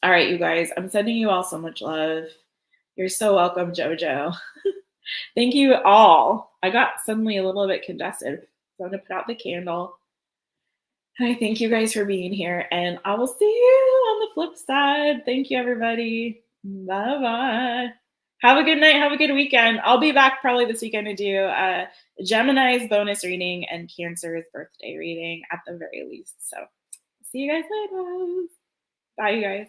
A: all right, you guys, I'm sending you all so much love. You're so welcome, JoJo. Thank you all. I got suddenly a little bit congested, so I'm going to put out the candle. And I thank you guys for being here, and I will see you on the flip side. Thank you, everybody. Bye-bye. Have a good night. Have a good weekend. I'll be back probably this weekend to do Gemini's bonus reading and Cancer's birthday reading at the very least. So see you guys later. Bye, you guys.